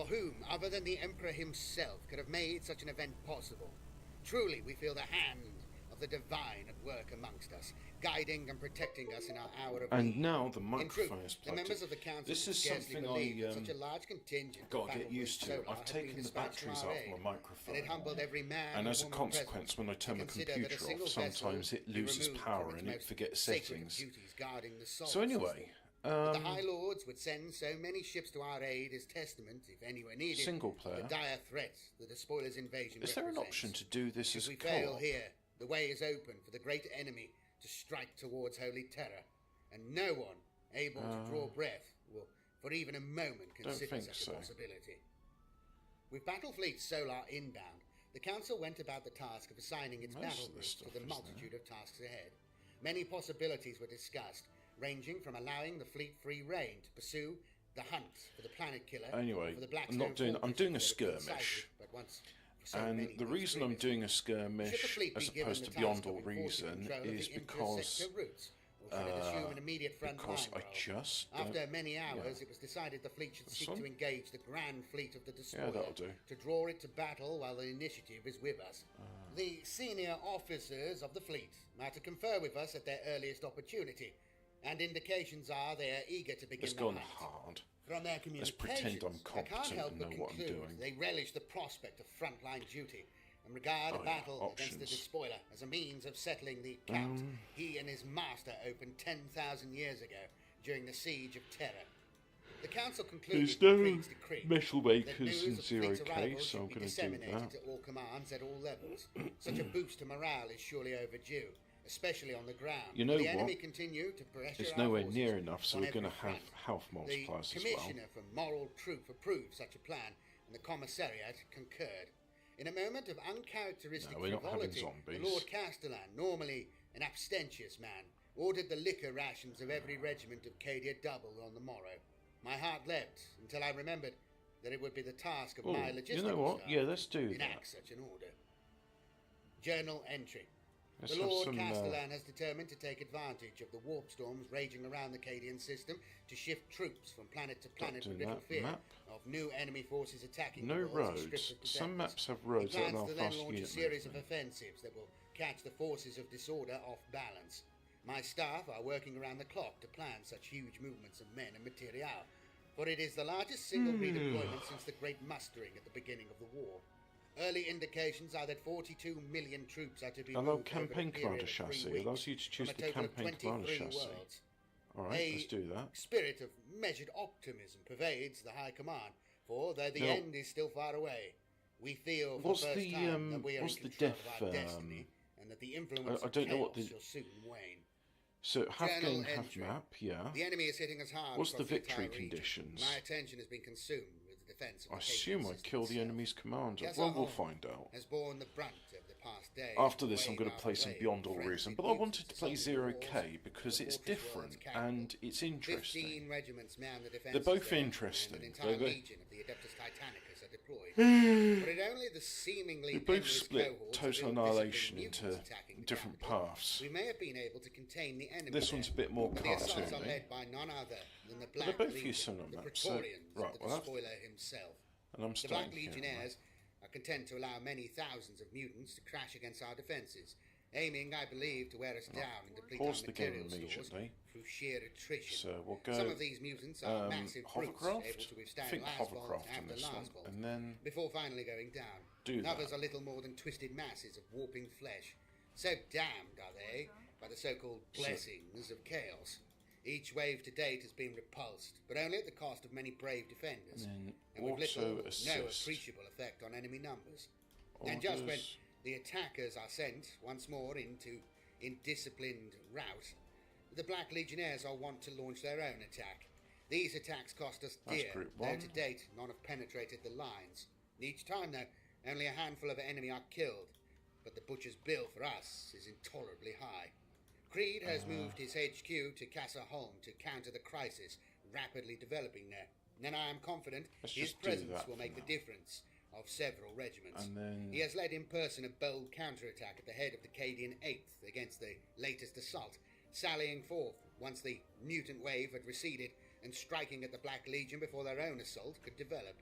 For whom, other than the Emperor himself, could have made such an event possible? Truly, we feel the hand of the divine at work amongst us, guiding and protecting us in our hour of need. And now the microphone in is truth, the plugged members in. of the council This is something that such a large contingent got to get used to. I've taken the batteries out of my microphone, and it humbled every man and as a woman consequence, when I turn my computer off, sometimes it loses power and it forgets settings. So anyway, the High Lords would send so many ships to our aid as testament, if anywhere needed, single player. the dire threat that the spoilers' invasion Is there an option to do this as If we co-op? fail here, the way is open for the great enemy to strike towards Holy Terror, and no one able to draw breath will, for even a moment, consider such a possibility. With battle fleets solar inbound, the Council went about the task of assigning its battle groups to the multitude of tasks ahead. Many possibilities were discussed, ranging from allowing the fleet free rein to pursue the hunt for the planet killer. Anyway, for the I'm doing a skirmish. And the reason I'm doing a skirmish as opposed to Beyond All Reason is because I just after many hours, it was decided the fleet should seek to engage the grand fleet of the destroyer to draw it to battle while the initiative is with us. The senior officers of the fleet are to confer with us at their earliest opportunity, and indications are they are eager to begin the hunt. Hard. From their Let's communications, pretend I'm competent and know what I'm doing. They relish the prospect of frontline duty and regard a battle against the despoiler as a means of settling the account he and his master opened 10,000 years ago during the Siege of Terror. The council concluded There's no Creed's decree metal makers in that news of the 0K, fleet's so I'm arrival should be going to do disseminated that. to all commands at all levels. Such a boost to morale is surely overdue, especially on the ground. You know the what? enemy continue to pressure It's our nowhere forces near enough, so on we're going to every have front. health multipliers The as well. Commissioner for Moral Truth approved such a plan, and the Commissariat concurred. In a moment of uncharacteristic No, we're not having frivolity, zombies. the Lord Castellan, normally an abstemious man, ordered the liquor rations of every regiment of Cadia doubled on the morrow. My heart leapt until I remembered that it would be the task of my logistical you know what? staff Yeah, let's do to that. enact such an order. Journal entry. Let's The have Lord some, Castellan has determined to take advantage of the warp storms raging around the Cadian system to shift troops from planet to planet with little fear of new enemy forces attacking no the worlds and roads. strips of Some defenders. maps have He roads that plans allow to then fast launch a unit series of movement. offensives that will catch the forces of disorder off balance. My staff are working around the clock to plan such huge movements of men and material, for it is the largest single redeployment since the great mustering at the beginning of the war. Early indications are that 42 million troops are to be Allow moved campaign over a commander period of 3 chassis. weeks Allows you to choose from the a total of campaign commander 23 chassis. worlds. Alright, let's do that. Spirit of measured optimism pervades the High Command, for though the end is still far away, we feel for the first time that we are in control of our destiny, and that the influence of chaos shall soon wane. So, have Journal game, have entry. map, yeah. The enemy is hitting us hard. What's the across victory entire region. conditions? My attention has been consumed with the defence of I the assume I Cadian kill the system enemy's commander. Yes, Well, our we'll home find out. has borne the brunt of the past days. After this, I'm wave going to after play some wave Beyond of All Reason, frenzied but I mutants wanted to play assaulting the 0K walls because of the it's fortress different world's capital. and it's interesting. 15 regiments man the defences They're both there, interesting. And an entire They're- legion of the Adeptus Titanicus are deployed. But it only the seemingly They both endless split cohorts of Total ill-disciplined Annihilation mutants into attacking the different capital. paths. We may have been able to contain the enemy. This one's a bit more but the assaults are cartoony. led by none other than the they're Black both Legion, used on the that, so- Praetorians, right, the well, that's- despoiler himself. And I'm The Black starting here. Legionnaires are content to allow many thousands of mutants to crash against our defences, aiming, I believe, to wear us down and deplete our Pause the game material stores immediately. through sheer attrition. So we'll go Some of these mutants are massive brutes, able hovercraft. to I withstand think last vault hovercraft in after this last one, vault, and then before finally going down. do that. Others are little more than twisted masses of warping flesh. So damned are they by the so-called blessings of chaos. Each wave to date has been repulsed, but only at the cost of many brave defenders, And and with little auto or no assist. appreciable effect on enemy numbers. And just when Orders. the attackers are sent once more into indisciplined rout, the Black Legionnaires are wont to launch their own attack. These attacks cost us That's dear, group though one. to date none have penetrated the lines. Each time, though, only a handful of enemy are killed, but the butcher's bill for us is intolerably high. Creed has moved his HQ to Casa Holm to counter the crisis rapidly developing there, and I am confident Let's his just do presence that will for make the now. difference of several regiments. And then- He has led in person a bold counterattack at the head of the Cadian 8th against the latest assault, sallying forth once the mutant wave had receded and striking at the Black Legion before their own assault could develop.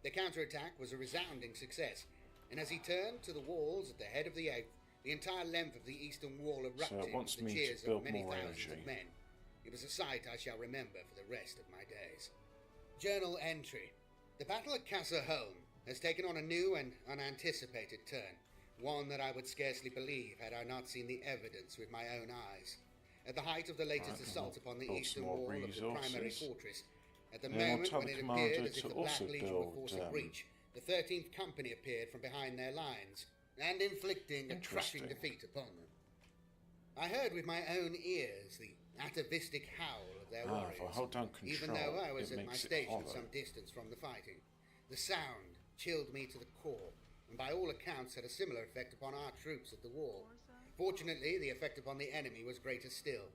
The counterattack was a resounding success, and as he turned to the walls at the head of the 8th, the entire length of the eastern wall erupted with the cheers of many thousands of men. It was a sight I shall remember for the rest of my days. Journal entry. The battle at Castle Holm has taken on a new and unanticipated turn, one that I would scarcely believe had I not seen the evidence with my own eyes. At the height of the latest assault upon the eastern wall of the primary fortress, at the moment when it appeared as if the Black Legion were forced to breach, the 13th Company appeared from behind their lines, and inflicting a crushing defeat upon them. I heard with my own ears the atavistic howl of their warriors, if I hold down control, even though I was at my station some distance from the fighting. The sound chilled me to the core, and by all accounts had a similar effect upon our troops at the wall. Fortunately, the effect upon the enemy was greater still.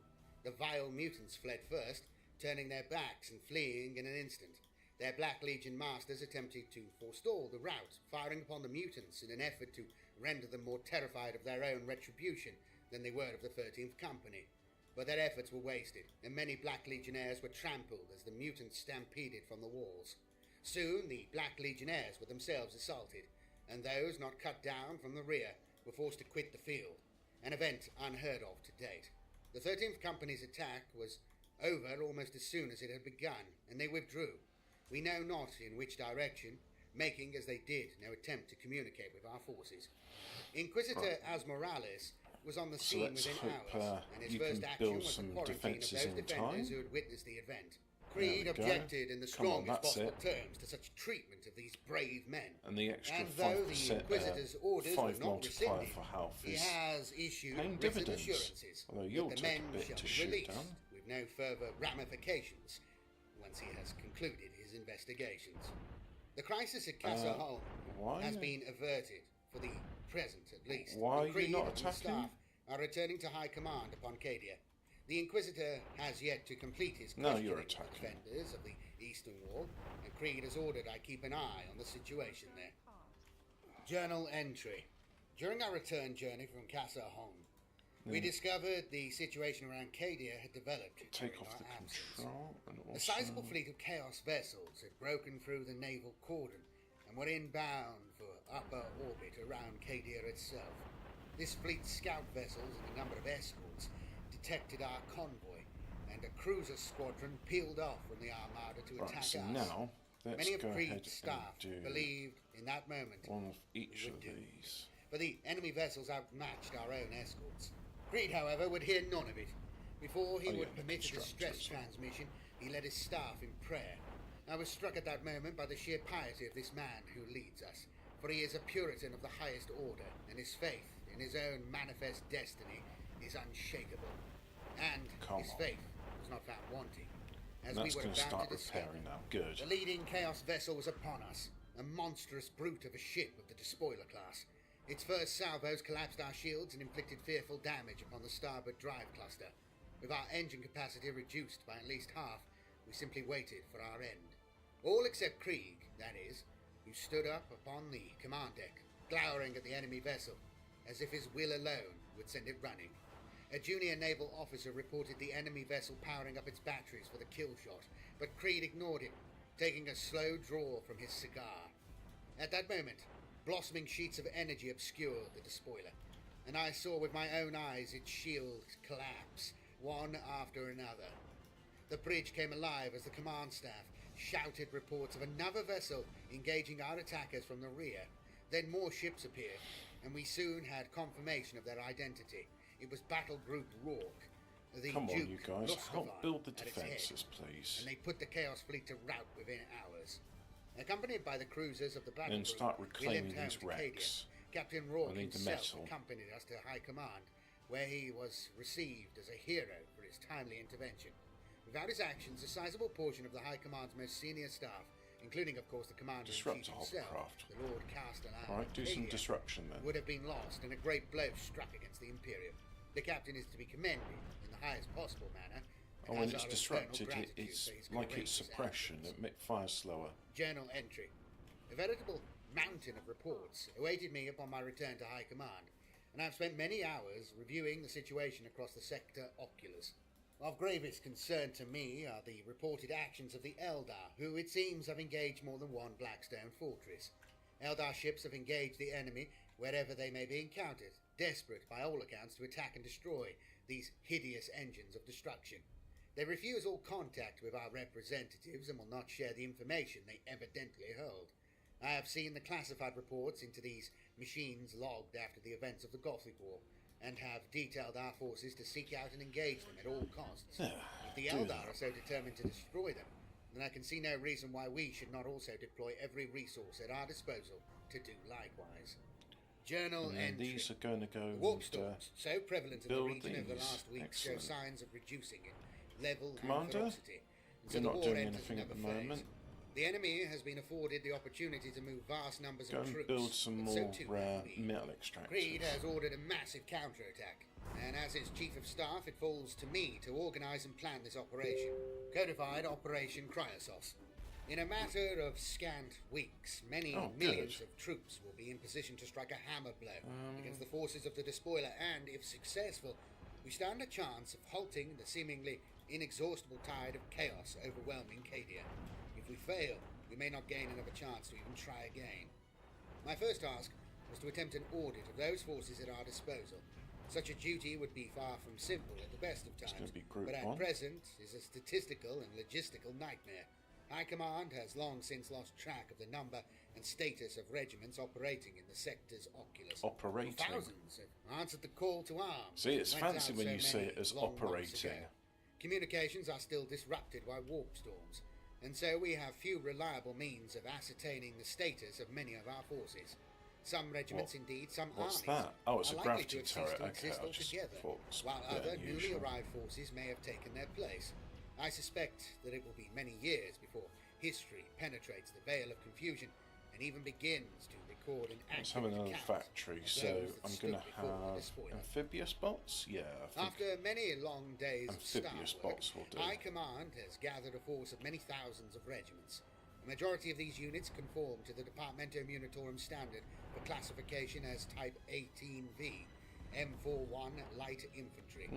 The vile mutants fled first, turning their backs and fleeing in an instant. Their Black Legion masters attempted to forestall the rout, firing upon the mutants in an effort to render them more terrified of their own retribution than they were of the 13th Company. But their efforts were wasted, and many Black Legionnaires were trampled as the mutants stampeded from the walls. Soon the Black Legionnaires were themselves assaulted, and those not cut down from the rear were forced to quit the field, an event unheard of to date. The 13th Company's attack was over almost as soon as it had begun, and they withdrew. We know not in which direction, making, as they did, no attempt to communicate with our forces. Inquisitor Asmoralis was on the scene within hours, and his first action was the quarantine of those defenders who had witnessed the event. Creed objected in the strongest possible terms to such treatment of these brave men. And the extra and though the Inquisitor's orders were not rescinded, he has issued written assurances that the men shall be released with no further ramifications once he has concluded his investigations. The crisis at Castle Holm has been averted, for the present at least. Why are you not attacking? Staff are returning to High Command upon Cadia. The Inquisitor has yet to complete his questioning of the defenders of the Eastern Wall, and Creed has ordered I keep an eye on the situation there. Journal entry. During our return journey from Castle Holm, we discovered the situation around Cadia had developed during our absence. A sizable fleet of Chaos vessels had broken through the naval cordon and were inbound for upper orbit around Cadia itself. This fleet's scout vessels and a number of escorts detected our convoy, and a cruiser squadron peeled off from the Armada to attack us. Now, many of Creed's staff believed in that moment one of each of these. But the enemy vessels outmatched our own escorts. Creed, however, would hear none of it. Before he would permit a distress transmission, he led his staff in prayer. I was struck at that moment by the sheer piety of this man who leads us, for he is a Puritan of the highest order, and his faith in his own manifest destiny is unshakable. And his faith was not found wanting, as we were about to discover. Good. The leading Chaos vessel was upon us, a monstrous brute of a ship of the despoiler class. Its first salvos collapsed our shields and inflicted fearful damage upon the starboard drive cluster. With our engine capacity reduced by at least half, we simply waited for our end. All except Krieg, that is, who stood up upon the command deck, glowering at the enemy vessel, as if his will alone would send it running. A junior naval officer reported the enemy vessel powering up its batteries for the kill shot, but Creed ignored him, taking a slow draw from his cigar. At that moment, blossoming sheets of energy obscured the despoiler, and I saw with my own eyes its shields collapse, one after another. The bridge came alive as the command staff shouted reports of another vessel engaging our attackers from the rear. Then more ships appeared, and we soon had confirmation of their identity. It was Battle Group Rourke, the Come on, Duke you guys, help build the at its head, defences, please. and they put the Chaos Fleet to rout within hours. Accompanied by the cruisers of the Battle And Group, start we reclaiming limped home these to wrecks. Cadia. Captain Rourke I need the himself metal. accompanied us to High Command, where he was received as a hero for his timely intervention. Without his actions, a sizable portion of the High Command's most senior staff, including, of course, the Commander-in-Chief himself, the Lord Castellan, Alright, do some disruption then. would have been lost, and a great blow struck against the Imperium. The captain is to be commended in the highest possible manner. Oh, when it's disrupted, it's like it's suppression. It fires slower. Journal entry. A veritable mountain of reports awaited me upon my return to High Command, and I've spent many hours reviewing the situation across the sector oculars. Of gravest concern to me are the reported actions of the Eldar, who it seems have engaged more than one Blackstone fortress. Eldar ships have engaged the enemy wherever they may be encountered, desperate by all accounts to attack and destroy these hideous engines of destruction. They refuse all contact with our representatives and will not share the information they evidently hold. I have seen the classified reports into these machines logged after the events of the Gothic War, and have detailed our forces to seek out and engage them at all costs. If the Eldar are so determined to destroy them, then I can see no reason why we should not also deploy every resource at our disposal to do likewise. Journal entry. These are going to go warp storms, so prevalent in the region over the buildings. last week, show signs of reducing in level Commander, and velocity. And so you're the not war doing enters anything at another the phase. moment. The enemy has been afforded the opportunity to move vast numbers Go of and troops. build some but more so too rare have we. metal extractors. Creed has ordered a massive counterattack, and as his chief of staff, it falls to me to organise and plan this operation, codified Operation Cryosos. In a matter of scant weeks, many millions of troops will be in position to strike a hammer blow against the forces of the despoiler, and if successful, we stand a chance of halting the seemingly inexhaustible tide of chaos overwhelming Cadia. If we fail, we may not gain another chance to even try again. My first task was to attempt an audit of those forces at our disposal. Such a duty would be far from simple at the best of times, but at present is a statistical and logistical nightmare. High Command has long since lost track of the number and status of regiments operating in the sector's oculus. Operating? Thousands have answered the call to arms. See, it's fancy when you say it as operating. Communications are still disrupted by warp storms, and so we have few reliable means of ascertaining the status of many of our forces. Some regiments, indeed, some armies, that? Oh, it's a are gravity likely to turret. exist Okay, I just altogether, thought it was while other newly unusual. arrived forces may have taken their place. I suspect that it will be many years before history penetrates the veil of confusion and even begins to record an Let's accurate have another account factory, of so those that I'm stood going to before the have despoiler. amphibious bots? Yeah, I think After many long days of star amphibious work, bots will do. High Command has gathered a force of many thousands of regiments. The majority of these units conform to the Departamento Munitorum standard for classification as Type 18V, M41 Light Infantry.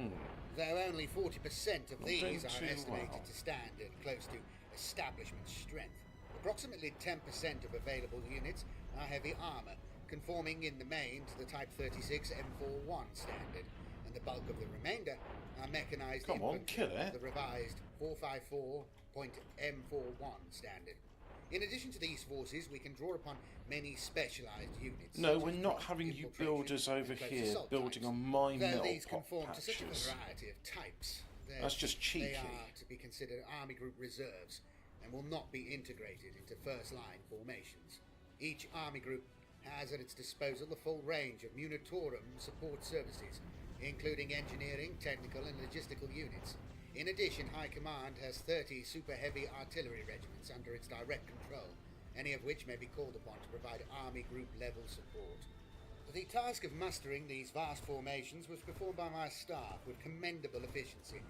Though only 40% of these are estimated to stand at close to establishment strength. Approximately 10% of available units are heavy armour, conforming in the main to the Type 36 M41 standard, and the bulk of the remainder are mechanised infantry of the revised 454.M41 standard. In addition to these forces, we can draw upon many specialised units. No, we're not having you builders over here building on my metal these pot conform to such a patches. variety of types. That's just cheeky. They are to be considered Army Group reserves and will not be integrated into first-line formations. Each Army Group has at its disposal the full range of Munitorum support services, including engineering, technical and logistical units. In addition, High Command has 30 super heavy artillery regiments under its direct control, any of which may be called upon to provide Army Group level support. The task of mustering these vast formations was performed by my staff with commendable efficiency,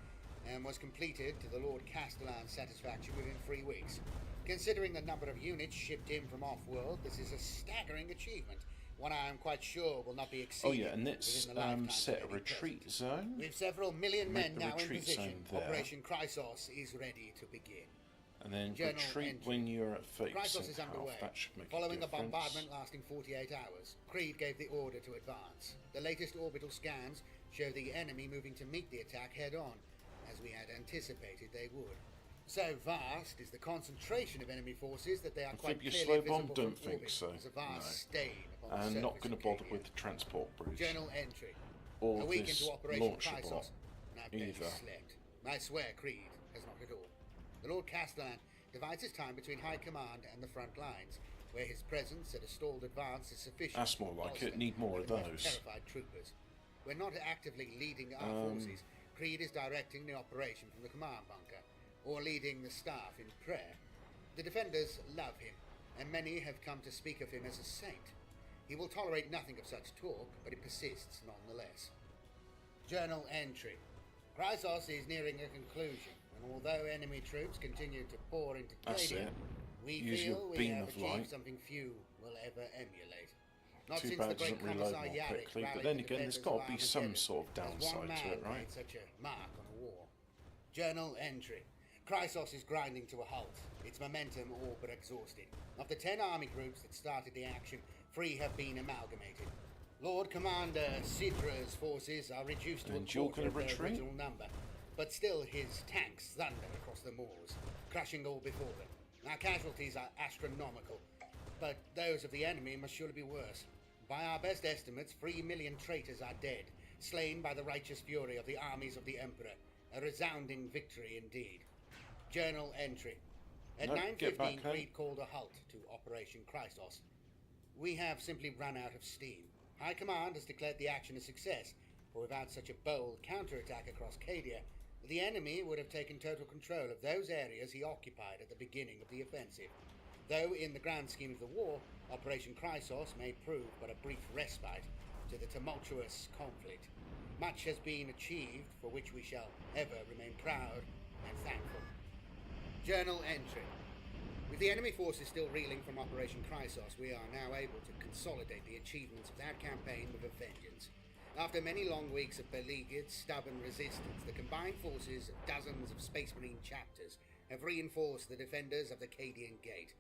and was completed to the Lord Castellan's satisfaction within 3 weeks. Considering the number of units shipped in from off-world, this is a staggering achievement, one I am quite sure will not be exceeded. Oh yeah, and it's set a retreat zone. With several million men now in position, there. Operation Chrysos is ready to begin. And then Journal retreat entry. when you're at facing Chrysos is half. underway. That should make Following a a difference. bombardment lasting 48 hours, Creed gave the order to advance. The latest orbital scans show the enemy moving to meet the attack head-on, as we had anticipated they would. So vast is the concentration of enemy forces that they are quite Amphibious clearly slow bomb? visible Don't from think orbit so. as a vast No. stain upon the And surface not going to of bother Cadia. with the transport bridge. Journal entry. Or A week this into Operation launcher Chrysos, bot. and I've barely Either. slept. I swear Creed has not at all. The Lord Castellan divides his time between High Command and the front lines, where his presence at a stalled advance is sufficient. That's more to like it. bolster Need more of the most those. terrified troopers. We're not actively leading our forces. Creed is directing the operation from the command bunker, or leading the staff in prayer. The defenders love him, and many have come to speak of him as a saint. He will tolerate nothing of such talk, but it persists nonetheless. Journal entry. Chrysos is nearing a conclusion, and although enemy troops continue to pour into That's Cadia, it. we Use feel your we beam have of achieved light. something few will ever emulate. Not Too since bad the it great doesn't reload Commissar more Yarrick quickly, but rallied then the again, there's defenders got of to be some Armageddon sort of has one downside to man it, right? made such a mark on a war. Journal entry. Chrysos is grinding to a halt, its momentum all but exhausted. Of the 10 army groups that started the action, 3 have been amalgamated. Lord Commander Sidra's forces are reduced to a quarter of their original number, but still his tanks thunder across the moors, crushing all before them. Our casualties are astronomical, but those of the enemy must surely be worse. By our best estimates, 3 million traitors are dead, slain by the righteous fury of the armies of the Emperor. A resounding victory indeed. Journal entry. At 9:15, Creed called a halt to Operation Chrysos. We have simply run out of steam. High Command has declared the action a success, for without such a bold counterattack across Cadia, the enemy would have taken total control of those areas he occupied at the beginning of the offensive. Though in the grand scheme of the war, Operation Chrysos may prove but a brief respite to the tumultuous conflict. Much has been achieved, for which we shall ever remain proud and thankful. Journal entry. With the enemy forces still reeling from Operation Chrysos, we are now able to consolidate the achievements of that campaign with a vengeance. After many long weeks of beleaguered, stubborn resistance, the combined forces of dozens of Space Marine chapters have reinforced the defenders of the Cadian Gate.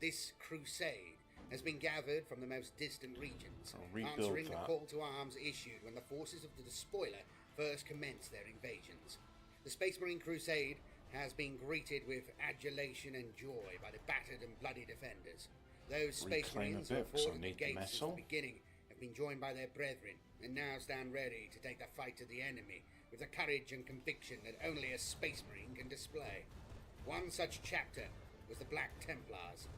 This crusade has been gathered from the most distant regions, answering the call to arms issued when the forces of the Despoiler first commenced their invasions. The Space Marine Crusade has been greeted with adulation and joy by the battered and bloody defenders. Those Space Marines who have fought at the gates since the beginning have been joined by their brethren, and now stand ready to take the fight to the enemy with the courage and conviction that only a Space Marine can display. One such chapter was the Black Templars.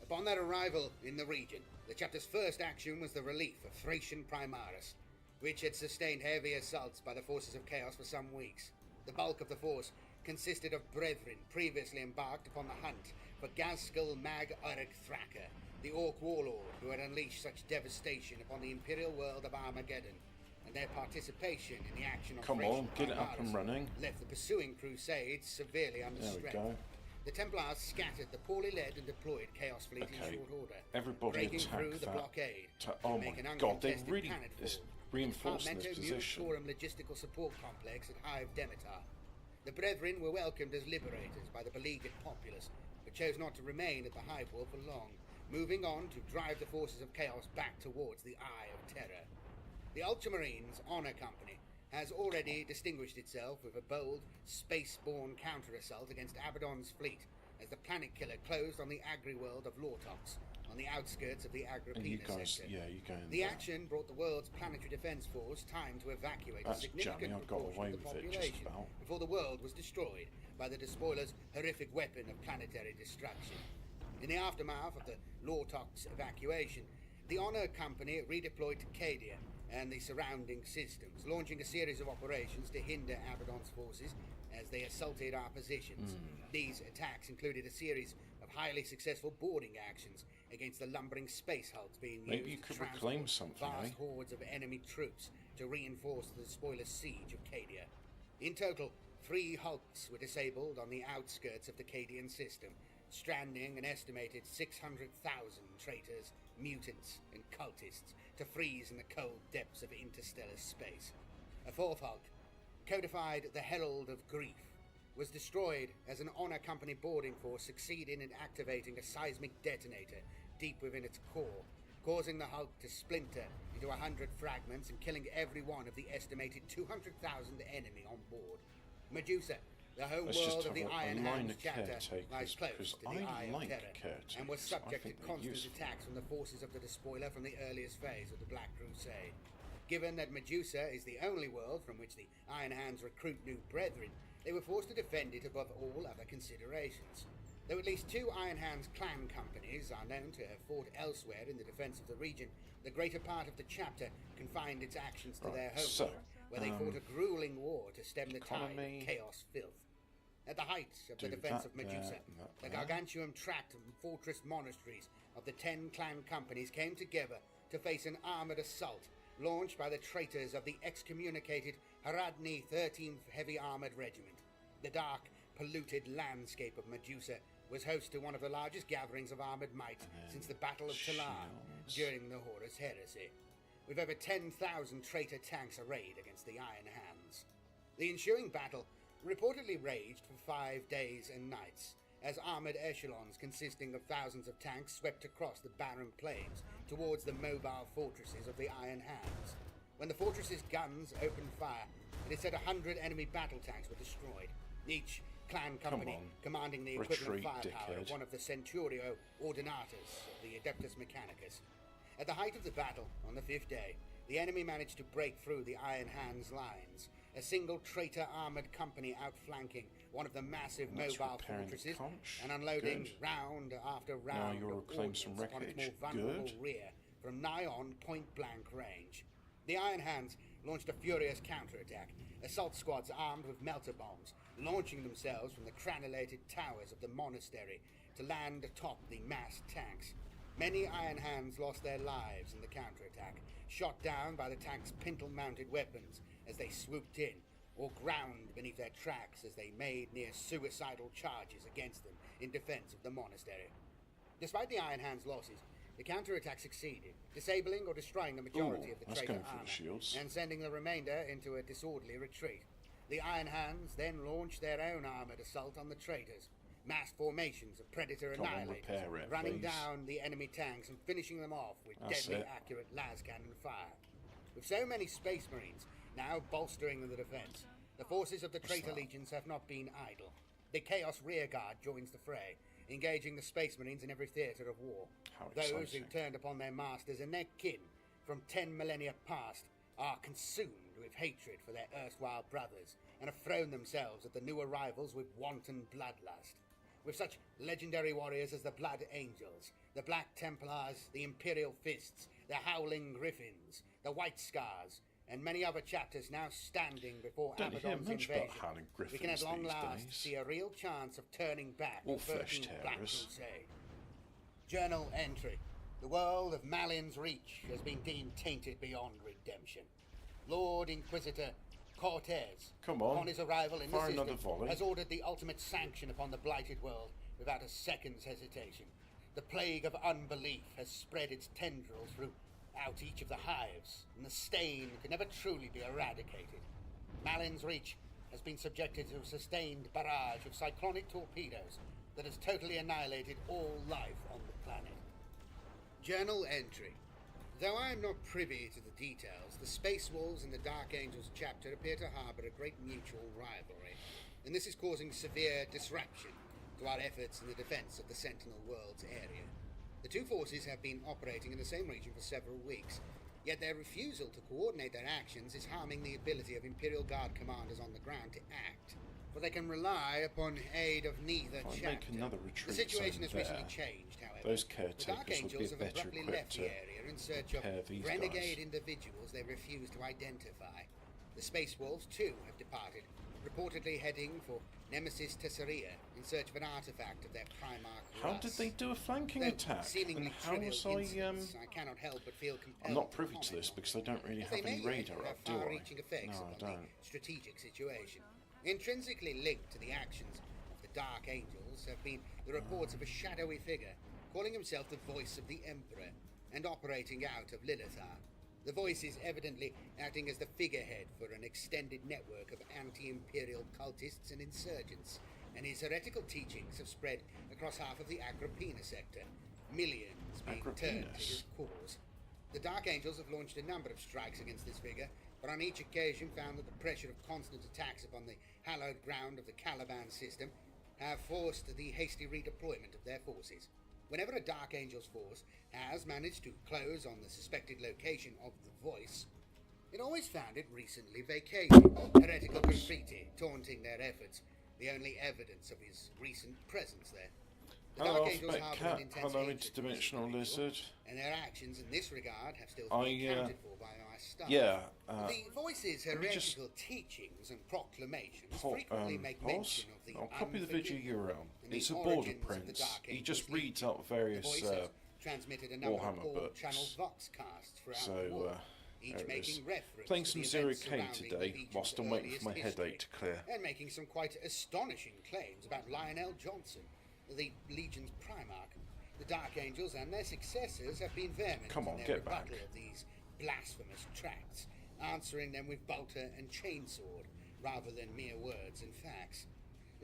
Upon their arrival in the region, the chapter's first action was the relief of Thracian Primaris, which had sustained heavy assaults by the forces of Chaos for some weeks. The bulk of the force consisted of brethren previously embarked upon the hunt for Gazskell Mag Uruk Thraka, the Orc warlord who had unleashed such devastation upon the imperial world of Armageddon, and their participation in the action of get it up and running. Left the pursuing crusades severely under strength. The Templars scattered the poorly led and deployed Chaos fleet in short order, everybody breaking through the blockade oh to make an my god, they really reinforced this position. Forum logistical support complex at Hive Demeter. The Brethren were welcomed as liberators by the beleaguered populace, but chose not to remain at the Hive Wall for long, moving on to drive the forces of Chaos back towards the Eye of Terror. The Ultramarines Honor Company has already distinguished itself with a bold, space-borne counter-assault against Abaddon's fleet, as the Planet Killer closed on the agri-world of Lortox, on the outskirts of the Agrippina sector. The action brought the world's planetary defense force time to evacuate a significant proportion of the population before the world was destroyed by the Despoiler's horrific weapon of planetary destruction. In the aftermath of the Lortox evacuation, the Honor Company redeployed to Cadia and the surrounding systems, launching a series of operations to hinder Abaddon's forces as they assaulted our positions. These attacks included a series of highly successful boarding actions against the lumbering space hulks being used to transport vast hordes of enemy troops to reinforce the Despoiler's siege of Cadia. In total, 3 hulks were disabled on the outskirts of the Cadian system, stranding an estimated 600,000 traitors, mutants, and cultists to freeze in the cold depths of interstellar space. A 4th hulk, codified the Herald of Grief, was destroyed as an Honor Company boarding force succeeded in activating a seismic detonator deep within its core, causing the hulk to splinter into 100 fragments and killing every one of the estimated 200,000 enemy on board. Medusa, the home world of the Iron Hands chapter, lies close to the Eye of Terror, and was subject to constant attacks from the forces of the Despoiler from the earliest phase of the Black Crusade. Given that Medusa is the only world from which the Iron Hands recruit new brethren, they were forced to defend it above all other considerations. Though at least 2 Iron Hands clan companies are known to have fought elsewhere in the defense of the region, the greater part of the chapter confined its actions to their home world, where they fought a grueling war to stem the tide of chaos filth. At the height of the defense of Medusa, the gargantuan tract and fortress monasteries of the 10 clan companies came together to face an armoured assault launched by the traitors of the excommunicated Haradni 13th Heavy Armoured Regiment. The dark, polluted landscape of Medusa was host to one of the largest gatherings of armoured might since the Battle of Talar during the Horus Heresy, with over 10,000 traitor tanks arrayed against the Iron Hands. The ensuing battle reportedly raged for 5 days and nights, as armoured echelons consisting of thousands of tanks swept across the barren plains towards the mobile fortresses of the Iron Hands. When the fortress's guns opened fire, it is said 100 enemy battle tanks were destroyed, each clan company commanding the equivalent firepower of one of the Centurio Ordinatus of the Adeptus Mechanicus. At the height of the battle, on the 5th day, the enemy managed to break through the Iron Hands' lines, a single traitor-armoured company outflanking one of the massive mobile fortresses and unloading round after round of ordnance upon its more vulnerable rear from nigh on point-blank range. The Iron Hands launched a furious counterattack, assault squads armed with melter bombs, launching themselves from the crenulated towers of the monastery to land atop the massed tanks. Many Iron Hands lost their lives in the counterattack, shot down by the tanks' pintle-mounted weapons as they swooped in, or ground beneath their tracks as they made near suicidal charges against them in defense of the monastery. Despite the Iron Hands' losses, the counterattack succeeded, disabling or destroying the majority of the traitor armor and sending the remainder into a disorderly retreat. The Iron Hands then launched their own armoured assault on the traitors, mass formations of predator annihilators, running down the enemy tanks and finishing them off with deadly accurate las cannon fire. With so many Space Marines now bolstering the defence, the forces of the traitor legions have not been idle. The Chaos Rearguard joins the fray, engaging the Space Marines in every theatre of war. Those who turned upon their masters and their kin from 10 millennia past are consumed with hatred for their erstwhile brothers and have thrown themselves at the new arrivals with wanton bloodlust. With such legendary warriors as the Blood Angels, the Black Templars, the Imperial Fists, the Howling Griffins, the White Scars, and many other chapters now standing before Abaddon's invasion, we can at long last see a real chance of turning back the 13th Black Crusade. Journal entry. The world of Malin's Reach has been deemed tainted beyond redemption. Lord Inquisitor K RTS, upon his arrival in the system, has ordered the ultimate sanction upon the blighted world without a second's hesitation. The plague of unbelief has spread its tendrils throughout each of the hives, and the stain can never truly be eradicated. Malin's Reach has been subjected to a sustained barrage of cyclonic torpedoes that has totally annihilated all life on the planet. Journal entry. Though I am not privy to the details, the Space Wolves and the Dark Angels chapter appear to harbour a great mutual rivalry, and this is causing severe disruption to our efforts in the defence of the Sentinel Worlds area. The two forces have been operating in the same region for several weeks, yet their refusal to coordinate their actions is harming the ability of Imperial Guard commanders on the ground to act, for they can rely upon aid of neither chapter. The situation has recently changed, however. Those caretakers the Dark Angels have abruptly left the area in search of renegade individuals they refuse to identify. The Space Wolves, too, have departed, reportedly heading for Nemesis Tesseria in search of an artifact of their Primarch How did they do a flanking attack? And how was I cannot help but feel compelled I'm not privy to this because I don't really have any radar up, do I? No, I don't. Strategic situation. Intrinsically linked to the actions of the Dark Angels have been the reports of a shadowy figure calling himself the Voice of the Emperor and operating out of Lilithar. The Voice is evidently acting as the figurehead for an extended network of anti-imperial cultists and insurgents, and his heretical teachings have spread across half of the Agrippina sector, millions being turned to his cause. The Dark Angels have launched a number of strikes against this figure, but on each occasion found that the pressure of constant attacks upon the hallowed ground of the Caliban system have forced the hasty redeployment of their forces. Whenever a Dark Angels force has managed to close on the suspected location of the Voice, it always found it recently vacated, heretical graffiti taunting their efforts, the only evidence of his recent presence there. The Dark Angels harbour an intense interdimensional lizard. And their actions in this regard have still been accounted for by our staff. The Voice's heretical teachings and proclamations frequently make mention of the I'll copy the video URL. It's a border prince. He just reads out various transmitted a number Warhammer of channel voxcasts throughout the world, each making reference playing to some the 0K events today whilst I'm waiting for my headache to clear. And making some quite astonishing claims about Lionel Johnson, the Legion's Primarch. The Dark Angels and their successors have been vehement in their rebuttal of these blasphemous tracts, answering them with bolter and chainsword, rather than mere words and facts.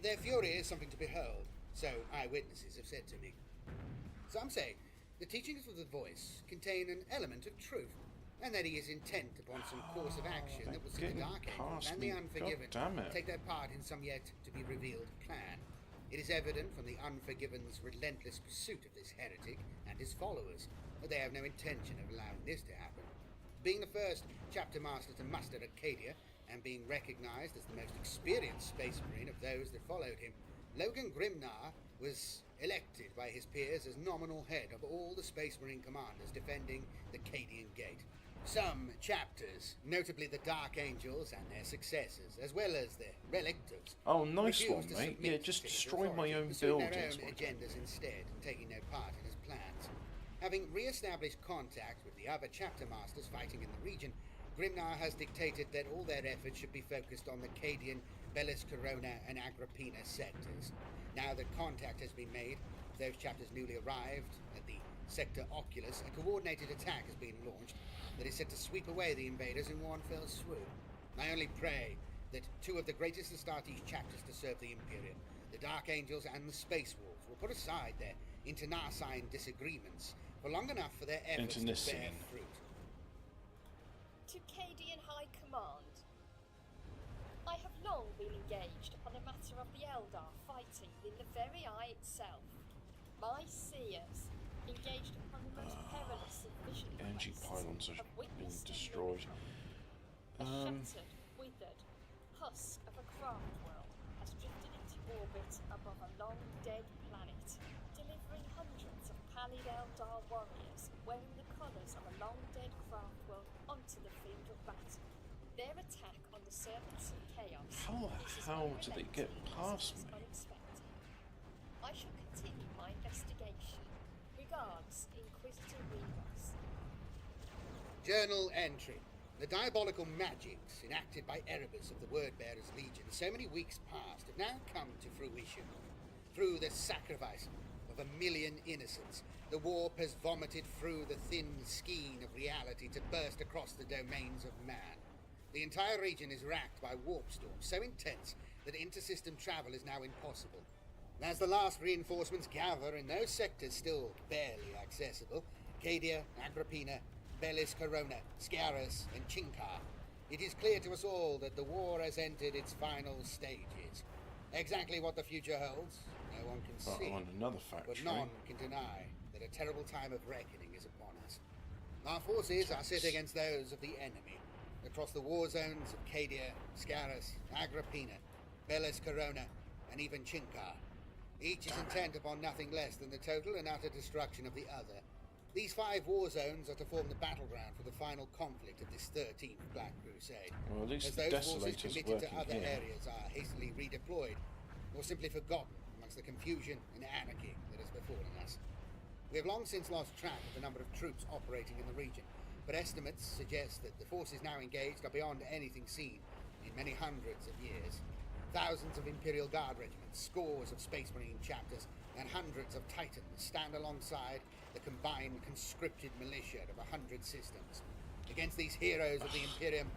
Their fury is something to behold, so eyewitnesses have said to me. Some say the teachings of the voice contain an element of truth, and that he is intent upon some course of action that will see the Dark Angels and the Unforgiven take their part in some yet-to-be-revealed plan. It is evident from the Unforgiven's relentless pursuit of this heretic and his followers that they have no intention of allowing this to happen. Being the first chapter master to muster Arcadia, and being recognized as the most experienced space marine of those that followed him, Logan Grimnar was elected by his peers as nominal head of all the Space Marine commanders defending the Cadian Gate. Some chapters, notably the Dark Angels and their successors, as well as the Relictors, oh, nice one, mate. Yeah, just destroy my own buildings. Their own agendas instead, and taking no part in his plans. Having re-established contact with the other chapter masters fighting in the region, Grimnar has dictated that all their efforts should be focused on the Cadian, Bellis Corona, and Agrippina sectors. Now that contact has been made, those chapters newly arrived at the Sector Oculus, a coordinated attack has been launched that is set to sweep away the invaders in one fell swoop. I only pray that two of the greatest Astartes chapters to serve the Imperium, the Dark Angels and the Space Wolves, will put aside their internecine disagreements for long enough for their efforts to bear fruit. To Cadian High Command. I have long been engaged upon a matter of the Eldar fighting in the very eye itself. My seers, engaged upon the most perilous of vision energy pylons are being destroyed. A shattered, withered husk of a craft world has drifted into orbit above a long-dead planet, delivering hundreds of pallid Eldar warriors wearing the colours of a long-dead craft world onto the field of battle. Their attack on the servants of chaos How the hell did it get past me? Unexpected. I shall continue my investigation. Regards, Inquisitor Rebus. Journal entry. The diabolical magics enacted by Erebus of the Wordbearers Legion so many weeks past have now come to fruition. Through the sacrifice of 1 million innocents, the warp has vomited through the thin skein of reality to burst across the domains of man. The entire region is racked by warp storms so intense that intersystem travel is now impossible. As the last reinforcements gather in those sectors still barely accessible, Cadia, Agrippina, Bellis Corona, Scarus, and Chinkar, it is clear to us all that the war has entered its final stages. Exactly what the future holds, no one can see, on another factory. But none can deny that a terrible time of reckoning is upon us. Our forces are set against those of the enemy, across the war zones of Cadia, Scarus, Agrippina, Bellis Corona, and even Chinkar. Each is intent upon nothing less than the total and utter destruction of the other. These 5 war zones are to form the battleground for the final conflict of this 13th Black Crusade. Well, at least as the those forces Desolators committed to other here. areas are hastily redeployed, or simply forgotten amongst the confusion and anarchy that has befallen us. We have long since lost track of the number of troops operating in the region, but estimates suggest that the forces now engaged are beyond anything seen in many hundreds of years. Thousands of Imperial Guard regiments, scores of Space Marine chapters, and hundreds of Titans stand alongside the combined conscripted militia of 100 systems. Against these heroes of the Imperium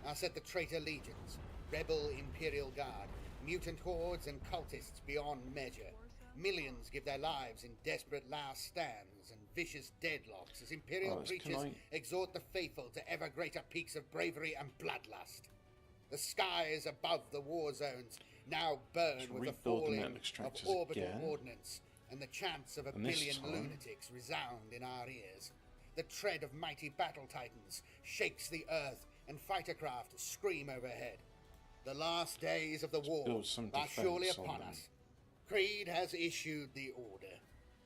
are set the traitor legions, rebel Imperial Guard, mutant hordes and cultists beyond measure. Millions give their lives in desperate last stands and vicious deadlocks as Imperial creatures exhort the faithful to ever greater peaks of bravery and bloodlust. The skies above the war zones now burn with the falling of orbital ordnance, and the chants of a billion lunatics resound in our ears. The tread of mighty battle titans shakes the earth, and fighter craft scream overhead. The last days of the war are surely upon us. Creed has issued the order.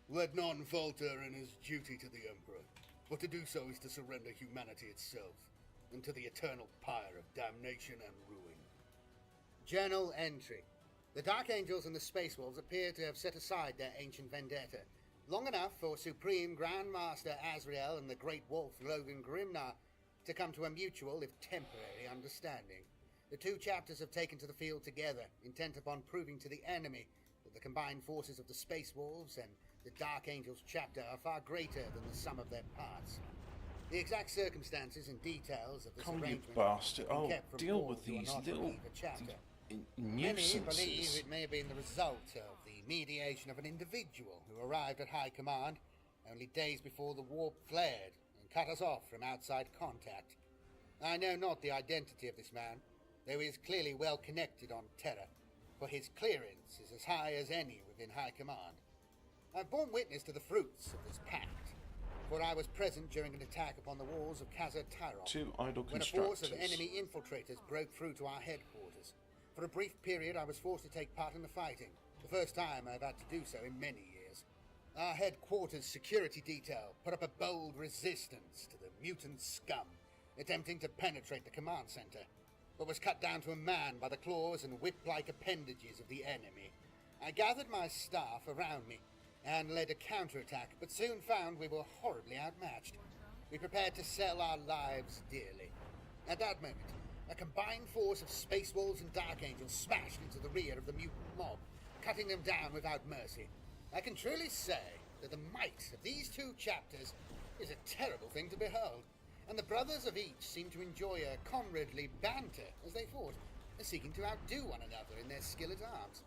Let none falter in his duty to the Emperor, but to do so is to surrender humanity itself, and to the eternal pyre of damnation and ruin. Journal entry. The Dark Angels and the Space Wolves appear to have set aside their ancient vendetta, long enough for Supreme Grand Master Azrael and the Great Wolf Logan Grimnar to come to a mutual, if temporary, understanding. The 2 chapters have taken to the field together, intent upon proving to the enemy that the combined forces of the Space Wolves and the Dark Angels chapter are far greater than the sum of their parts. The exact circumstances and details of this Come, you arrangement bastard. have been Oh, kept from deal all with who are these not little beneath a chapter. Many nuisances. believe it may have been the result of the mediation of an individual who arrived at High Command only days before the warp flared and cut us off from outside contact. I know not the identity of this man, though he is clearly well connected on Terra, for his clearance is as high as any within High Command. I've borne witness to the fruits of this pact, for I was present during an attack upon the walls of K RTS, Two idle when a constructors. force of enemy infiltrators broke through to our headquarters. For a brief period I was forced to take part in the fighting, the first time I've had to do so in many years. Our headquarters security detail put up a bold resistance to the mutant scum attempting to penetrate the command center, but was cut down to a man by the claws and whip-like appendages of the enemy. I gathered my staff around me and led a counterattack, but soon found we were horribly outmatched. We prepared to sell our lives dearly. At that moment, a combined force of Space Wolves and Dark Angels smashed into the rear of the mutant mob, cutting them down without mercy. I can truly say that the might of these two chapters is a terrible thing to behold, and the brothers of each seemed to enjoy a comradely banter as they fought, seeking to outdo one another in their skill at arms.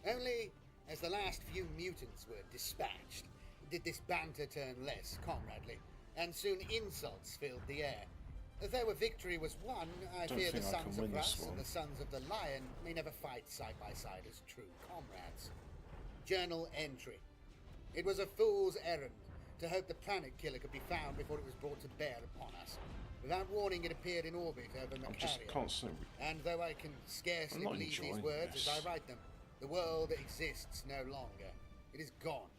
Only, as the last few mutants were dispatched, did this banter turn less comradely, and soon insults filled the air. Though a victory was won, I fear the Sons of Russ and the Sons of the Lion may never fight side by side as true comrades. Journal entry. It was a fool's errand to hope the planet killer could be found before it was brought to bear upon us. Without warning, it appeared in orbit over Macaria. And though I can scarcely believe these words as I write them, the world exists no longer. It is gone.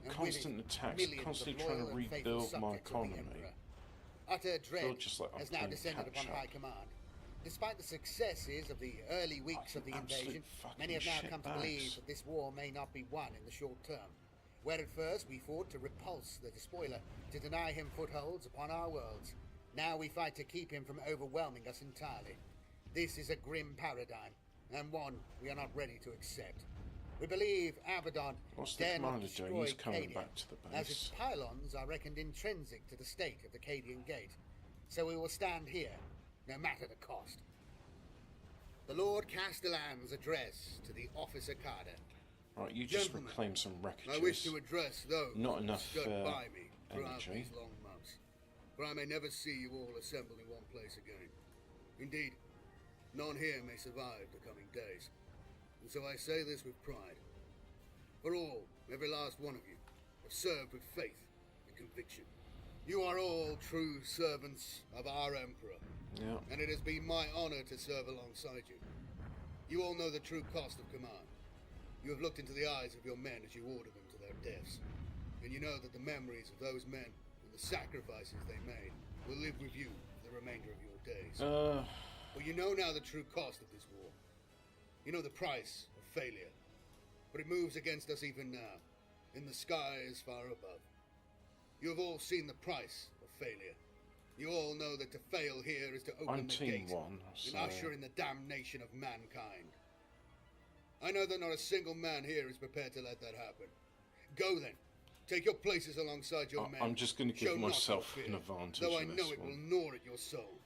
And constant attacks, constantly trying to rebuild my economy. Utter dread like has now descended upon High Command. Despite the successes of the early weeks of the invasion, many have now come to believe that this war may not be won in the short term. Where at first we fought to repulse the despoiler, to deny him footholds upon our worlds, now we fight to keep him from overwhelming us entirely. This is a grim paradigm, and one we are not ready to accept. We believe Abaddon dare not destroy Cadia, as its pylons are reckoned intrinsic to the state of the Cadian Gate. So we will stand here, no matter the cost. The Lord Castellan's address to the Officer Carter. Right, you just reclaim some wreckages. I wish to address those not enough stood by me throughout energy. these long months, for I may never see you all assembled in one place again. Indeed, none here may survive the coming days, and so I say this with pride. For all, every last one of you, have served with faith and conviction. You are all true servants of our Emperor, and it has been my honor to serve alongside you. You all know the true cost of command. You have looked into the eyes of your men as you ordered them to their deaths, and you know that the memories of those men and the sacrifices they made will live with you for the remainder of your days. But you know now the true cost of this war. You know the price of failure, but it moves against us even now, in the skies far above. You have all seen the price of failure. You all know that to fail here is to open the gate and usher in the damnation of mankind. I know that not a single man here is prepared to let that happen. Go then. Take your places alongside your men. I'm just going to give myself an advantage. Though I know it will gnaw at your soul.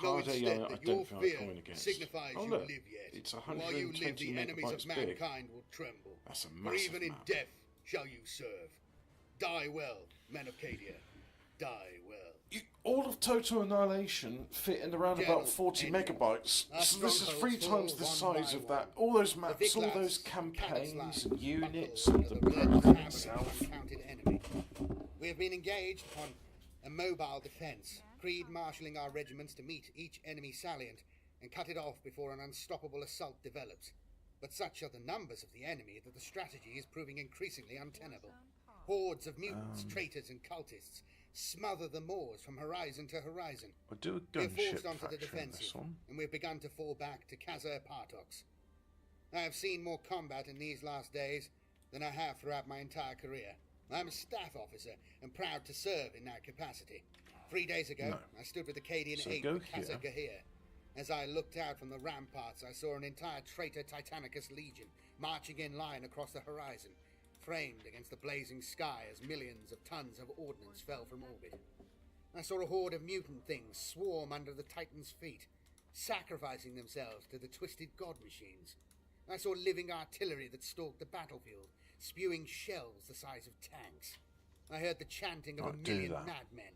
Know instead that your fear signifies you live yet. It's while you live, the enemies of mankind will tremble. That's a For massive even in map. death shall you serve. Die well, men of Cadia. Die well. All of Total Annihilation fit in around about 40 megabytes. So this is 3 times the size of that. All those maps, all those campaigns and units and the program itself. We have been engaged upon a mobile defense, Creed marshalling our regiments to meet each enemy salient and cut it off before an unstoppable assault develops. But such are the numbers of the enemy that the strategy is proving increasingly untenable. Hordes of mutants, traitors and cultists smother the Moors from horizon to horizon. I do a We are gunship forced onto the fracture in this defensive, one. and we've begun to fall back to K RTS. I have seen more combat in these last days than I have throughout my entire career. I'm a staff officer and proud to serve in that capacity. 3 days ago, I stood with the Cadian 8 at K. As I looked out from the ramparts, I saw an entire traitor Titanicus legion marching in line across the horizon, framed against the blazing sky as millions of tons of ordnance fell from orbit. I saw a horde of mutant things swarm under the Titan's feet, sacrificing themselves to the twisted god machines. I saw living artillery that stalked the battlefield, spewing shells the size of tanks. I heard the chanting of a million madmen,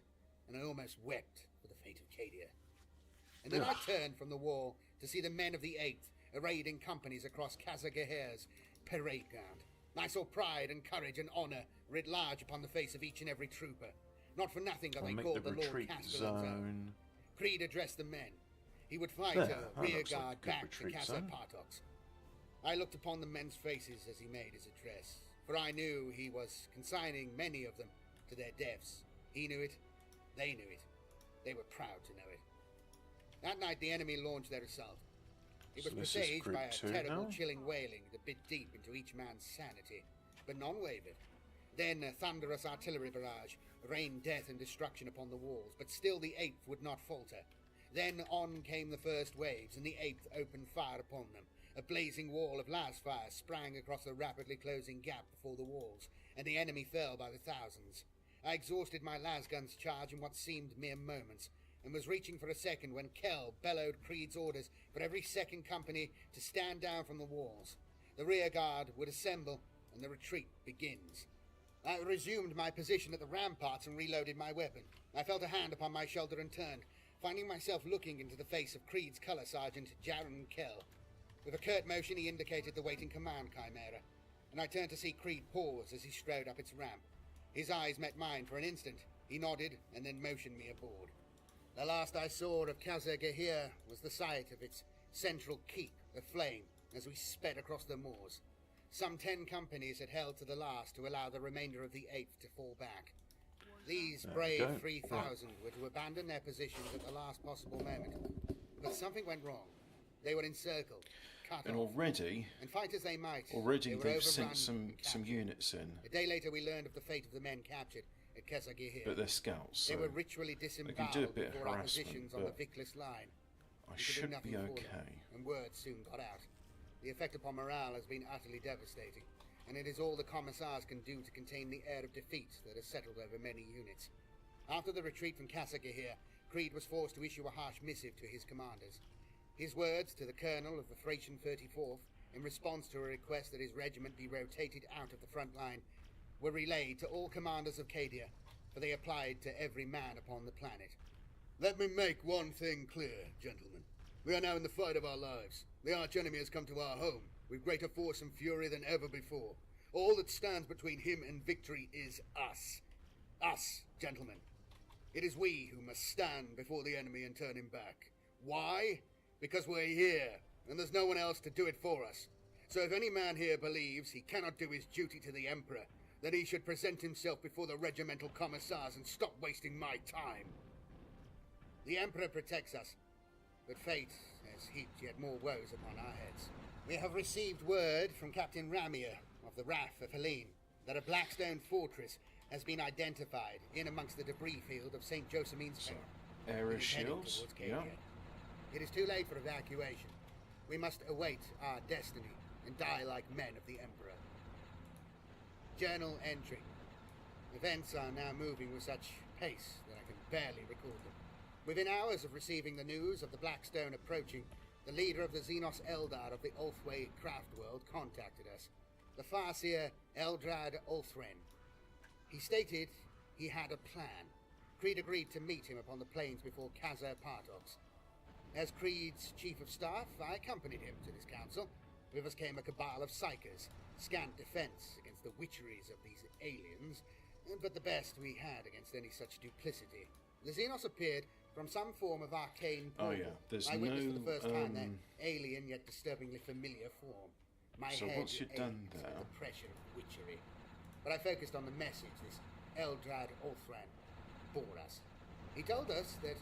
and I almost wept for the fate of Cadia. And then I turned from the wall to see the men of the 8th arrayed in companies across Kazagahir's parade ground. I saw pride and courage and honour writ large upon the face of each and every trooper. Not for nothing are they called the Lord Castellan's own. Creed addressed the men. He would fight a rearguard back to Casa Partox. I looked upon the men's faces as he made his address, for I knew he was consigning many of them to their deaths. He knew it. They knew it. They were proud to know it. That night the enemy launched their assault. It was presaged by a terrible, chilling wailing that bit deep into each man's sanity, but none wavered. Then a thunderous artillery barrage rained death and destruction upon the walls, but still the 8th would not falter. Then on came the first waves, and the 8th opened fire upon them. A blazing wall of las fire sprang across the rapidly closing gap before the walls, and the enemy fell by the thousands. I exhausted my las gun's charge in what seemed mere moments, and was reaching for a second when Kell bellowed Creed's orders for every second company to stand down from the walls. The rear guard would assemble, and the retreat begins. I resumed my position at the ramparts and reloaded my weapon. I felt a hand upon my shoulder and turned, finding myself looking into the face of Creed's colour sergeant, Jaron Kell. With a curt motion, he indicated the waiting command chimera, and I turned to see Creed pause as he strode up its ramp. His eyes met mine for an instant. He nodded and then motioned me aboard. The last I saw of Kazagahir was the sight of its central keep aflame as we sped across the moors. Some 10 companies had held to the last to allow the remainder of the 8th to fall back. These brave 3,000 were to abandon their positions at the last possible moment. But something went wrong. They were encircled, cut and off, already, and fight as they might, they've sent some units in. A day later we learned of the fate of the men captured at Kazagahir. But they're scouts, so they were ritually disemboweled before our positions on the Vickless line. I should be okay. And word soon got out. The effect upon morale has been utterly devastating, and it is all the commissars can do to contain the air of defeat that has settled over many units. After the retreat from Kazagahir, Creed was forced to issue a harsh missive to his commanders. His words to the colonel of the Thracian 34th, in response to a request that his regiment be rotated out of the front line, were relayed to all commanders of Cadia, for they applied to every man upon the planet. Let me make one thing clear, gentlemen. We are now in the fight of our lives. The arch-enemy has come to our home, with greater force and fury than ever before. All that stands between him and victory is us. Us, gentlemen. It is we who must stand before the enemy and turn him back. Why? Because we're here, and there's no one else to do it for us. So if any man here believes he cannot do his duty to the Emperor, then he should present himself before the regimental commissars and stop wasting my time. The Emperor protects us, but fate has heaped yet more woes upon our heads. We have received word from Captain Ramir of the RAF of Helene that a Blackstone fortress has been identified in amongst the debris field of St. Josemine's Fair. Area shields? Yeah. It is too late for evacuation. We must await our destiny and die like men of the Emperor. Journal entry. Events are now moving with such pace that I can barely record them. Within hours of receiving the news of the Blackstone approaching, the leader of the Xenos Eldar of the Ulthway craft world contacted us, the Farseer Eldrad Ulthren. He stated he had a plan. Creed agreed to meet him upon the plains before Kaza Partox. As Creed's chief of staff, I accompanied him to this council. With us came a cabal of psychers, scant defense against the witcheries of these aliens, but the best we had against any such duplicity. The Xenos appeared from some form of arcane portal. I witnessed for the first time that alien yet disturbingly familiar form. My head once you're done ached there, with the pressure of witchery. But I focused on the message this Eldrad Ulthran bore us. He told us that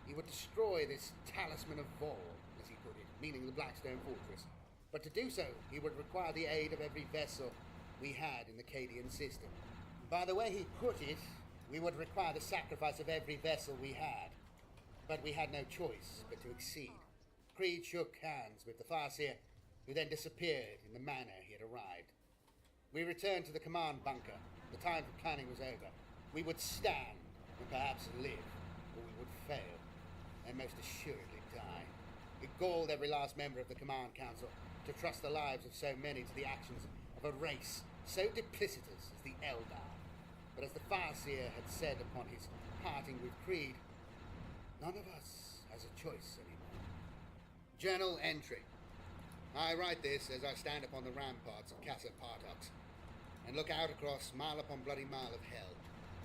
he would destroy this talisman of Vol, as he put it, meaning the Blackstone Fortress. But to do so, he would require the aid of every vessel we had in the Cadian system. By the way he put it, we would require the sacrifice of every vessel we had. But we had no choice but to accede. Creed shook hands with the Farseer, who then disappeared in the manner he had arrived. We returned to the command bunker. The time for planning was over. We would stand and perhaps live. fail, they most assuredly die. It galled every last member of the Command Council to trust the lives of so many to the actions of a race so duplicitous as the Eldar. But as the Farseer had said upon his parting with Creed, none of us has a choice anymore. Journal entry. I write this as I stand upon the ramparts of Casa Partox and look out across mile upon bloody mile of hell.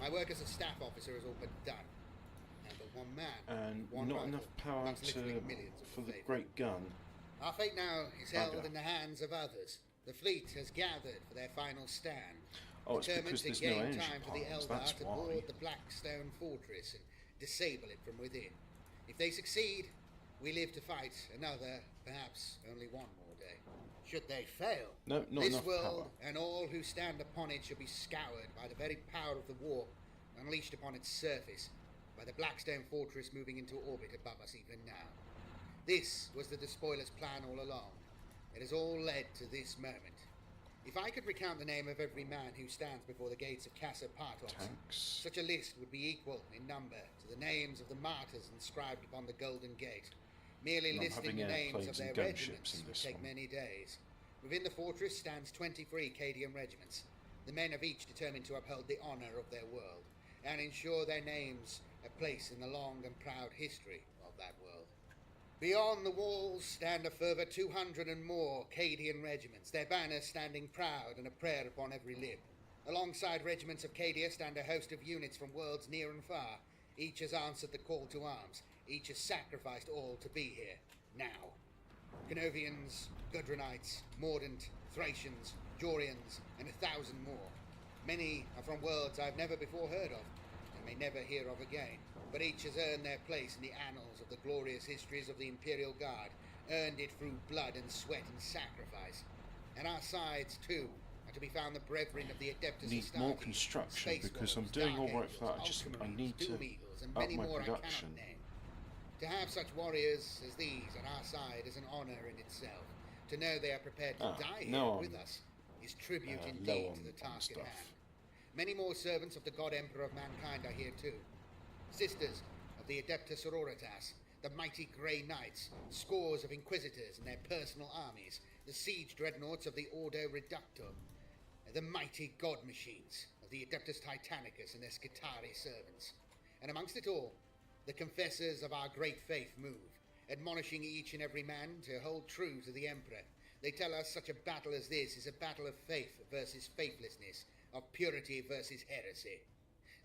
My work as a staff officer is all but done. And but one man, and one not rifle, enough power for the great gun. Our fate now is held in the hands of others. The fleet has gathered for their final stand. Oh, it's determined because to there's gain no engine time for the parts, Eldar that's to why. board the Blackstone Fortress and disable it from within. If they succeed, we live to fight another, perhaps only one more day. Should they fail, No, not this enough world power. and all who stand upon it shall be scoured by the very power of the war unleashed upon its surface, by the Blackstone Fortress moving into orbit above us even now. This was the Despoiler's plan all along. It has all led to this moment. If I could recount the name of every man who stands before the gates of Casa Partox, Tanks. such a list would be equal in number to the names of the martyrs inscribed upon the Golden Gate. Merely And I'm listing having the names of airplanes their and gunships regiments in would this take one. many days. Within the fortress stands 23 Cadian regiments, the men of each determined to uphold the honour of their world, and ensure their names a place in the long and proud history of that world. Beyond the walls stand a further 200 and more Cadian regiments, their banners standing proud and a prayer upon every lip. Alongside regiments of Cadia stand a host of units from worlds near and far. Each has answered the call to arms. Each has sacrificed all to be here, now. Canovians, Gudronites, Mordant, Thracians, Jorians, and 1,000 more. Many are from worlds I've never before heard of, and may never hear of again, but each has earned their place in the annals of the glorious histories of the Imperial Guard, earned it through blood and sweat and sacrifice. And our sides, too, are to be found the brethren of the Adeptus Need Astartes, more construction Space because Wolves, I'm doing Dark all right for that. Angels, I Ultramarines, need to Doom Eagles, and up many my more production. I cannot name. To have such warriors as these on our side is an honour in itself. To know they are prepared to die here now with us is tribute low indeed on to the task at stuff. hand. Many more servants of the God Emperor of mankind are here too. Sisters of the Adeptus Sororitas, the mighty Grey Knights, scores of Inquisitors and their personal armies, the siege dreadnoughts of the Ordo Reductor, the mighty God Machines of the Adeptus Titanicus and their Skitari servants. And amongst it all, the confessors of our great faith move, admonishing each and every man to hold true to the Emperor. They tell us such a battle as this is a battle of faith versus faithlessness, of purity versus heresy.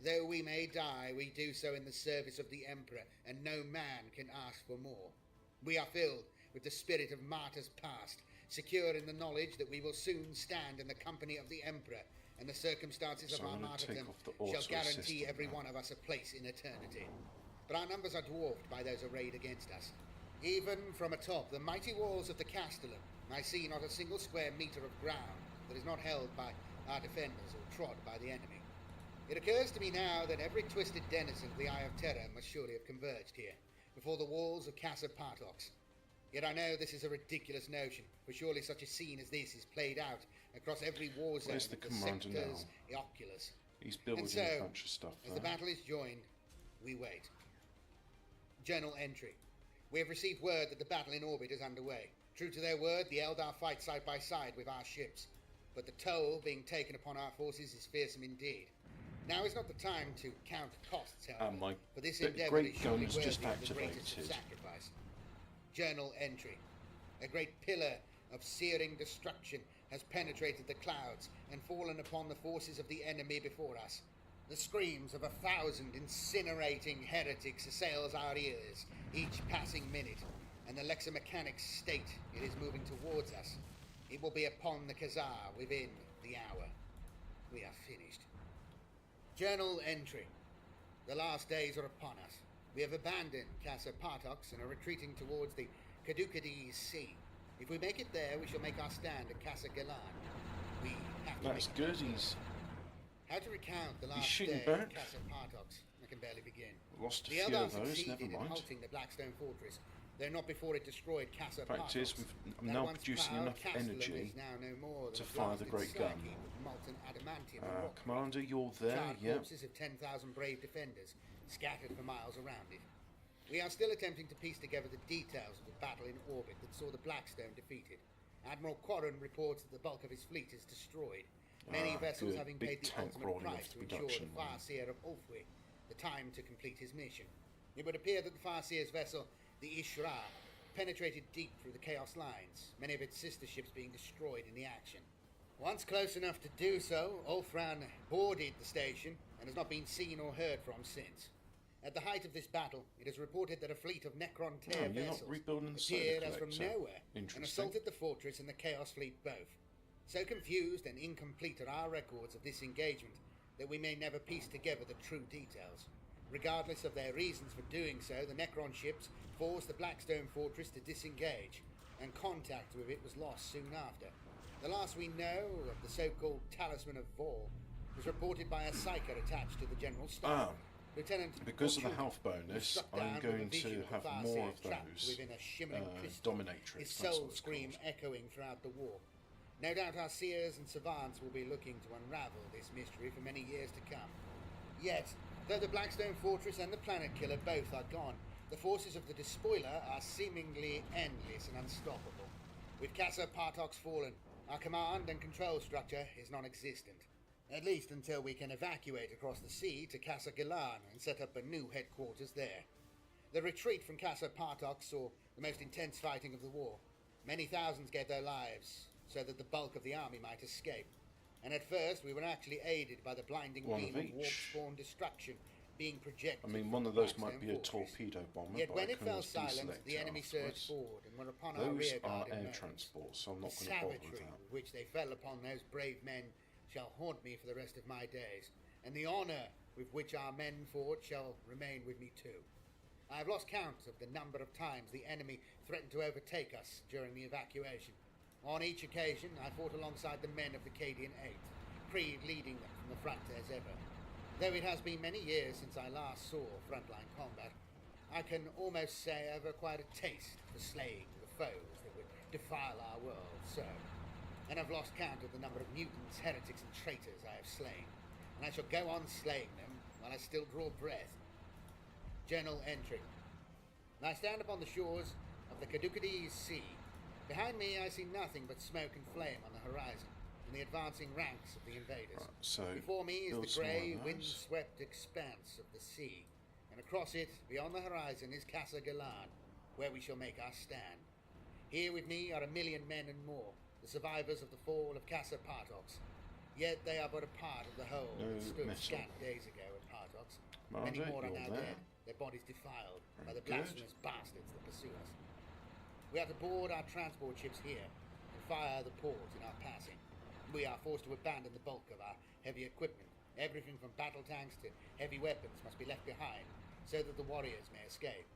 Though we may die, we do so in the service of the Emperor, and no man can ask for more. We are filled with the spirit of martyrs past, secure in the knowledge that we will soon stand in the company of the Emperor, and the circumstances So of our I'm gonna take martyrdom off the shall auto guarantee assistant every now. one of us a place in eternity. But our numbers are dwarfed by those arrayed against us. Even from atop the mighty walls of the Castellum, I see not a single square metre of ground that is not held by our defenders or trod by the enemy. It occurs to me now that every twisted denizen of the Eye of Terror must surely have converged here, before the walls of Casa Partox. Yet I know this is a ridiculous notion, for surely such a scene as this is played out across every war zone Where's the of the commander sectors now? Oculus. He's building And so, a bunch of stuff as the there. battle is joined, we wait. Journal entry. We have received word that the battle in orbit is underway. True to their word, the Eldar fight side by side with our ships. But the toll being taken upon our forces is fearsome indeed. Now is not the time to count costs, however, my for this great endeavour is surely gun's worthy just of the greatest of activated. sacrifice. Journal entry. A great pillar of searing destruction has penetrated the clouds and fallen upon the forces of the enemy before us. The screams of 1,000 incinerating heretics assails our ears each passing minute, and the lexomechanic state it is moving towards us. It will be upon the Khazar within the hour. We are finished. Journal entry. The last days are upon us. We have abandoned Casa Partox and are retreating towards the Caducades Sea. If we make it there, we shall make our stand at Casa Galan. We have to That's make good. it. He's How to recount the last shooting day back. at Casa Partox? I can barely begin. lost a The few Eldar of those. succeeded Never in mind. halting the Blackstone Fortress, though not before it destroyed Casa Fact Partox. is, I'm That now once producing proud enough Castellum energy is now no more than to a fire the blasted great gun. slag heap of molten adamantium and rock. Commander, you're there. Charred Yeah. corpses of 10,000 brave defenders, scattered for miles around it. We are still attempting to piece together the details of the battle in orbit that saw the Blackstone defeated. Admiral Quarren reports that the bulk of his fleet is destroyed, many vessels having paid the ultimate price to ensure the Farseer of Ulfwe the time to complete his mission. It would appear that the Farseer's vessel, the Ishra, penetrated deep through the Chaos lines, many of its sister ships being destroyed in the action. Once close enough to do so, Ulfran boarded the station and has not been seen or heard from since. At the height of this battle, it is reported that a fleet of Necron Tear vessels appeared as from nowhere and assaulted the fortress and the Chaos fleet both. So confused and incomplete are our records of this engagement that we may never piece together the true details. Regardless of their reasons for doing so, the Necron ships forced the Blackstone fortress to disengage, and contact with it was lost soon after. The last we know of the so-called Talisman of Vol was reported by a psyker attached to the General Staff. Lieutenant, because of the health bonus, I'm going to have more of those dominatrix. His soul scream echoing throughout the war. No doubt our seers and savants will be looking to unravel this mystery for many years to come. Yet, though the Blackstone Fortress and the Planet Killer both are gone, the forces of the Despoiler are seemingly endless and unstoppable. With Casa Partox fallen, our command and control structure is non-existent. At least until we can evacuate across the sea to Casa Gilan and set up a new headquarters there. The retreat from Casa Partox saw the most intense fighting of the war. Many thousands gave their lives so that the bulk of the army might escape. And at first we were actually aided by the blinding beam of warp-spawn destruction being projected. I mean, one of those might be a torpedo bomber, Yet but when I it can fell always silent, the enemy surged forward and were upon our rear guard in moments. Those are air transports, so I'm not The going to bother with savagery that. with which they fell upon those brave men shall haunt me for the rest of my days, and the honour with which our men fought shall remain with me too. I have lost count of the number of times the enemy threatened to overtake us during the evacuation. On each occasion, I fought alongside the men of the Cadian 8, Creed leading them from the front as ever. Though it has been many years since I last saw frontline combat, I can almost say I've acquired a taste for slaying the foes that would defile our world so. And I've lost count of the number of mutants, heretics, and traitors I have slain, and I shall go on slaying them while I still draw breath. Journal entry. I stand upon the shores of the Caducees Sea. Behind me I see nothing but smoke and flame on the horizon, and the advancing ranks of the invaders. Before me is the grey, wind-swept expanse of the sea, and across it, beyond the horizon, is Casa Gilan, where we shall make our stand. Here with me are 1 million men and more, the survivors of the fall of Casa Partox. Yet they are but a part of the whole that stood scant days ago at Partox. Many more are now dead, their bodies defiled by the blasphemous bastards that pursue us. We are to board our transport ships here and fire the port in our passing. We are forced to abandon the bulk of our heavy equipment. Everything from battle tanks to heavy weapons must be left behind so that the warriors may escape.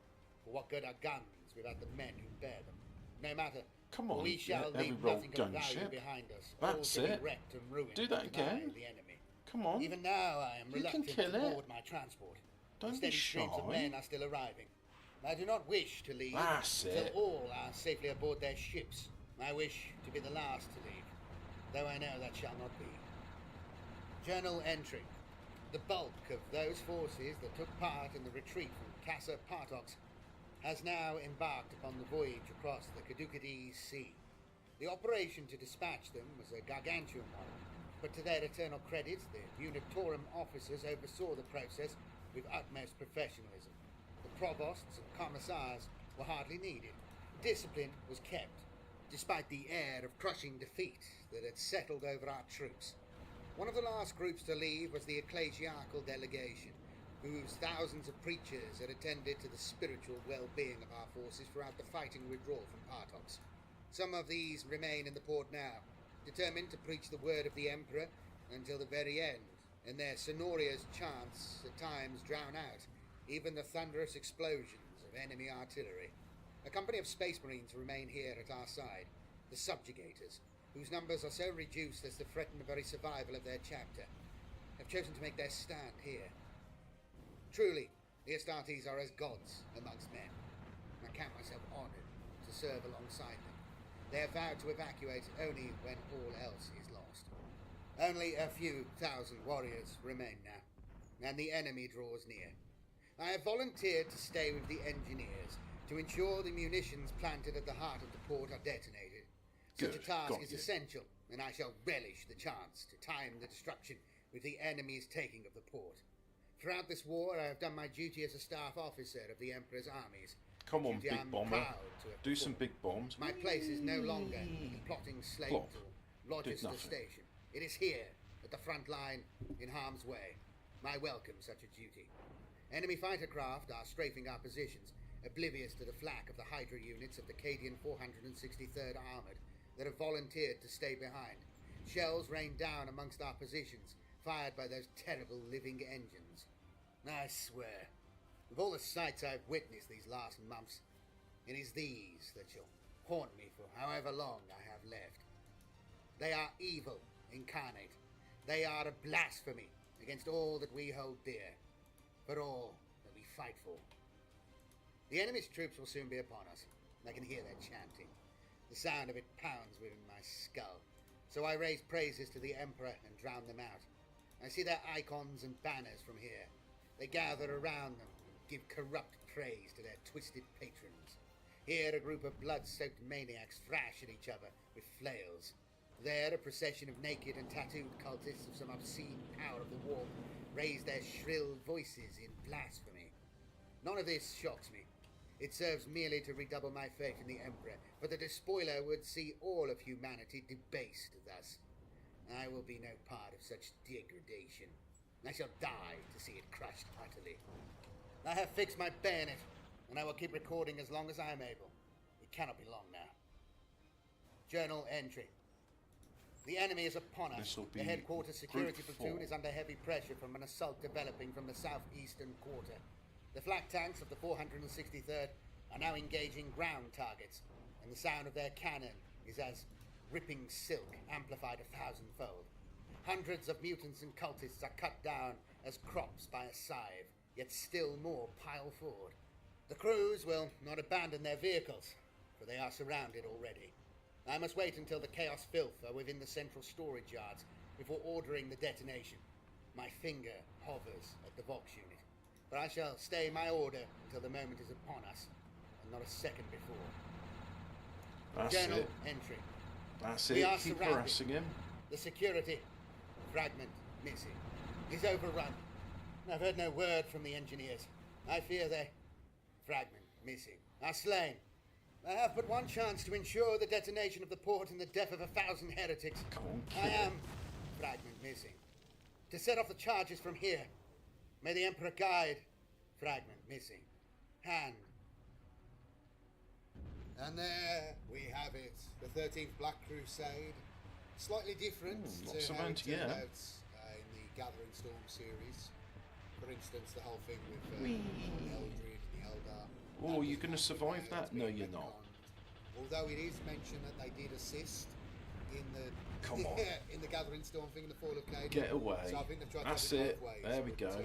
For what good are guns without the men who bear them? No matter. Come on, we shall leave nothing of value behind us. That's all to it. Be wrecked and ruined. Do that again. The enemy. Come on. Even now I am reluctant to board my transport. Don't be shy. Streams of men are still arriving. I do not wish to leave till all are safely aboard their ships. I wish to be the last to leave, though I know that shall not be. Journal entry. The bulk of those forces that took part in the retreat from Casa Partox has now embarked upon the voyage across the Caducees Sea. The operation to dispatch them was a gargantuan one, but to their eternal credit, the Unitorum officers oversaw the process with utmost professionalism. The provosts and commissars were hardly needed. Discipline was kept, despite the air of crushing defeat that had settled over our troops. One of the last groups to leave was the ecclesiastical delegation, whose thousands of preachers had attended to the spiritual well-being of our forces throughout the fighting withdrawal from Partox. Some of these remain in the port now, determined to preach the word of the Emperor until the very end, and their sonorous chants at times drown out even the thunderous explosions of enemy artillery. A company of Space Marines remain here at our side, the Subjugators, whose numbers are so reduced as to threaten the very survival of their chapter, have chosen to make their stand here. Truly, the Astartes are as gods amongst men. I count myself honoured to serve alongside them. They have vowed to evacuate only when all else is lost. Only a few thousand warriors remain now, and the enemy draws near. I have volunteered to stay with the engineers to ensure the munitions planted at the heart of the port are detonated. Such a task is essential, and I shall relish the chance to time the destruction with the enemy's taking of the port. Throughout this war, I have done my duty as a staff officer of the Emperor's armies. Come on, big bomber. Do some big bombs. My place is no longer at the plotting slaves or Rochester Station. It is here, at the front line, in harm's way. I welcome such a duty. Enemy fighter craft are strafing our positions, oblivious to the flak of the Hydra units of the Cadian 463rd Armoured that have volunteered to stay behind. Shells rain down amongst our positions, fired by those terrible living engines. I swear, with all the sights I've witnessed these last months, it is these that shall haunt me for however long I have left. They are evil incarnate. They are a blasphemy against all that we hold dear, for all that we fight for. The enemy's troops will soon be upon us. I can hear their chanting. The sound of it pounds within my skull. So I raise praises to the Emperor and drown them out. I see their icons and banners from here. They gather around them and give corrupt praise to their twisted patrons. Here a group of blood-soaked maniacs thrash at each other with flails. There a procession of naked and tattooed cultists of some obscene power of the warp raise their shrill voices in blasphemy. None of this shocks me. It serves merely to redouble my faith in the Emperor, for the despoiler would see all of humanity debased thus. I will be no part of such degradation. I shall die to see it crushed utterly. I have fixed my bayonet, and I will keep recording as long as I am able. It cannot be long now. Journal entry. The enemy is upon us. The headquarters security platoon is under heavy pressure from an assault developing from the southeastern quarter. The flak tanks of the 463rd are now engaging ground targets, and the sound of their cannon is as ripping silk amplified 1,000-fold. Hundreds of mutants and cultists are cut down as crops by a scythe, yet still more pile forward. The crews will not abandon their vehicles, for they are surrounded already. I must wait until the Chaos Filth are within the central storage yards before ordering the detonation. My finger hovers at the Vox unit, but I shall stay my order until the moment is upon us, and not a second before. That's Journal it. entry. That's We it. are Keep surrounded. harassing him. The security fragment missing is overrun. I've heard no word from the engineers. I fear they fragment missing are slain. I have but one chance to ensure the detonation of the port and the death of 1,000 heretics. Come on, I kid. am fragment missing. To set off the charges from here. May the Emperor guide. Fragment missing. Hand. And there we have it. The 13th Black Crusade. Slightly different lots to of how it anti- turned yeah. out in the Gathering Storm series. For instance, the whole thing with the Eldred and the Eldar. Oh, you're going to survive that? No, you're not. Although it is mentioned that they did assist in the Come on. in the Gathering Storm thing in the Fall of Cain. Get away. So I think they've tried That's to have it. both ways, There we but, go.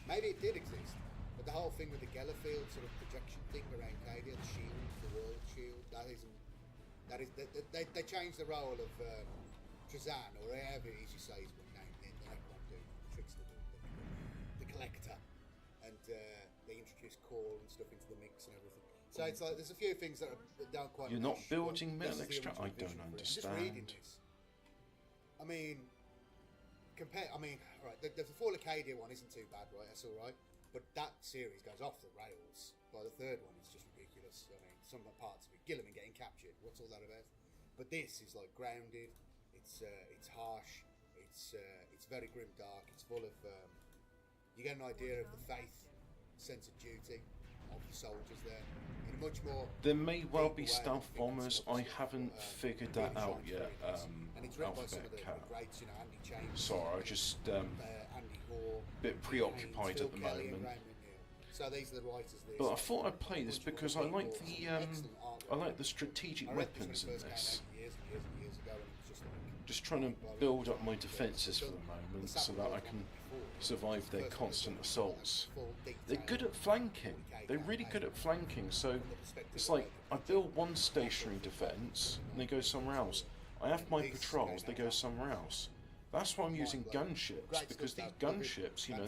maybe it did exist, but the whole thing with the Gellerfield sort of projection thing around Cadia, the shield, the world shield, that isn't. That is they changed the role of Trazan, or whatever it is you say his name. The Necron dude, the trickster, the collector, and they introduced core and stuff into the mix and everything. So it's like there's a few things that don't quite. You're not mesh, building but metal this is the extra? I original don't vision for it. understand. Just reading this. I mean, right, the Fall of Cadia one isn't too bad, right? That's all right. But that series goes off the rails. By the third one, it's just ridiculous. I mean, some of the parts of it, Gilliman getting captured, what's all that about? But this is like grounded. It's harsh. It's very grim dark. It's full of. You get an idea of the faith, sense of duty of the soldiers there in a much more. There may well be deeper way, stealth I think, bombers. than I stuff haven't that, figured really that out shines yet. through in this. And it's written by some of Alphabet the Cat. greats, Andy James. Sorry, I just Andy Hoare, bit preoccupied Phil at the Kelly and moment. Raymond Neal. So these are the writers. But I thought I'd play this because I like the strategic weapons in this. Just trying to build up my defences for the moment so that I can survive their constant assaults. They're good at flanking. They're really good at flanking. So it's like I build one stationary defence and they go somewhere else. I have my patrols, they go somewhere else. That's why I'm using gunships, because these gunships, you know,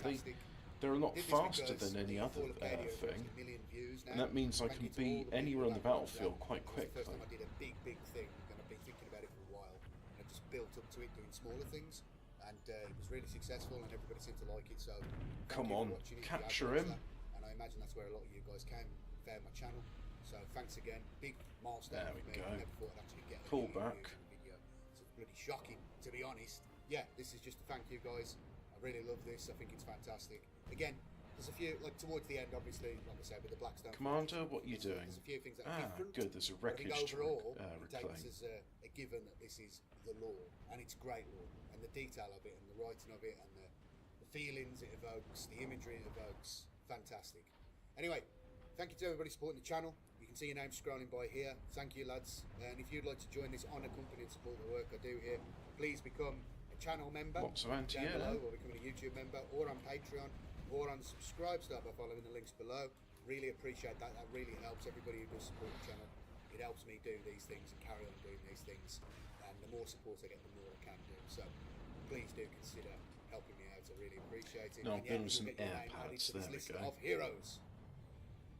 They're a lot faster than any other thing, and that means I can be anywhere on the battlefield quite quickly. First time I did a big thing, and I've been thinking about it for a while, and I just built up to it doing smaller things, and it was really successful, and everybody seemed to like it. So come on, capture him. And I imagine that's where a lot of you guys came, found my channel. So thanks again, big milestone. There we go. I never thought I'd actually get a Pull back. video. It's bloody shocking, to be honest. Yeah, this is just to thank you guys. I really love this. I think it's fantastic. Again, there's a few, like towards the end, obviously, like I said, with the Blackstone. Commander, what are you doing? There's a few things that are different. Good. There's a wreckage I think overall, to we take reclaim. this as a given that this is the lore, and it's great lore, and the detail of it, and the writing of it, and the feelings it evokes, the imagery it evokes, fantastic. Anyway, thank you to everybody supporting the channel. You can see your name scrolling by here. Thank you, lads. And if you'd like to join this honour company and support the work I do here, please become channel member Lots of down below, anti-air. or becoming a YouTube member, or on Patreon, or on Subscribe. Start by following the links below. Really appreciate that. That really helps everybody who does support the channel. It helps me do these things and carry on doing these things. And the more support I get, the more I can do. So please do consider helping me out. I really appreciate it. No, and yeah, building some we'll get your air name added pads. to this There we list go. of heroes.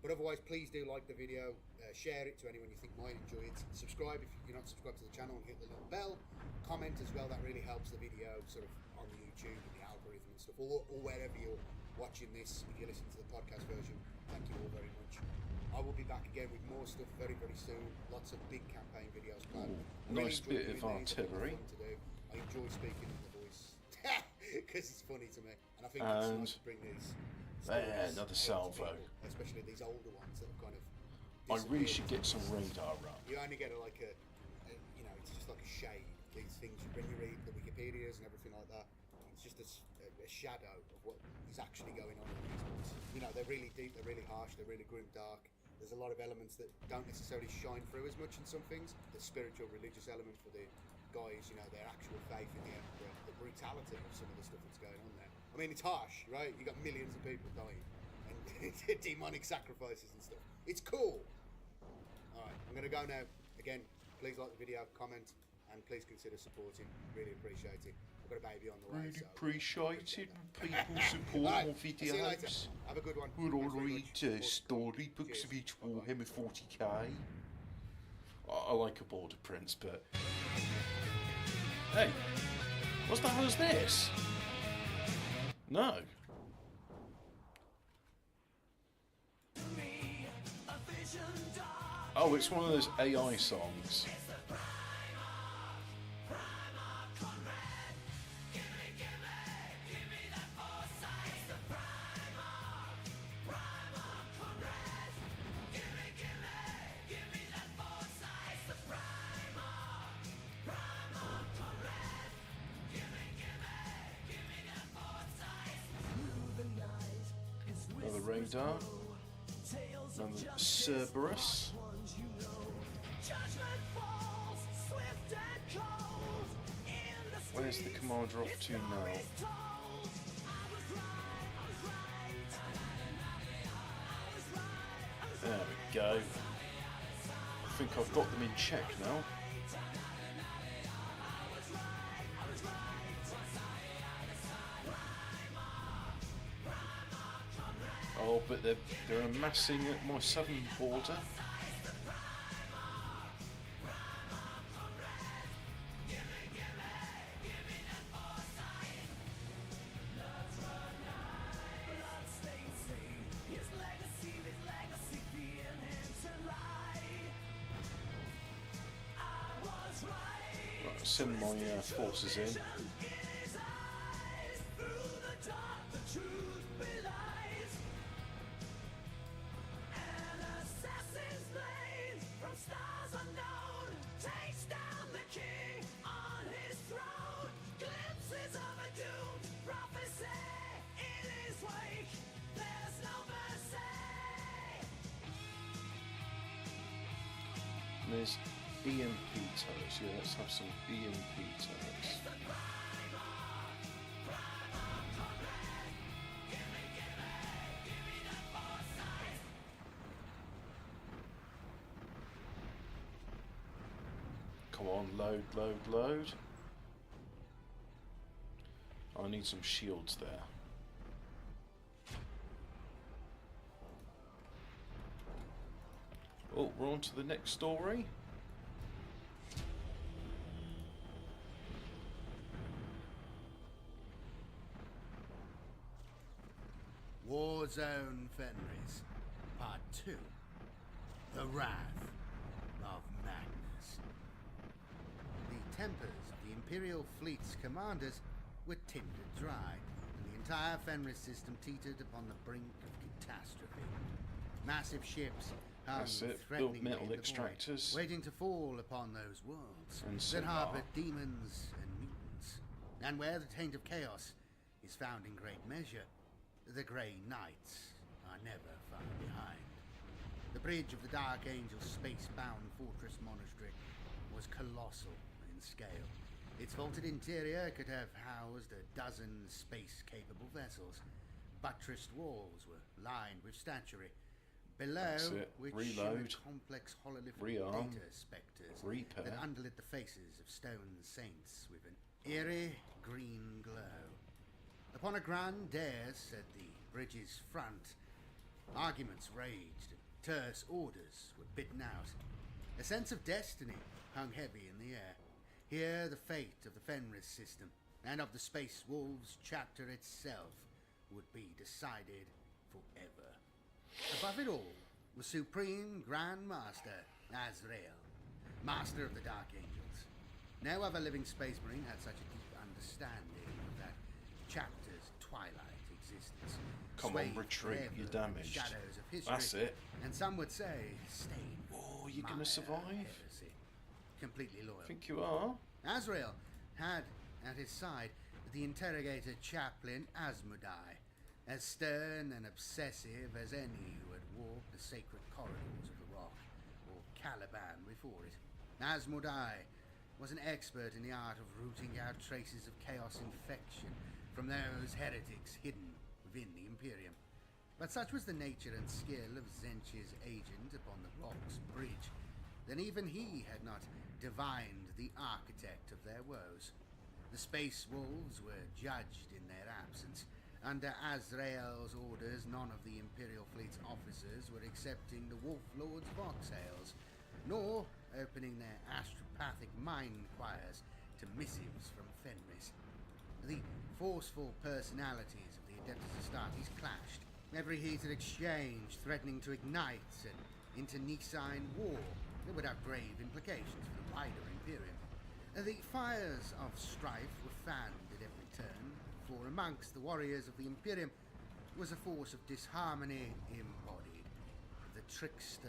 But otherwise, please do like the video, share it to anyone you think might enjoy it. Subscribe if you're not subscribed to the channel, and hit the little bell. Comment as well, that really helps the video sort of on YouTube and the algorithm and stuff, or wherever you're watching this. If you're listening to the podcast version, thank you all very much. I will be back again with more stuff very, very soon. Lots of big campaign videos planned. Nice bit of artillery. I enjoy speaking in the voice because it's funny to me, and I think it's nice to bring these. Another salvo. People, especially these older ones that have kind of. I really should get some radar up. You only get you know, it's just like a shade. These things when you read the Wikipedias and everything like that, it's just a shadow of what is actually going on in these books. You know, they're really deep, they're really harsh, they're really grim, dark. There's a lot of elements that don't necessarily shine through as much in some things. The spiritual, religious element for the guys, you know, their actual faith in the brutality of some of the stuff that's going on there. I mean, it's harsh, right? You got millions of people dying and demonic sacrifices and stuff. It's cool. All right, I'm gonna go now. Again, please like the video, comment, and please consider supporting. Really appreciate it. I've got a baby on the way. Really so appreciate it when people support all right, my see you later. videos. Have a good one. We'll Thanks all very read much. storybooks of each Warhammer 40k. I like a border prince, but hey, what the hell is this? No. Oh, it's one of those AI songs. Another radar. Another Cerberus. Where's the commander off to now? There we go. I think I've got them in check now. Oh, but they're amassing at my southern border. Right, send my forces in. And there's EMP turrets. Yeah, let's have some EMP turrets. Come on, load, load, load. I need some shields there. we're on to the next story. Warzone Fenris, Part 2. The Wrath of Magnus. The tempers of the Imperial fleet's commanders were tinder dry, and the entire Fenris system teetered upon the brink of catastrophe. Massive ships hung threateningly metal in the extractors. void, waiting to fall upon those worlds And that harbored demons and mutants. And where the taint of chaos is found in great measure, the Grey Knights are never far behind. The bridge of the Dark Angel's space-bound fortress monastery was colossal in scale. Its vaulted interior could have housed a dozen space-capable vessels. Buttressed walls were lined with statuary, below which shimmered complex hololithic data spectres that underlit the faces of stone saints with an eerie green glow. Upon a grand dais at the bridge's front, arguments raged and terse orders were bitten out. A sense of destiny hung heavy in the air. Here the fate of the Fenris system and of the Space Wolves chapter itself would be decided forever. Above it all was Supreme Grand Master Azrael, Master of the Dark Angels. No other living Space Marine had such a deep understanding of that chapter's twilight existence. Come on, retreat, you're damaged. Shadows of history, that's it. And some would say, stained. Oh, you're going to survive? Heresy. Completely loyal. I think you are. Azrael had at his side the interrogator chaplain Asmodai, as stern and obsessive as any who had walked the sacred corridors of the Rock, or Caliban before it. Asmodai was an expert in the art of rooting out traces of chaos infection from those heretics hidden within the Imperium. But such was the nature and skill of Zench's agent upon the Rock's bridge, that even he had not divined the architect of their woes. The Space Wolves were judged in their absence. Under Azrael's orders, none of the Imperial Fleet's officers were accepting the Wolf Lord's foxtails, nor opening their astropathic mind choirs to missives from Fenris. The forceful personalities of the Adeptus Astartes clashed, every heated exchange threatening to ignite an internecine war that would have grave implications for the wider Imperium. The fires of strife were fanned at every turn, for amongst the warriors of the Imperium was a force of disharmony embodied, the trickster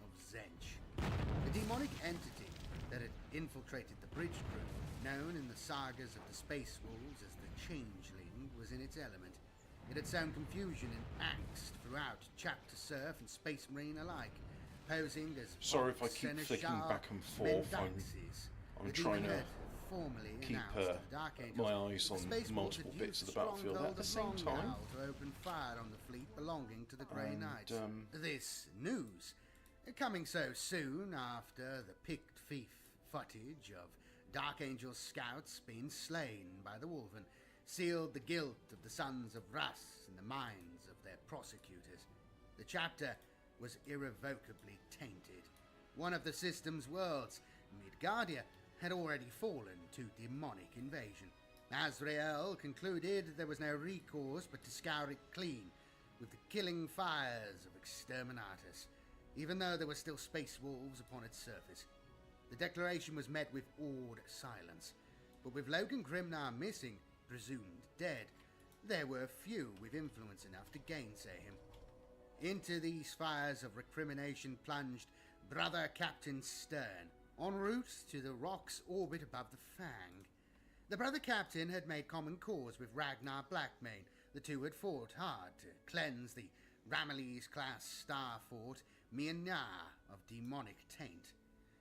of Zench. The demonic entity that had infiltrated the bridge crew, known in the sagas of the Space Wolves as the Changeling, was in its element. It had sown confusion and angst throughout Chapter Serf and Space Marine alike, posing as sorry if I keep flicking back and forth. I'm trying to keep my eyes on multiple bits of the battlefield at the same time. To open fire on the fleet belonging to the Grey Knights. This news, coming so soon after the picked thief footage of Dark Angel scouts being slain by the Wolven, sealed the guilt of the sons of Russ in the minds of their prosecutors. The chapter was irrevocably tainted. One of the system's worlds, Midgardia, had already fallen to demonic invasion. Azrael concluded there was no recourse but to scour it clean with the killing fires of exterminatus, even though there were still space wolves upon its surface. The declaration was met with awed silence, but with Logan Grimnar missing, presumed dead, there were few with influence enough to gainsay him. Into these fires of recrimination plunged Brother Captain Stern, en route to the Rock's orbit above the Fang. The Brother Captain had made common cause with Ragnar Blackmane. The two had fought hard to cleanse the Ramillies-class star fort Mjolnir of demonic taint.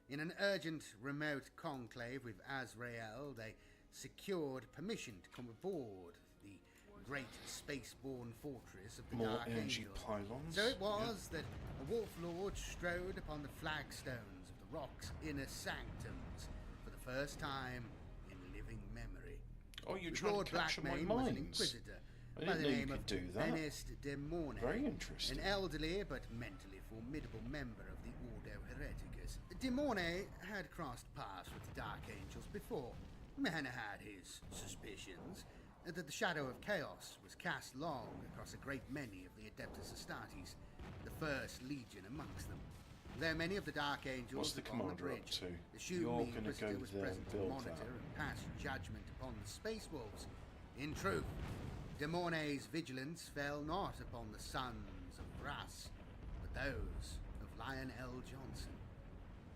In an urgent remote conclave with Azrael, they secured permission to come aboard the great spaceborne fortress of the Dark Angels. Pylons. So it was that a Wolf Lord strode upon the flagstones of the Rock's inner sanctums for the first time in living memory. Oh, you're trying Lord to capture my Blackmane minds. was an inquisitor, by the name of do that. Ernest de Mornay, Very interesting. an elderly but mentally formidable member of the Ordo Hereticus. De Mornay had crossed paths with the Dark Angels before, and had his suspicions that the shadow of chaos was cast long across a great many of the Adeptus Astartes, the first legion amongst them. Though many of the Dark Angels What's the were on the commander up bridge, to? the Shoot You're Me gonna Inquisitor go was there present and to build monitor that. and pass judgment upon the Space Wolves. In truth, de Mornay's vigilance fell not upon the sons of Brass, but those of Lionel Johnson.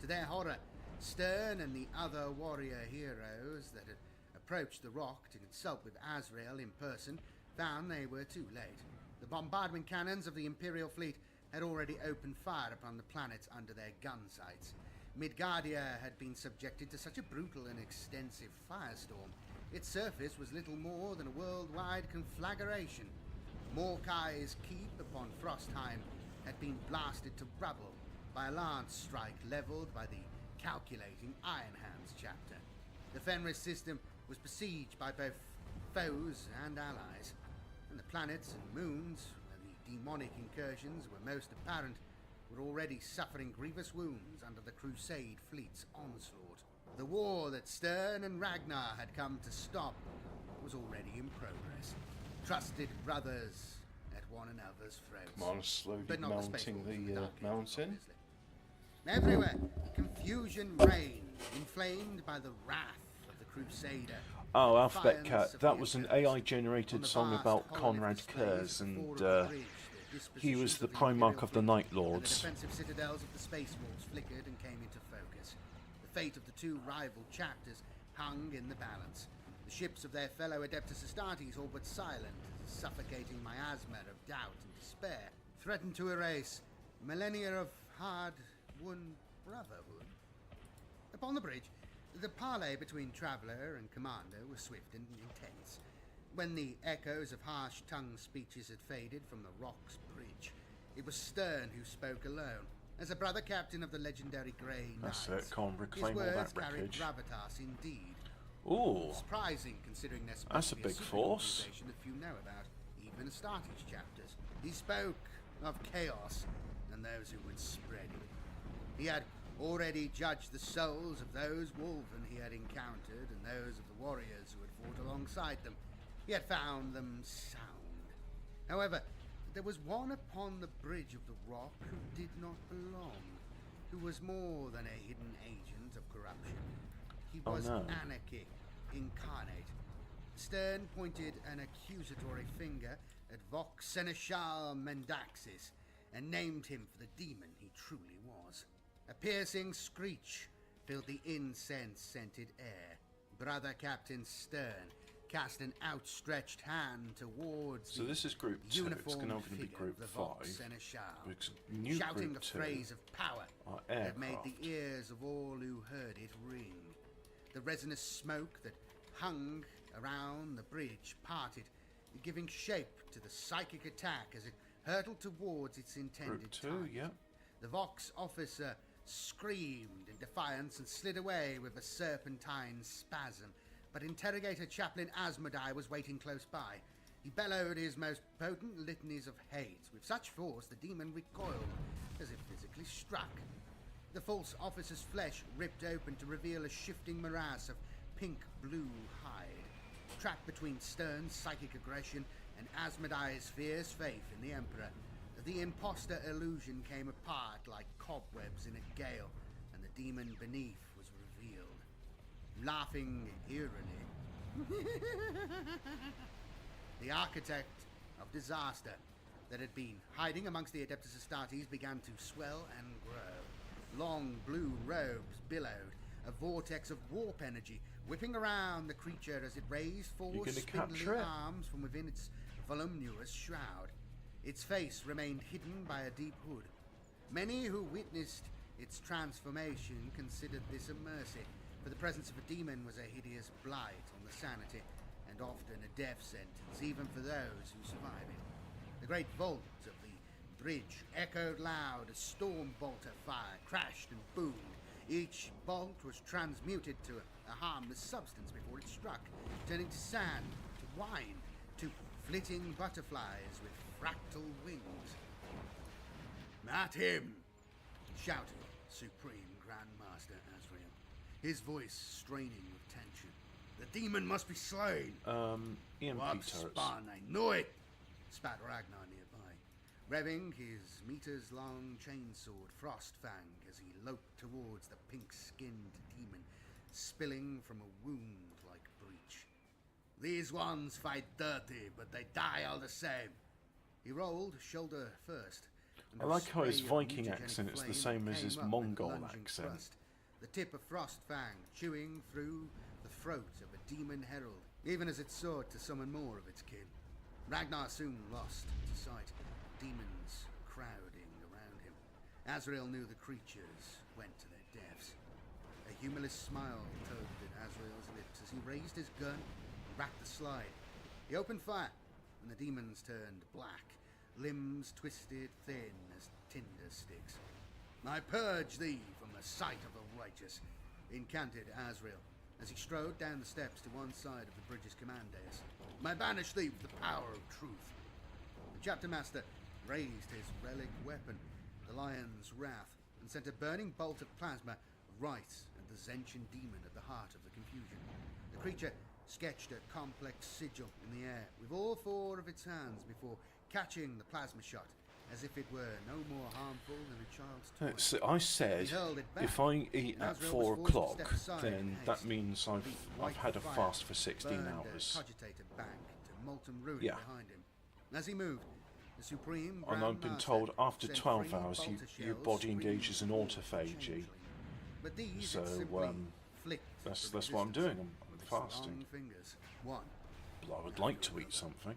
To their horror, Stern and the other warrior heroes that had approached the rock to consult with Azrael in person found they were too late. The bombardment cannons of the Imperial fleet had already opened fire upon the planets under their gun sights. Midgardia had been subjected to such a brutal and extensive firestorm, its surface was little more than a worldwide conflagration. Morkai's keep upon Frostheim had been blasted to rubble by a lance strike levelled by the calculating Iron Hands chapter. The Fenris system was besieged by both foes and allies, and the planets and moons where the demonic incursions were most apparent were already suffering grievous wounds under the Crusade fleet's onslaught. The war that Stern and Ragnar had come to stop was already in progress. Trusted brothers at one another's throats. Come on, slowly But not mounting the the Dark Angels, mountain. obviously. Everywhere, confusion reigned, inflamed by the wrath of the Crusader. Oh, Alphabet Defiance Cat. of That the was an Emperors. On AI-generated the song vast about hall Conrad displays Kurz, before and the bridge, the he was dispositions the of Primarch of the Imperial Night fleet and Lords. the defensive citadels of the Space Wolves flickered and came into focus. The fate of the two rival chapters hung in the balance. The ships of their fellow Adeptus Astartes, all but silent, as a suffocating miasma of doubt and despair, threatened to erase millennia of hard-won brotherhood. Upon the bridge, the parley between traveller and commander was swift and intense. When the echoes of harsh-tongued speeches had faded from the rock's bridge, it was Stern who spoke alone. As a brother captain of the legendary Grey Knights, That's it, can't reclaim his all words that carried wreckage. gravitas indeed. Ooh, Surprising considering their That's a big force. that few know about, even Astartes chapters. He spoke of chaos and those who would spread it. He had already judged the souls of those wolven he had encountered and those of the warriors who had fought alongside them. He had found them sound. However, there was one upon the bridge of the rock who did not belong, who was more than a hidden agent of corruption. He was anarchy incarnate. Stern pointed an accusatory finger at Vox Seneschal Mendaxis and named him for the demon he truly was. A piercing screech filled the incense-scented air. Brother Captain Stern cast an outstretched hand towards so this is Group 2. It's now going to be Group 5. Because new shouting Group a 2 phrase of power are that made aircraft. the ears of all who heard it ring. The resinous smoke that hung around the bridge parted, giving shape to the psychic attack as it hurtled towards its intended Group 2, target. yeah. The Vox officer screamed in defiance and slid away with a serpentine spasm, but interrogator Chaplain Asmodai was waiting close by. He bellowed his most potent litanies of hate with such force the demon recoiled, as if physically struck. The false officer's flesh ripped open to reveal a shifting morass of pink-blue hide. Trapped between Stern's psychic aggression and Asmodai's fierce faith in the Emperor, the imposter illusion came apart like cobwebs in a gale, and the demon beneath was revealed. Laughing eerily, the architect of disaster that had been hiding amongst the Adeptus Astartes began to swell and grow. Long blue robes billowed, a vortex of warp energy whipping around the creature as it raised four spindly arms from within its voluminous shroud. Its face remained hidden by a deep hood. Many who witnessed its transformation considered this a mercy, for the presence of a demon was a hideous blight on the sanity, and often a death sentence, even for those who survive it. The great vault of the bridge echoed loud as storm bolt of fire crashed and boomed. Each bolt was transmuted to a harmless substance before it struck, turning to sand, to wine, to flitting butterflies with fractal wings. At him! Shouted Supreme Grandmaster Azrael, his voice straining with tension. The demon must be slain! EMP What turrets. spawn, I know it! Spat Ragnar nearby, revving his meters-long chainsword Frostfang as he loped towards the pink-skinned demon, spilling from a wound-like breach. These ones fight dirty, but they die all the same. He rolled shoulder first. I like how his Viking accent is the same as his Mongol accent. The tip of Frostfang chewing through the throat of a demon herald, even as it sought to summon more of its kin. Ragnar soon lost to sight, demons crowding around him. Azrael knew the creatures went to their deaths. A humorless smile tugged at Azrael's lips as he raised his gun and racked the slide. He opened fire, and the demons turned black, limbs twisted thin as tinder sticks. I purge thee from the sight of the righteous, incanted Azrael, as he strode down the steps to one side of the bridge's command dais. I banish thee with the power of truth. The chapter master raised his relic weapon, the lion's wrath, and sent a burning bolt of plasma right at the Zentian demon at the heart of the confusion. The creature sketched a complex sigil in the air with all four of its hands before catching the plasma shot, as if it were no more harmful than a child's toy. So I said, if I eat at 4 o'clock, then that means I've had a fast for 16 hours. Yeah. Behind him. As he moved, the Supreme And I've been told after 12 hours your body engages in autophagy. So that's what I'm doing. I'm fasting. But I would like to eat something.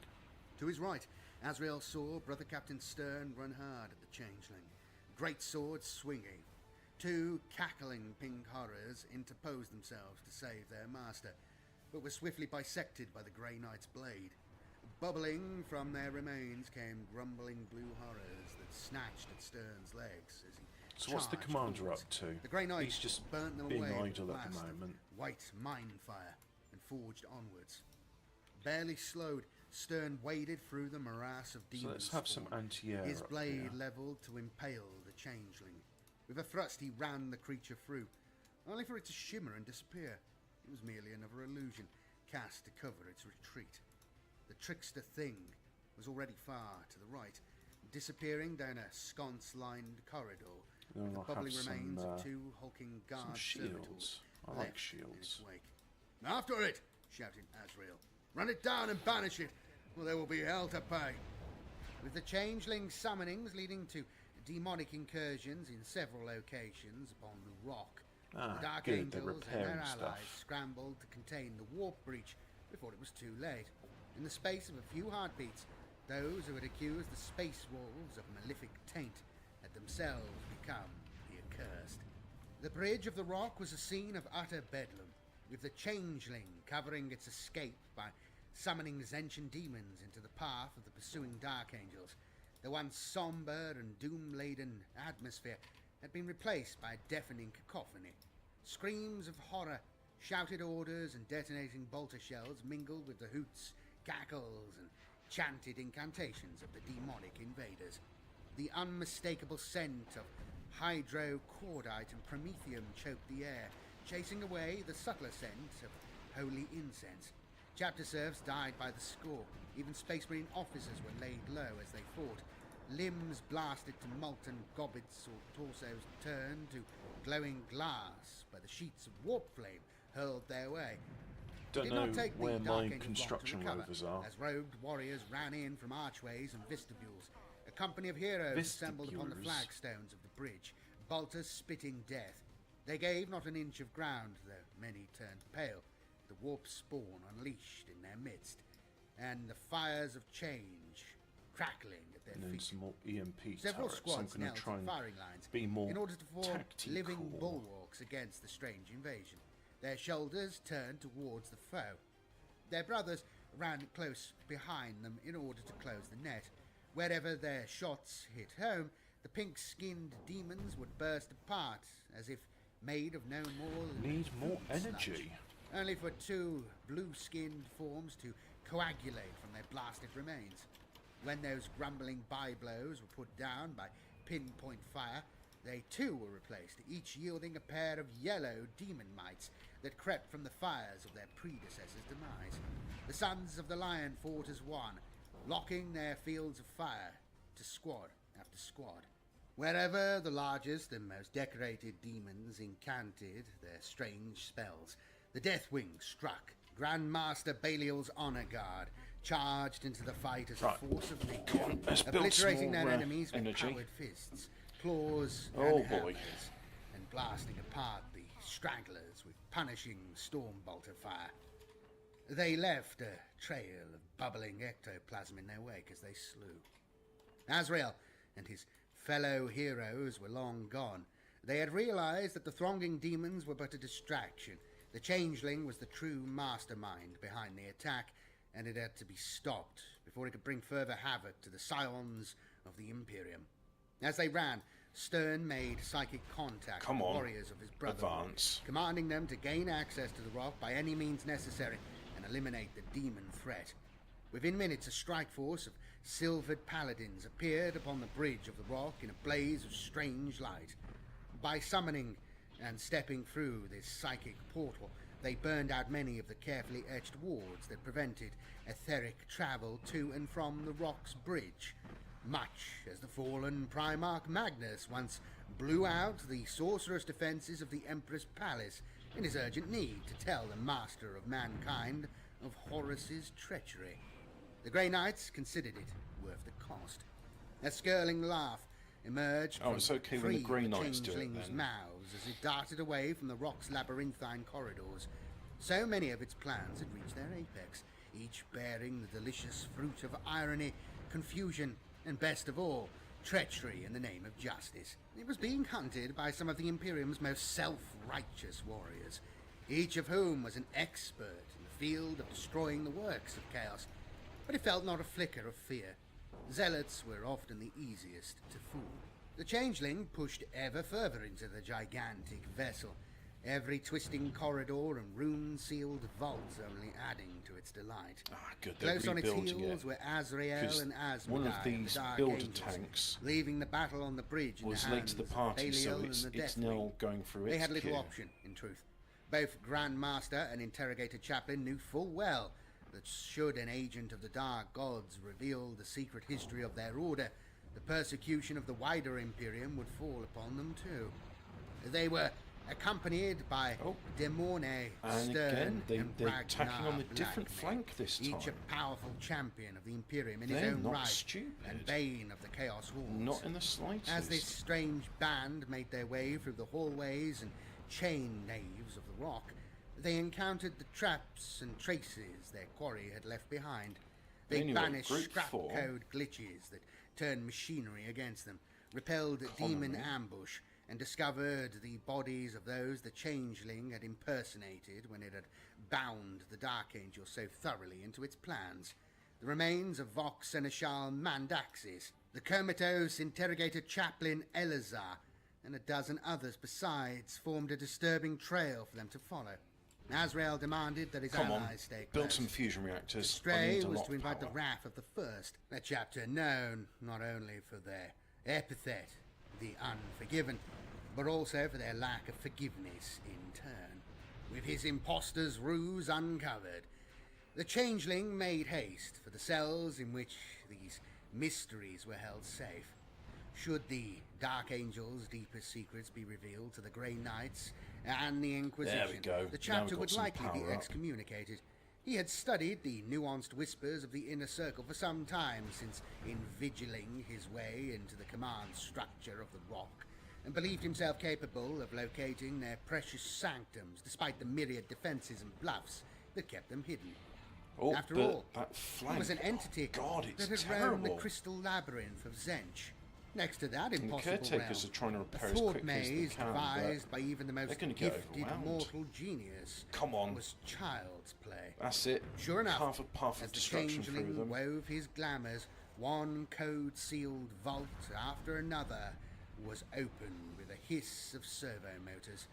To his right, Azrael saw Brother Captain Stern run hard at the changeling, great swords swinging. Two cackling pink horrors interposed themselves to save their master, but were swiftly bisected by the Grey Knight's blade. Bubbling from their remains came grumbling blue horrors that snatched at Stern's legs as he So what's the commander forwards. up to? The Grey Knight He's just burnt them being away idle with a at the blast of moment. white mine fire and forged onwards. Barely slowed, Stern waded through the morass of demons. So let's have some anti-air His up blade here. levelled to impale the changeling. With a thrust he ran the creature through, only for it to shimmer and disappear. It was merely another illusion, cast to cover its retreat. The trickster thing was already far to the right, disappearing down a sconce-lined corridor, with the I'll bubbling have remains some, of two hulking guard shields. servitors I left like in its shields. wake. After it! Shouted Azrael. Run it down and banish it, or there will be hell to pay. With the changeling summonings leading to demonic incursions in several locations upon the rock, the Dark good, they're Angels and their repairing allies stuff. scrambled to contain the warp breach before it was too late. In the space of a few heartbeats, those who had accused the space wolves of malefic taint had themselves become the accursed. The bridge of the rock was a scene of utter bedlam, with the changeling covering its escape by summoning Zentian demons into the path of the pursuing Dark Angels. The once somber and doom-laden atmosphere had been replaced by a deafening cacophony. Screams of horror, shouted orders and detonating bolter shells mingled with the hoots, cackles and chanted incantations of the demonic invaders. The unmistakable scent of hydrocordite and promethium choked the air, chasing away the subtler scent of holy incense. Chapter serfs died by the score. Even Space Marine officers were laid low as they fought. Limbs blasted to molten gobbets or torsos turned to glowing glass by the sheets of warp flame hurled their way. Don't know where my construction rovers are. As robed warriors ran in from archways and vestibules. A company of heroes assembled upon the flagstones of the bridge, bolters spitting death. They gave not an inch of ground, though many turned pale, the warp spawn unleashed in their midst, and the fires of change crackling at their And then feet. some more EMP Several turrets. I'm squads going knelt to try in and firing lines be more in order to form living tactical. bulwarks against the strange invasion. Their shoulders turned towards the foe. Their brothers ran close behind them in order to close the net. Wherever their shots hit home, the pink-skinned demons would burst apart, as if made of no more than Need more food energy. sludge. Only for two blue-skinned forms to coagulate from their blasted remains. When those grumbling byblows were put down by pinpoint fire, they too were replaced, each yielding a pair of yellow demon mites that crept from the fires of their predecessors' demise. The sons of the Lion fought as one, locking their fields of fire to squad after squad. Wherever the largest and most decorated demons incanted their strange spells, the Deathwing struck. Grandmaster Belial's honor guard charged into the fight as a force of nature, obliterating their enemies with powered fists, claws, and hammers, and blasting apart the stragglers with punishing stormbolter fire. They left a trail of bubbling ectoplasm in their wake as they slew. Azrael and his fellow heroes were long gone. They had realized that the thronging demons were but a distraction. The Changeling was the true mastermind behind the attack, and it had to be stopped before it could bring further havoc to the scions of the Imperium. As they ran, Stern made psychic contact with the warriors of his brotherhood, commanding them to gain access to the rock by any means necessary and eliminate the demon threat. Within minutes, a strike force of silvered paladins appeared upon the bridge of the rock in a blaze of strange light. By summoning and stepping through this psychic portal, they burned out many of the carefully etched wards that prevented etheric travel to and from the rock's bridge, much as the fallen Primarch Magnus once blew out the sorcerous defences of the Empress Palace in his urgent need to tell the master of mankind of Horus's treachery. The Grey Knights considered it worth the cost. A skirling laugh emerged from three of the Changeling's mouths as it darted away from the rock's labyrinthine corridors. So many of its plans had reached their apex, each bearing the delicious fruit of irony, confusion, and best of all, treachery in the name of justice. It was being hunted by some of the Imperium's most self-righteous warriors, each of whom was an expert in the field of destroying the works of chaos. But it felt not a flicker of fear. Zealots were often the easiest to fool. The Changeling pushed ever further into the gigantic vessel, every twisting corridor and rune-sealed vault only adding to its delight. Good. Close on its heels were Azrael and Asmodai, one of these the Dark builder Angels, leaving leaving the battle on the bridge in was the late hands to the of party, so Belial it's and the now Deathwing. going through its They had little queue. option, in truth. Both Grandmaster and Interrogator Chaplain knew full well that should an agent of the Dark Gods reveal the secret history of their order, the persecution of the wider Imperium would fall upon them too. They were accompanied by Demone, And Stern, again, and they're Ragnar attacking on the Blackman, different flank this time. each a powerful champion of the Imperium in They're his own not right, stupid. and bane of the Chaos Hordes. Not in the slightest. As this strange band made their way through the hallways and chain naves of the rock, they encountered the traps and traces their quarry had left behind. They banished scrap code glitches that turned machinery against them, repelled demon ambush, and discovered the bodies of those the Changeling had impersonated when it had bound the Dark Angel so thoroughly into its plans. The remains of Vox Seneschal Mandaxis, the comatose Interrogator Chaplain Elazar, and a dozen others besides formed a disturbing trail for them to follow. Azrael demanded that his allies stay close. Build some fusion reactors. To stray was to invite the wrath of the first, a chapter known not only for their epithet, the Unforgiven, but also for their lack of forgiveness in turn. With his impostor's ruse uncovered, the Changeling made haste for the cells in which these mysteries were held safe. Should the Dark Angel's deepest secrets be revealed to the Grey Knights and the Inquisition, the chapter would likely be excommunicated. He had studied the nuanced whispers of the Inner Circle for some time since invigiling his way into the command structure of the Rock, and believed himself capable of locating their precious sanctums despite the myriad defences and bluffs that kept them hidden. After all, he was an entity that had roamed the crystal labyrinth of Zench. Next to that impossible caretakers are trying to repair a as thought quickly as they maze can, devised by even the most gifted overwhelmed. mortal genius was child's play. That's it. Sure enough, Half a path of as the destruction through Changeling them. wove his glamours, one code-sealed vault after another was opened with a hiss of servo motors.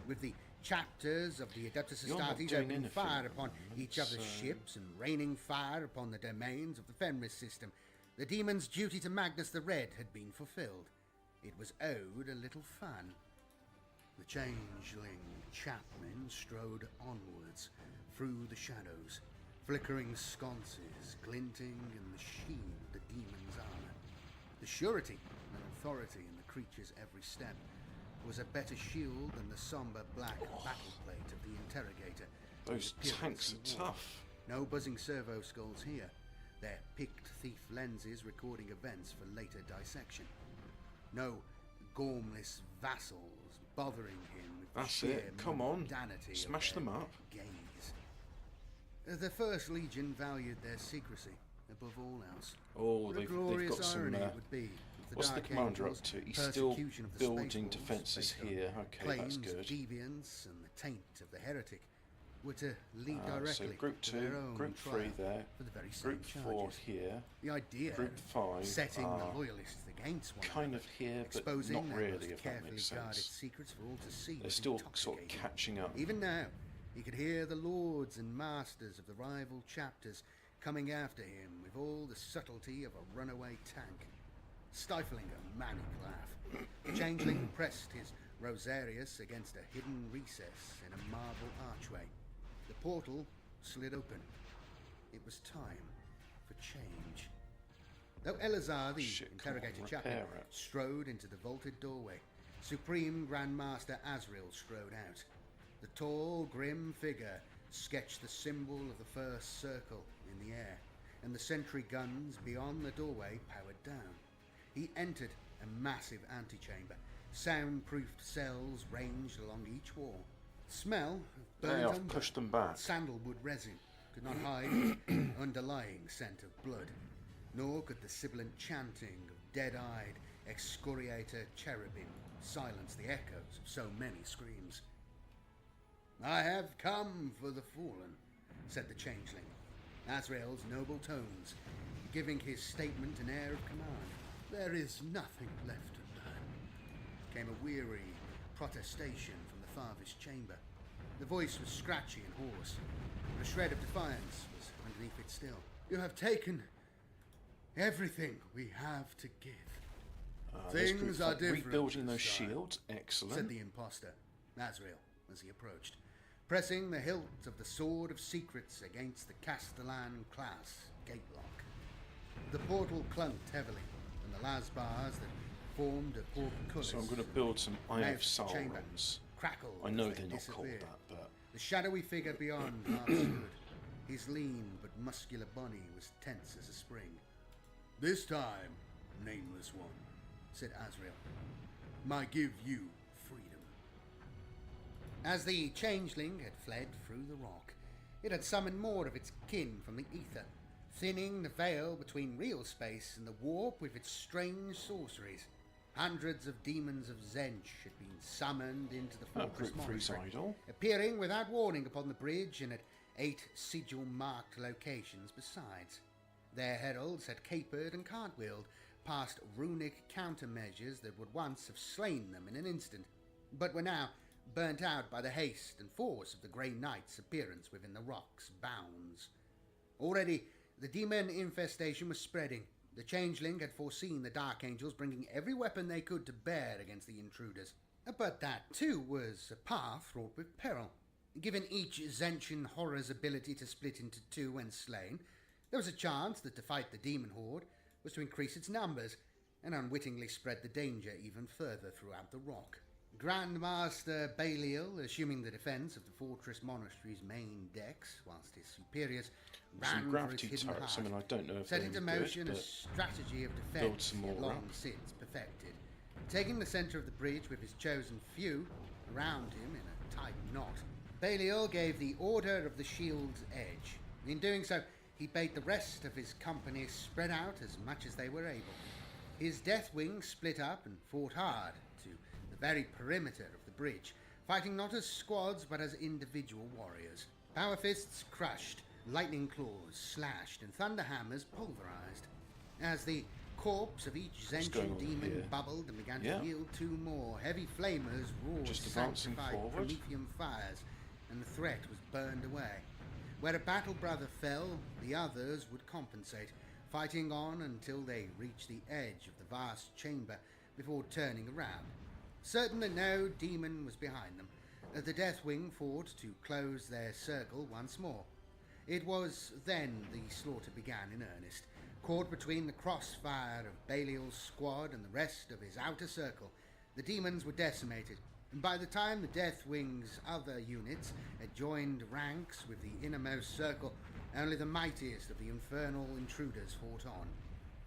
With the chapters of the Adeptus You're not Astartes doing opening anything fire at the upon moment, each other's ships and raining fire upon the domains of the Fenris system, the demon's duty to Magnus the Red had been fulfilled. It was owed a little fun. The changeling chapmen strode onwards through the shadows, flickering sconces glinting in the sheen of the demon's armor. The surety and authority in the creature's every step was a better shield than the somber black battleplate of the interrogator. Those tanks are tough. No buzzing servo skulls here, their picked thief lenses recording events for later dissection. No gormless vassals bothering him with That's sheer it. Come on. mundanity Smash of them their up. gaze. The First Legion valued their secrecy above all else. Oh, What a they've glorious got some... irony it would be if the what's the Dark commander up Angels' to? He's still persecution of the building Space Wolves, defences based on here. Okay, claims that's of good. deviance and the taint of the heretic were to lead So directly Group to 2, their own Group trial 3 there, for the very same Group 4 charges. here, The idea Group 5 of setting are the loyalists against one kind another, of here, but exposing not their really, most if that carefully makes guarded sense. secrets for all to see, They're was still sort of intoxicating. catching up. Even now, he could hear the lords and masters of the rival chapters coming after him with all the subtlety of a runaway tank. Stifling a manic laugh, the changeling pressed his Rosarius against a hidden recess in a marble archway. The portal slid open. It was time for change. Though Eleazar, the Shit, come on, interrogator chaplain, repair it. strode into the vaulted doorway, Supreme Grandmaster Azrael strode out. The tall, grim figure sketched the symbol of the first circle in the air, and the sentry guns beyond the doorway powered down. He entered a massive antechamber, soundproofed cells ranged along each wall. Smell of burnt I've umber pushed them back. and sandalwood resin could not hide the underlying scent of blood, nor could the sibilant chanting of dead-eyed excoriator cherubim silence the echoes of so many screams. "I have come for the fallen," said the changeling, Azrael's noble tones giving his statement an air of command. "There is nothing left undone," came a weary protestation from the farthest chamber. The voice was scratchy and hoarse, but a shred of defiance was underneath it still. "You have taken everything we have to give. Things are different Rebuilding those this time," shields, said excellent. the impostor, Azrael, as he approached, pressing the hilt of the Sword of Secrets against the Castellan class gatelock. The portal clunked heavily, and the lasbars that formed a portcullis So I'm going to build some Eye of mouth the chamber Saurons. crackled I know as they they're not called disappeared. that, but The shadowy figure beyond half stood. His lean but muscular body was tense as a spring. "This time, nameless one," said Azrael, "might give you freedom." As the changeling had fled through the rock, it had summoned more of its kin from the ether, thinning the veil between real space and the warp with its strange sorceries. Hundreds of demons of Zench had been summoned into the fortress Group 3's monastery, idol. appearing without warning upon the bridge and at 8 sigil-marked locations besides. Their heralds had capered and cartwheeled past runic countermeasures that would once have slain them in an instant, but were now burnt out by the haste and force of the Grey Knight's appearance within the rock's bounds. Already, the demon infestation was spreading. The changeling had foreseen the Dark Angels bringing every weapon they could to bear against the intruders. But that, too, was a path fraught with peril. Given each Zentian horror's ability to split into two when slain, there was a chance that to fight the demon horde was to increase its numbers and unwittingly spread the danger even further throughout the rock. Grandmaster Balial, assuming the defence of the fortress monastery's main decks, whilst his superiors ran Some for its gravity hidden turrets. I heart, mean, I don't know if set they're into any good, motion a but strategy of build defence some he had more long up. since perfected. Taking the centre of the bridge with his chosen few around him in a tight knot, Balial gave the order of the shield's edge. In doing so, he bade the rest of his company spread out as much as they were able. His Deathwing split up and fought hard to the very perimeter of the bridge, fighting not as squads but as individual warriors. Power fists crushed, lightning claws slashed, and thunder hammers pulverized. As the corpse of each sentient demon here? bubbled and began Yeah. to yield 2 more. Heavy flamers roared Just advancing sanctified forward. promethium fires, and the threat was burned away. Where a battle brother fell, the others would compensate, fighting on until they reached the edge of the vast chamber before turning around. Certain that no demon was behind them, the Deathwing fought to close their circle once more. It was then the slaughter began in earnest. Caught between the crossfire of Belial's squad and the rest of his outer circle, the demons were decimated, and by the time the Deathwing's other units had joined ranks with the innermost circle, only the mightiest of the infernal intruders fought on.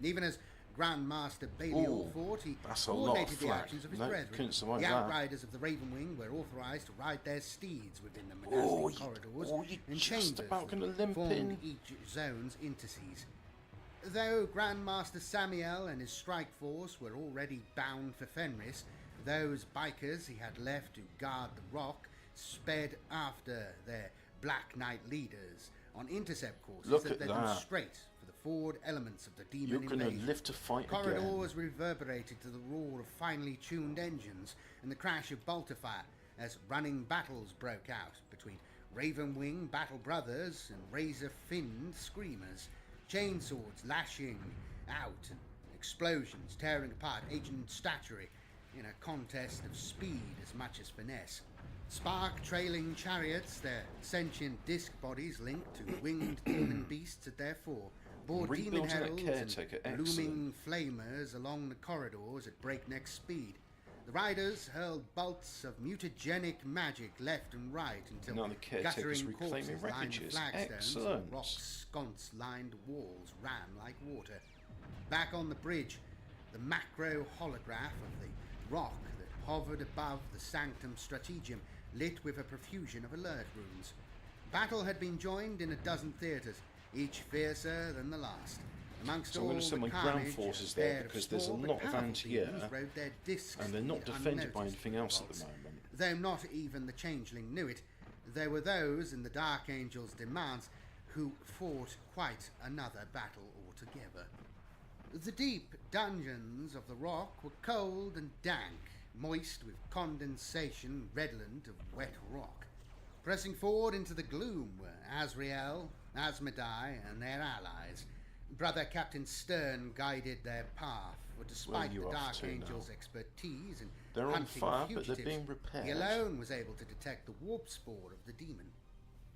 Even as Grandmaster Belial fought, he that's a lot of coordinated the flak. actions of his No, brethren. couldn't survive The that. outriders of the Ravenwing were authorized to ride their steeds within the monastic corridors you're and just chambers about gonna that limp formed in. each zone's interstices. Though Grandmaster Samiel and his strike force were already bound for Fenris, those bikers he had left to guard the rock sped after their Black Knight leaders on intercept courses Look that at led them that. straight for the forward elements of the demon You're going to invasion. live to fight again. Corridors reverberated to the roar of finely tuned engines and the crash of bolter fire as running battles broke out between Ravenwing battle brothers and razor-finned screamers, chainswords lashing out and explosions tearing apart ancient statuary in a contest of speed as much as finesse. Spark-trailing chariots, their sentient disc bodies linked to winged demon beasts at their fore, bore demon Rebuilding that heralds caretaker, and excellent. looming flamers along the corridors at breakneck speed. The riders hurled bolts of mutagenic magic left and right until Now the caretaker's guttering reclaiming corpses lined the wreckages. flagstones Excellent. and rock sconce-lined walls ran like water. Back on the bridge, the macro holograph of the rock that hovered above the Sanctum Strategium lit with a profusion of alert runes. Battle had been joined in a dozen theatres, each fiercer than the last. Amongst So I'm all going to send the my ground carnage, forces a there pair of because there's a small but lot of powerful anti-air demons rode their discs and they're not in defended by unnoticed anything else at the bolts. moment. Though not even the changeling knew it, there were those in the Dark Angel's demands who fought quite another battle altogether. The deep dungeons of the rock were cold and dank, moist with condensation redolent of wet rock. Pressing forward into the gloom were Azrael, Asmodai, and their allies. Brother Captain Stern guided their path, for despite you the off Dark to Angel's now? expertise in They're on hunting fire, but they're fugitives, being repaired. he alone was able to detect the warp spore of the demon.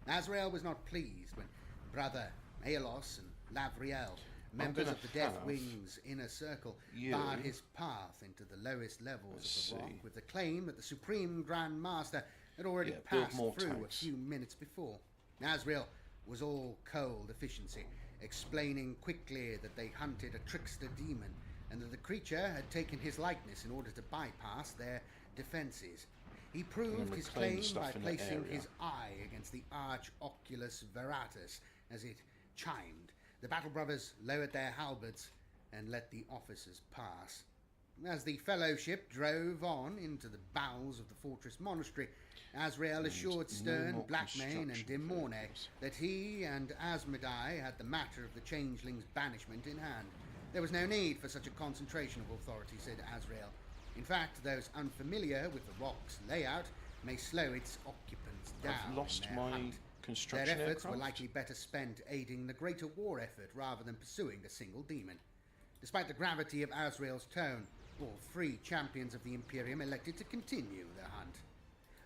Azrael was not pleased when Brother Aelos and Lavriel, members gonna of the Death have Wing's inner circle, you barred his path into the lowest levels Let's of the rock see. with the claim that the Supreme Grand Master had already Yeah, build passed more through tanks. a few minutes before. Azrael was all cold efficiency, explaining quickly that they hunted a trickster demon and that the creature had taken his likeness in order to bypass their defences. He proved his reclaim claim stuff by in that placing area. his eye against the arch oculus veratus as it chimed. The battle brothers lowered their halberds and let the officers pass. As the fellowship drove on into the bowels of the fortress monastery, Azrael assured Stern, more Blackmane, and construction Dimorne vehicles. that he and Asmodai had the matter of the changeling's banishment in hand. There was no need for such a concentration of authority, said Azrael. In fact, those unfamiliar with the rock's layout may slow its occupants down. I've lost in their my hunt. construction Their efforts were aircraft. likely better spent aiding the greater war effort rather than pursuing a single demon. Despite the gravity of Azrael's tone, all 3 champions of the Imperium elected to continue their hunt.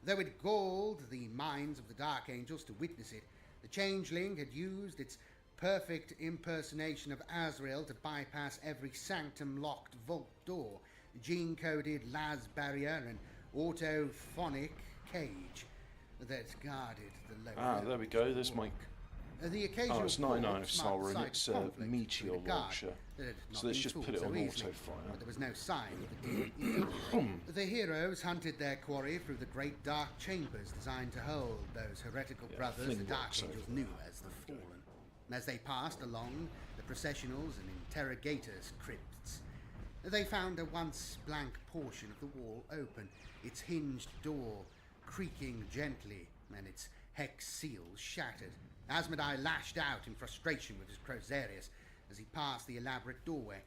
Though it galled the minds of the Dark Angels to witness it, the Changeling had used its perfect impersonation of Azrael to bypass every sanctum-locked vault door, gene-coded las barrier, and autophonic cage that guarded the lower Ah, there we go. There's my... The occasional it's 99 thoughts Solar marked and the it's site a of conflict meteor between the guard launcher. that had not So let's been just fooled put it so on easily, auto-fire. but there was no sign of the demon. The heroes hunted their quarry through the great dark chambers designed to hold those heretical brothers fling the Dark rocks Angels over knew there. as the Fallen. As they passed along the processionals and interrogators' crypts, they found a once blank portion of the wall open, its hinged door creaking gently and its hex seals shattered. Asmodai lashed out in frustration with his Crozarius as he passed the elaborate doorway.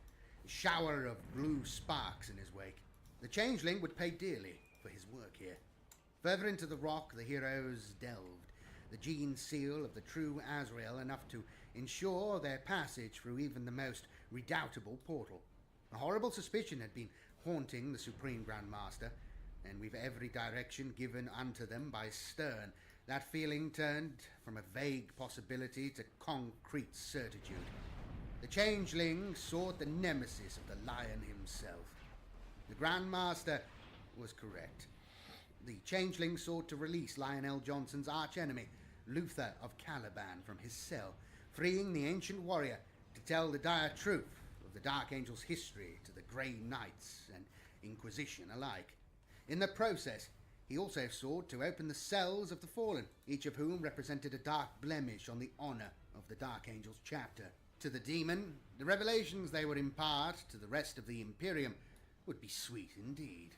a shower of blue sparks in his wake. The changeling would pay dearly for his work here. Further into the rock the heroes delved, the gene seal of the true Azrael enough to ensure their passage through even the most redoubtable portal. A horrible suspicion had been haunting the Supreme Grand Master, and with every direction given unto them by Stern, that feeling turned from a vague possibility to concrete certitude. The changeling sought the nemesis of the Lion himself. The Grand Master was correct. The changeling sought to release Lionel Johnson's archenemy, Luther of Caliban, from his cell, freeing the ancient warrior to tell the dire truth of the Dark Angel's history to the Grey Knights and Inquisition alike. In the process, he also sought to open the cells of the fallen, each of whom represented a dark blemish on the honor of the Dark Angel's chapter. To the demon, the revelations they would impart to the rest of the Imperium would be sweet indeed.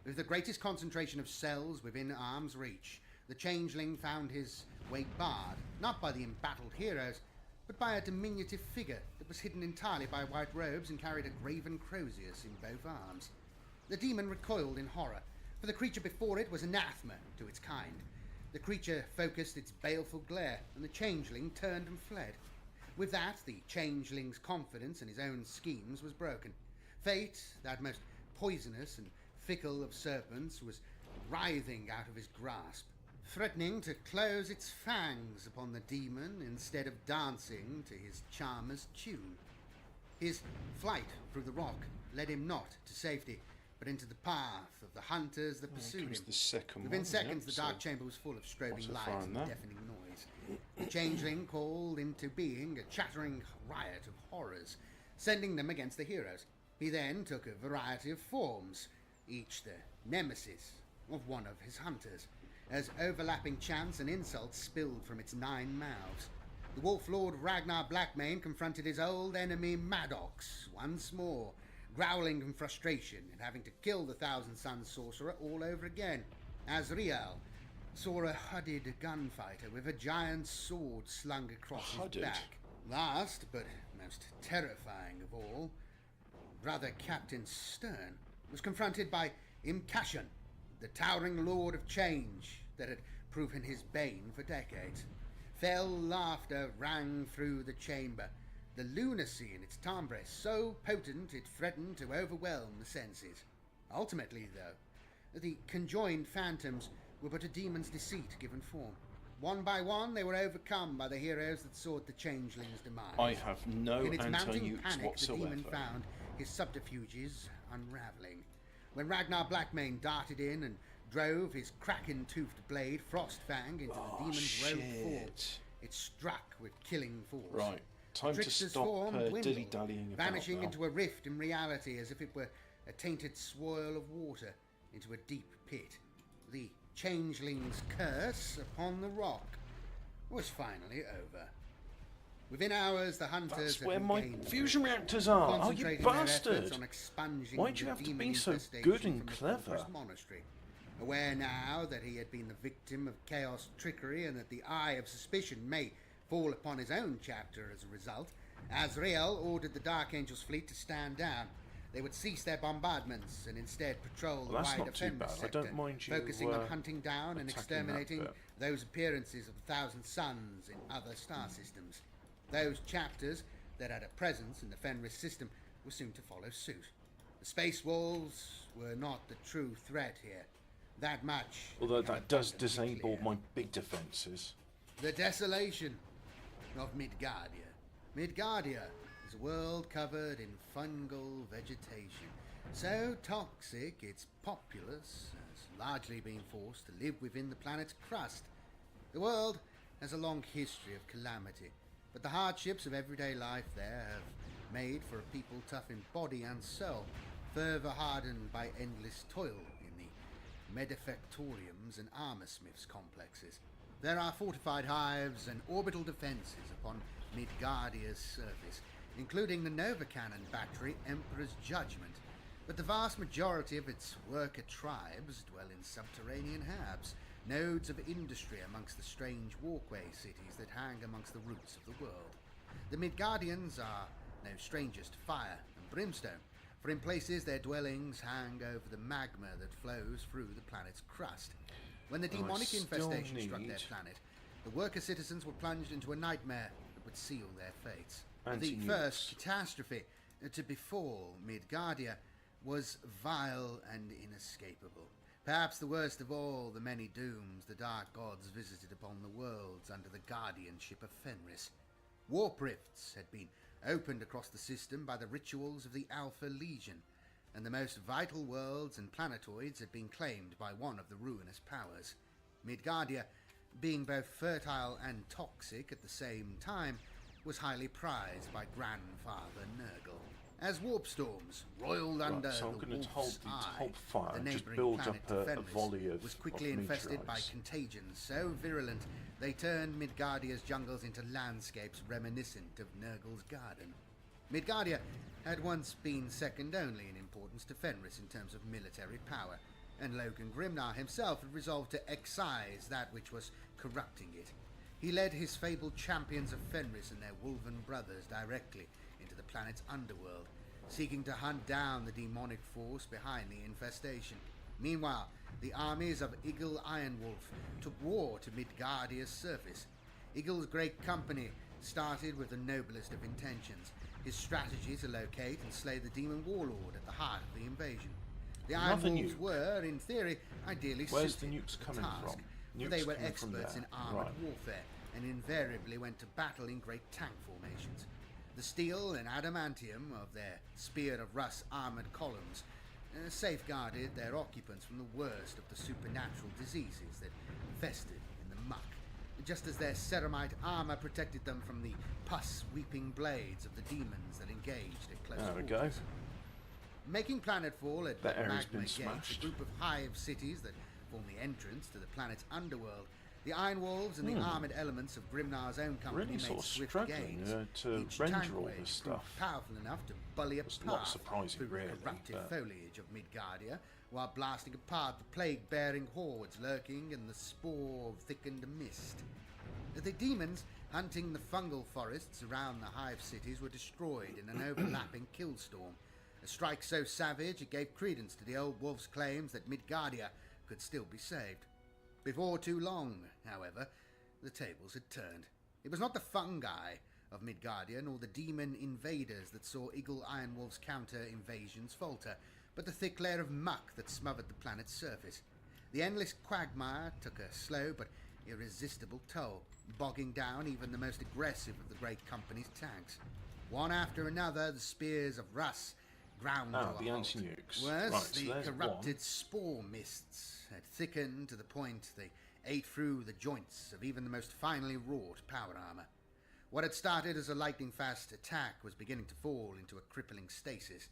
With the greatest concentration of cells within arm's reach, the changeling found his way barred, not by the embattled heroes, but by a diminutive figure that was hidden entirely by white robes and carried a graven crozius in both arms. The demon recoiled in horror, for the creature before it was anathema to its kind. The creature focused its baleful glare, and the changeling turned and fled. With that, the changeling's confidence in his own schemes was broken. Fate, that most poisonous and fickle of serpents, was writhing out of his grasp, threatening to close its fangs upon the demon instead of dancing to his charmer's tune. His flight through the rock led him not to safety, but into the path of the hunters that pursued him. Within seconds, the dark chamber was full of strobing lights and deafening noise. The changeling called into being a chattering riot of horrors, sending them against the heroes. He then took a variety of forms, each the nemesis of one of his hunters, as overlapping chants and insults spilled from its 9 mouths. The Wolf Lord Ragnar Blackmane confronted his old enemy Maddox once more, growling in frustration at having to kill the Thousand Suns sorcerer all over again. Azrael saw a hooded gunfighter with a giant sword slung across his back. Last, but most terrifying of all, Brother Captain Stern was confronted by Imcashan, the towering lord of change that had proven his bane for decades. Fell laughter rang through the chamber, the lunacy in its timbre so potent it threatened to overwhelm the senses. Ultimately, though, the conjoined phantoms were but a demon's deceit given form. One by one, they were overcome by the heroes that sought the changeling's demise. I have no In its mounting anti-nukes panic, whatsoever. the demon found his subterfuges unraveling. When Ragnar Blackmane darted in and drove his kraken-toothed blade, Frostfang, into the demon's rogue form, it struck with killing force. Right, time to Trickster's stop form dwindled, dilly-dallying about vanishing now. into a rift in reality as if it were a tainted swirl of water into a deep pit. The changeling's curse upon the rock was finally over. Within hours, the hunters That's had where my regained fusion reactors are. Oh, you concentrating their bastard! efforts on expunging Why'd you the have to demon be so infestation good and from his clever? fortress monastery. Aware now that he had been the victim of chaos trickery and that the eye of suspicion may fall upon his own chapter as a result, Azrael ordered the Dark Angel's fleet to stand down. They would cease their bombardments and instead patrol the that's wider not too Fenris bad. I sector, don't mind you, focusing on hunting down and attacking exterminating that bit. those appearances of the Thousand Suns in other star systems. Those chapters that had a presence in the Fenris system were soon to follow suit. The space wolves were not the true threat here. That much. Although that does abundantly disable clear. my big defences. The desolation of Midgardia. Midgardia is a world covered in fungal vegetation. So toxic its populace has largely been forced to live within the planet's crust. The world has a long history of calamity, but the hardships of everyday life there have made for a people tough in body and soul, further hardened by endless toil in the medifectoriums and armorsmiths complexes. There are fortified hives and orbital defences upon Midgardia's surface, including the Nova Cannon battery Emperor's Judgment, but the vast majority of its worker tribes dwell in subterranean habs, nodes of industry amongst the strange walkway cities that hang amongst the roots of the world. The Midgardians are no strangers to fire and brimstone, for in places their dwellings hang over the magma that flows through the planet's crust. When the demonic infestation struck their planet, the worker citizens were plunged into a nightmare that would seal their fates. The first catastrophe to befall Midgardia was vile and inescapable. Perhaps the worst of all the many dooms the dark gods visited upon the worlds under the guardianship of Fenris. Warp rifts had been opened across the system by the rituals of the Alpha Legion, and the most vital worlds and planetoids had been claimed by one of the ruinous powers. Midgardia, being both fertile and toxic at the same time, was highly prized by Grandfather Nurgle. As warp storms roiled under so I'm the going to hold Wolf's the Eye, top fire the and just neighbouring build planet up a Fenris volley of was quickly infested by meteorites. contagions so virulent they turned Midgardia's jungles into landscapes reminiscent of Nurgle's garden. Midgardia had once been second only in importance to Fenris in terms of military power, and Logan Grimnar himself had resolved to excise that which was corrupting it. He led his fabled champions of Fenris and their wolven brothers directly into the planet's underworld, seeking to hunt down the demonic force behind the infestation. Meanwhile, the armies of Eagle Ironwolf took war to Midgardia's surface. Eagle's great company started with the noblest of intentions, his strategy to locate and slay the demon warlord at the heart of the invasion. The Ironwolves were, in theory, ideally Where's the suited nukes to the coming task, from? for Nukes they were coming from experts in there. armoured warfare and invariably went to battle in great tank formations. The steel and adamantium of their Spear of Russ armoured columns safeguarded their occupants from the worst of the supernatural diseases that festered in the muck, just as their ceramite armour protected them from the pus-weeping blades of the demons that engaged at close There we quarters. go. Making planetfall at That area's Magma been Gates, a smashed. group of hive cities that form the entrance to the planet's underworld, the Ironwolves and the armoured elements of Grimnar's own company Really made sort of swift struggling gains. to Each render tank all wave this proved stuff. powerful enough to bully a It's not path surprising, through really, the corrupted but- foliage of Midgardia, while blasting apart the plague-bearing hordes lurking in the spore-thickened mist. The demons hunting the fungal forests around the hive cities were destroyed in an overlapping killstorm, a strike so savage it gave credence to the old wolf's claims that Midgardia could still be saved. Before too long, however, the tables had turned. It was not the fungi of Midgardia nor the demon invaders that saw Eagle Ironwolf's counter-invasions falter, but the thick layer of muck that smothered the planet's surface. The endless quagmire took a slow but irresistible toll, bogging down even the most aggressive of the great company's tanks. One after another, the spears of Russ ground to a the halt. anti-nukes. Worse, Right, so the there's corrupted one. spore mists had thickened to the point they ate through the joints of even the most finely wrought power armor. What had started as a lightning-fast attack was beginning to fall into a crippling stasis.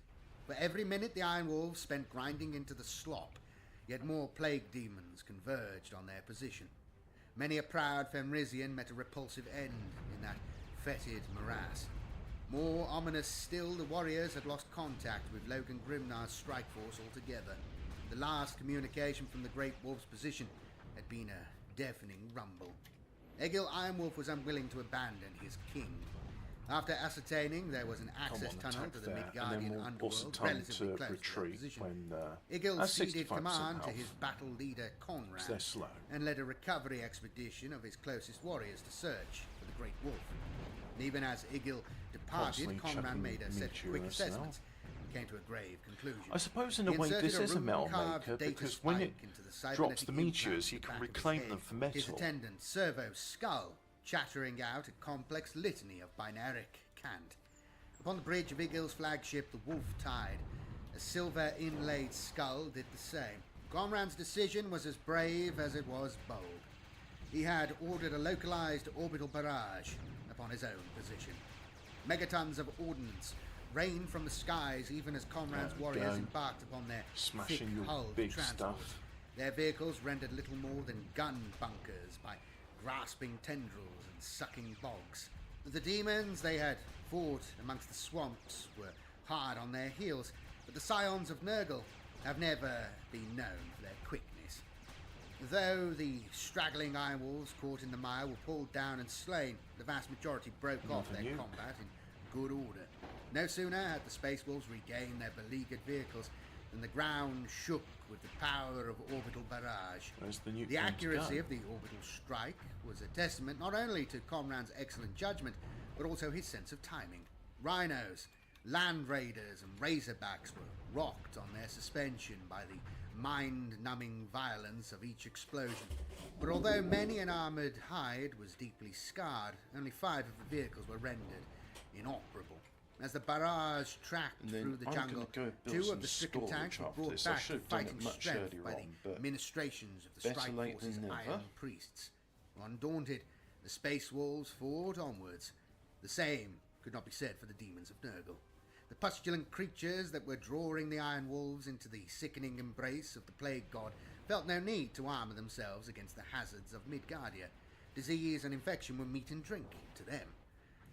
For every minute the Iron Wolves spent grinding into the slop, yet more plague demons converged on their position. Many a proud Fenrisian met a repulsive end in that fetid morass. More ominous still, the warriors had lost contact with Logan Grimnar's strike force altogether. The last communication from the Great Wolf's position had been a deafening rumble. Egil Ironwolf was unwilling to abandon his king. After ascertaining there was an access tunnel to the Midgardian underworld relatively close to their position, Egil ceded command to his battle leader Conrad and led a recovery expedition of his closest warriors to search for the Great Wolf. And even as Egil departed, Conrad made a set of quick assessments and came to a grave conclusion. I suppose in a He way inserted this is a metal rune-carved maker data because when it spike into the drops the cybernetic meteors implant you at the can back of his reclaim head. them for His metal. attendant, Servo's skull, chattering out a complex litany of binaric cant. Upon the bridge of Egil's flagship, the Wolf Tide, a silver inlaid skull did the same. Conrad's decision was as brave as it was bold. He had ordered a localized orbital barrage upon his own position. Megatons of ordnance rained from the skies even as Conrad's warriors embarked upon their smashing your thick-hulled big transports. stuff. Their vehicles rendered little more than gun bunkers by grasping tendrils and sucking bogs. The demons they had fought amongst the swamps were hard on their heels, but the scions of Nurgle have never been known for their quickness. Though the straggling Iron Wolves caught in the mire were pulled down and slain, the vast majority broke off their combat in good order. No sooner had the Space Wolves regained their beleaguered vehicles than the ground shook with the power of orbital barrage. The accuracy of the orbital strike was a testament not only to Conran's excellent judgment, but also his sense of timing. Rhinos, land raiders, and razorbacks were rocked on their suspension by the mind-numbing violence of each explosion. But although many an armoured hide was deeply scarred, only 5 of the vehicles were rendered inoperable. As the barrage tracked through the jungle, 2 of the stricken tanks were brought back to fighting strength by the ministrations of the Strike Force's Iron Priests. Undaunted, the Space Wolves fought onwards. The same could not be said for the demons of Nurgle. The pustulant creatures that were drawing the Iron Wolves into the sickening embrace of the Plague God felt no need to armour themselves against the hazards of Midgardia. Disease and infection were meat and drink to them,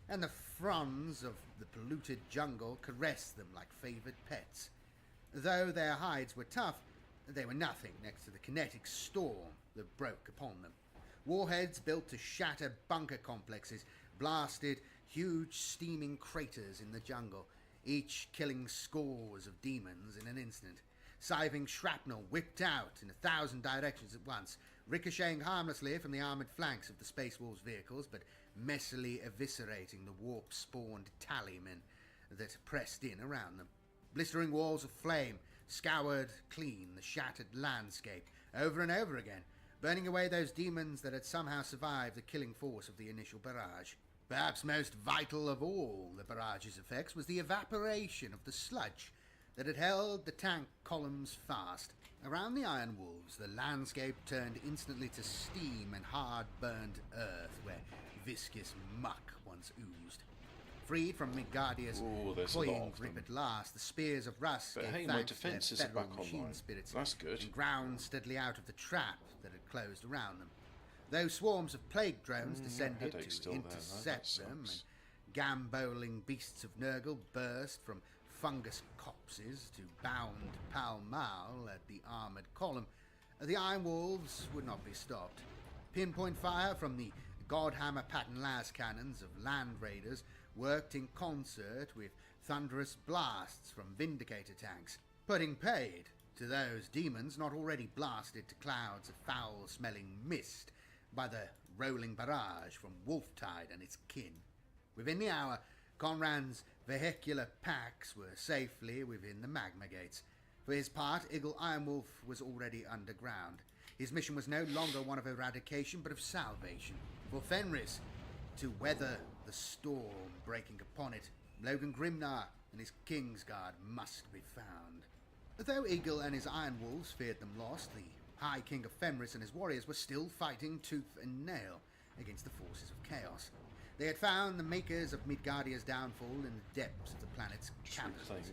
and the fronds of the polluted jungle caressed them like favoured pets. Though their hides were tough, they were nothing next to the kinetic storm that broke upon them. Warheads built to shatter bunker complexes blasted huge steaming craters in the jungle, each killing scores of demons in an instant. Scything shrapnel whipped out in 1,000 directions at once, ricocheting harmlessly from the armoured flanks of the Space Wolves' vehicles, but messily eviscerating the warp-spawned tallymen that pressed in around them. Blistering walls of flame scoured clean the shattered landscape over and over again, burning away those demons that had somehow survived the killing force of the initial barrage. Perhaps most vital of all the barrage's effects was the evaporation of the sludge that had held the tank columns fast. Around the Iron Wolves, the landscape turned instantly to steam and hard-burned earth where viscous muck once oozed. Freed from Midgardia's cloying grip at last, the spears of rust gave thanks to their federal machine spirits and ground steadily out of the trap that had closed around them. Though swarms of plague drones descended to intercept them, and gamboling beasts of Nurgle burst from fungus copses to bound pell-mell at the armoured column, the Iron Wolves would not be stopped. Pinpoint fire from the Godhammer pattern las cannons of land raiders worked in concert with thunderous blasts from Vindicator tanks, putting paid to those demons not already blasted to clouds of foul-smelling mist by the rolling barrage from Wolftide and its kin. Within the hour, Conran's vehicular packs were safely within the magma gates. For his part, Eagle Ironwolf was already underground. His mission was no longer one of eradication, but of salvation. For Fenris to weather the storm breaking upon it, Logan Grimnar and his Kingsguard must be found. Though Eagle and his Iron Wolves feared them lost, the High King of Fenris and his warriors were still fighting tooth and nail against the forces of chaos. They had found the makers of Midgardia's downfall in the depths of the planet's caverns.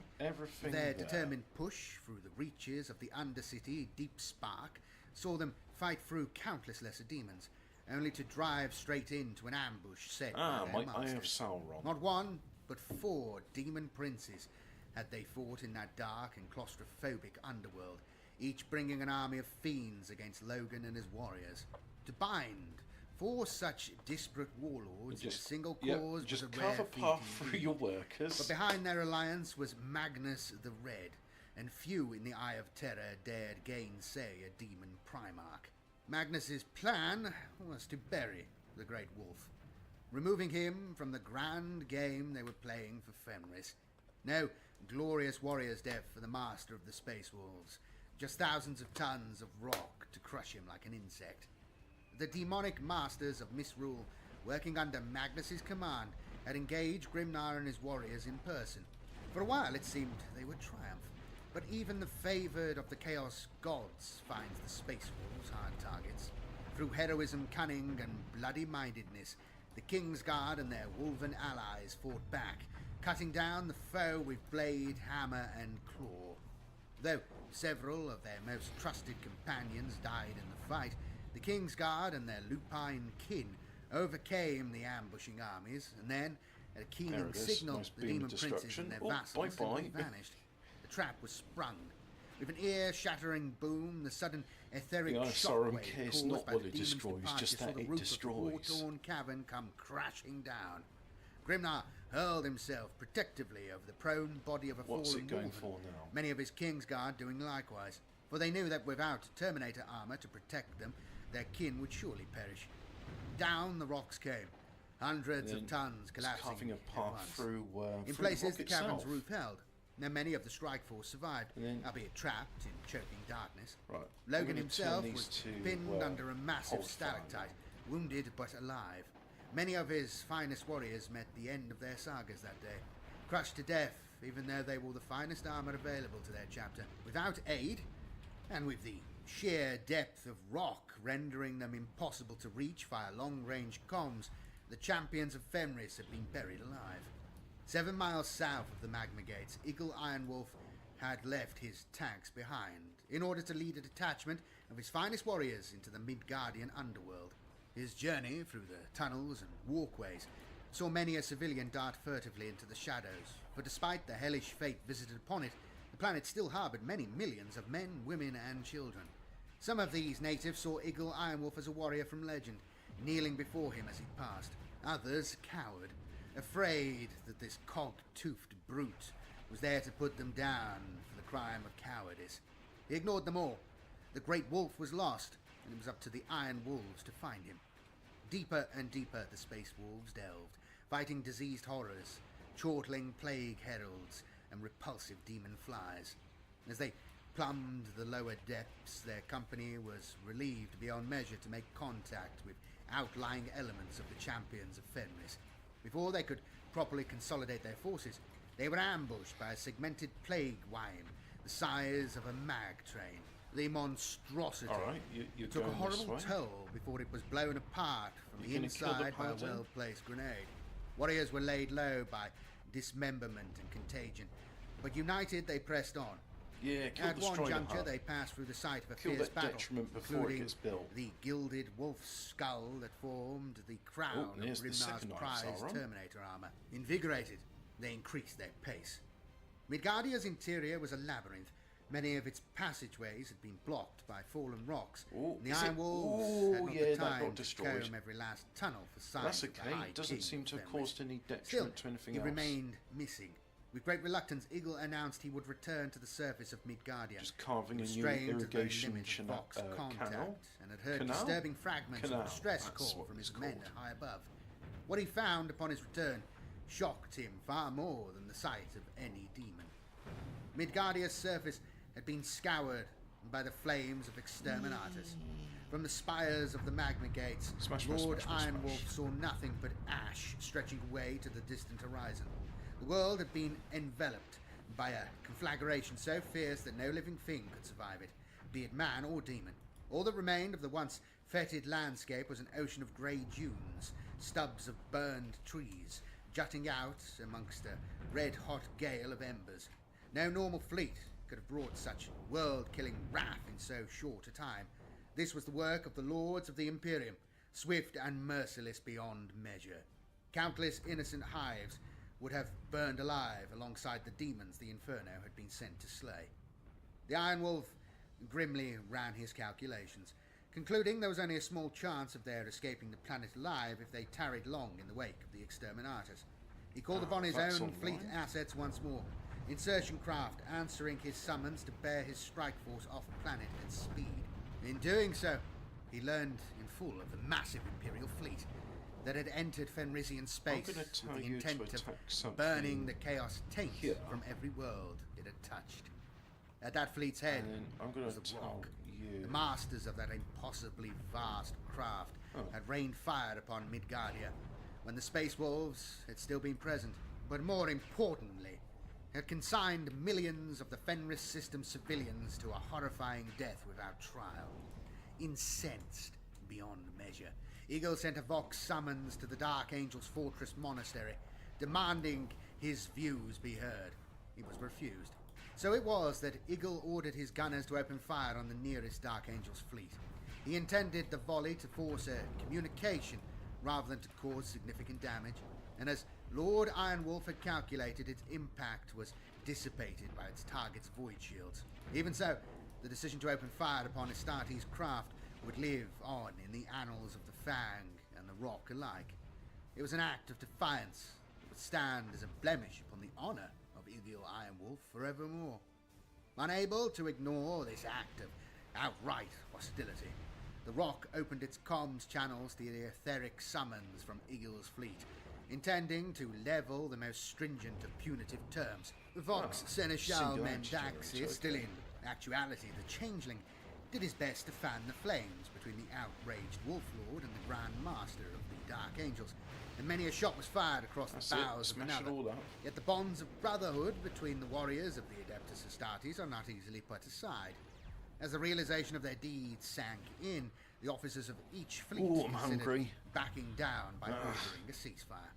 Their determined push through the reaches of the Undercity Deep Spark saw them fight through countless lesser demons, only to drive straight into an ambush set by their masters. Eye of Sauron. Not one, but 4 demon princes had they fought in that dark and claustrophobic underworld, each bringing an army of fiends against Logan and his warriors. To bind 4 such disparate warlords in a single cause was a rare feat through your workers. But behind their alliance was Magnus the Red, and few in the Eye of Terror dared gainsay a demon Primarch. Magnus's plan was to bury the Great Wolf, removing him from the grand game they were playing for Fenris. No glorious warrior's death for the master of the Space Wolves, just thousands of tons of rock to crush him like an insect. The demonic masters of misrule, working under Magnus's command, had engaged Grimnar and his warriors in person. For a while it seemed they would triumph, but even the favoured of the Chaos Gods finds the Space Wolves hard targets. Through heroism, cunning, and bloody-mindedness, the Kingsguard and their wolven allies fought back, cutting down the foe with blade, hammer, and claw. Though several of their most trusted companions died in the fight, the Kingsguard and their lupine kin overcame the ambushing armies, and then, at a keening signal, the demon princes and their vassals suddenly vanished. The trap was sprung. With an ear-shattering boom, the sudden etheric shockwave caused by the demon's departure saw the roof of the war-torn cavern come crashing down. Grimnar hurled himself protectively over the prone body of a What's fallen it going woman. for now? Many of his Kingsguard doing likewise, for they knew that without Terminator armor to protect them, their kin would surely perish. Down the rocks came, hundreds of tons collapsing carving a at path once. through. In through places, the the rock cavern's itself. roof held. Now many of the strike force survived, And then- albeit trapped in choking darkness. Right. Logan I'm gonna himself turn was these to, pinned under a massive hold fire stalactite, wounded but alive. Many of his finest warriors met the end of their sagas that day, crushed to death, even though they wore the finest armor available to their chapter. Without aid, and with the sheer depth of rock rendering them impossible to reach via long-range comms, the champions of Fenris had been buried alive. 7 miles south of the magma gates, Eagle Ironwolf had left his tanks behind in order to lead a detachment of his finest warriors into the Midgardian underworld. His journey through the tunnels and walkways saw many a civilian dart furtively into the shadows, for despite the hellish fate visited upon it, the planet still harbored many millions of men, women, and children. Some of these natives saw Eagle Ironwolf as a warrior from legend, kneeling before him as he passed. Others cowered, afraid that this cog-toothed brute was there to put them down for the crime of cowardice. He ignored them all. The great wolf was lost, and it was up to the Iron Wolves to find him. Deeper and deeper the space wolves delved, fighting diseased horrors, chortling plague heralds, and repulsive demon flies. As they plumbed the lower depths, their company was relieved beyond measure to make contact with outlying elements of the champions of Fenris. Before they could properly consolidate their forces, they were ambushed by a segmented plague worm, the size of a mag train. The monstrosity Alright, you're took a going this horrible way. toll before it was blown apart from You're the gonna kill the inside by a paladin? well-placed grenade. Warriors were laid low by dismemberment and contagion, but united they pressed on. Yeah, kill At the one strider juncture, hut. they passed through the site of a Kill fierce that battle, detriment before it including gets built. the gilded wolf skull that formed the crown Oh, of there's the Grimnar's second prized Sauron. Terminator armor. Invigorated, they increased their pace. Midgardia's interior was a labyrinth. Many of its passageways had been blocked by fallen rocks. Ooh, and the is it- Iron Wolves had not yeah, the that got time to destroyed. comb every last tunnel for signs That's of the okay. High It doesn't King seem to of have Fenris. caused any Still, detriment to anything he else. remained missing. With great reluctance, Eagle announced he would return to the surface of Midgardia. Just carving a new Restrained to the irrigation limit of Vox contact, canal. and had heard Canal? disturbing fragments Canal, of the stress that's call what from it's his men called. high above. What he found upon his return shocked him far more than the sight of any demon. Midgardia's surface had been scoured by the flames of exterminatus. From the spires of the magma gates, Smash, smash, Lord smash, smash, Ironwolf smash. saw nothing but ash stretching away to the distant horizon. The world had been enveloped by a conflagration so fierce that no living thing could survive it, be it man or demon. All that remained of the once fetid landscape was an ocean of grey dunes, stubs of burned trees, jutting out amongst a red-hot gale of embers. No normal fleet could have brought such world-killing wrath in so short a time. This was the work of the lords of the Imperium, swift and merciless beyond measure. Countless innocent hives would have burned alive alongside the demons the Inferno had been sent to slay. The Iron Wolf grimly ran his calculations, concluding there was only a small chance of their escaping the planet alive if they tarried long in the wake of the exterminators. He called upon his that's own all fleet right. assets once more, insertion craft answering his summons to bear his strike force off planet at speed. In doing so, he learned in full of the massive Imperial fleet that had entered Fenrisian space gonna with tell the you to intent of attack something burning the chaos taint here. from every world it had touched. At that fleet's head And then I'm going was to the tell rock. you. The masters of that impossibly vast craft had rained fire upon Midgardia when the Space Wolves had still been present, but more importantly, had consigned millions of the Fenris system civilians to a horrifying death without trial. Incensed beyond measure, Eagle sent a Vox summons to the Dark Angel's fortress monastery, demanding his views be heard. He was refused. So it was that Eagle ordered his gunners to open fire on the nearest Dark Angel's fleet. He intended the volley to force a communication rather than to cause significant damage, and as Lord Ironwolf had calculated, its impact was dissipated by its target's void shields. Even so, the decision to open fire upon Astartes' craft would live on in the annals of the Fang and the Rock alike. It was an act of defiance that would stand as a blemish upon the honour of Igil Ironwolf forevermore. Unable to ignore this act of outright hostility, the Rock opened its comms channels to the etheric summons from Igil's fleet, intending to level the most stringent of punitive terms. Vox Seneschal Mendaxis, still in actuality the Changeling, did his best to fan the flames between the outraged Wolf Lord and the Grand Master of the Dark Angels, and many a shot was fired across the bows of another. Yet the bonds of brotherhood between the warriors of the Adeptus Astartes are not easily put aside. As the realization of their deeds sank in, the officers of each fleet considered backing down by ordering a ceasefire.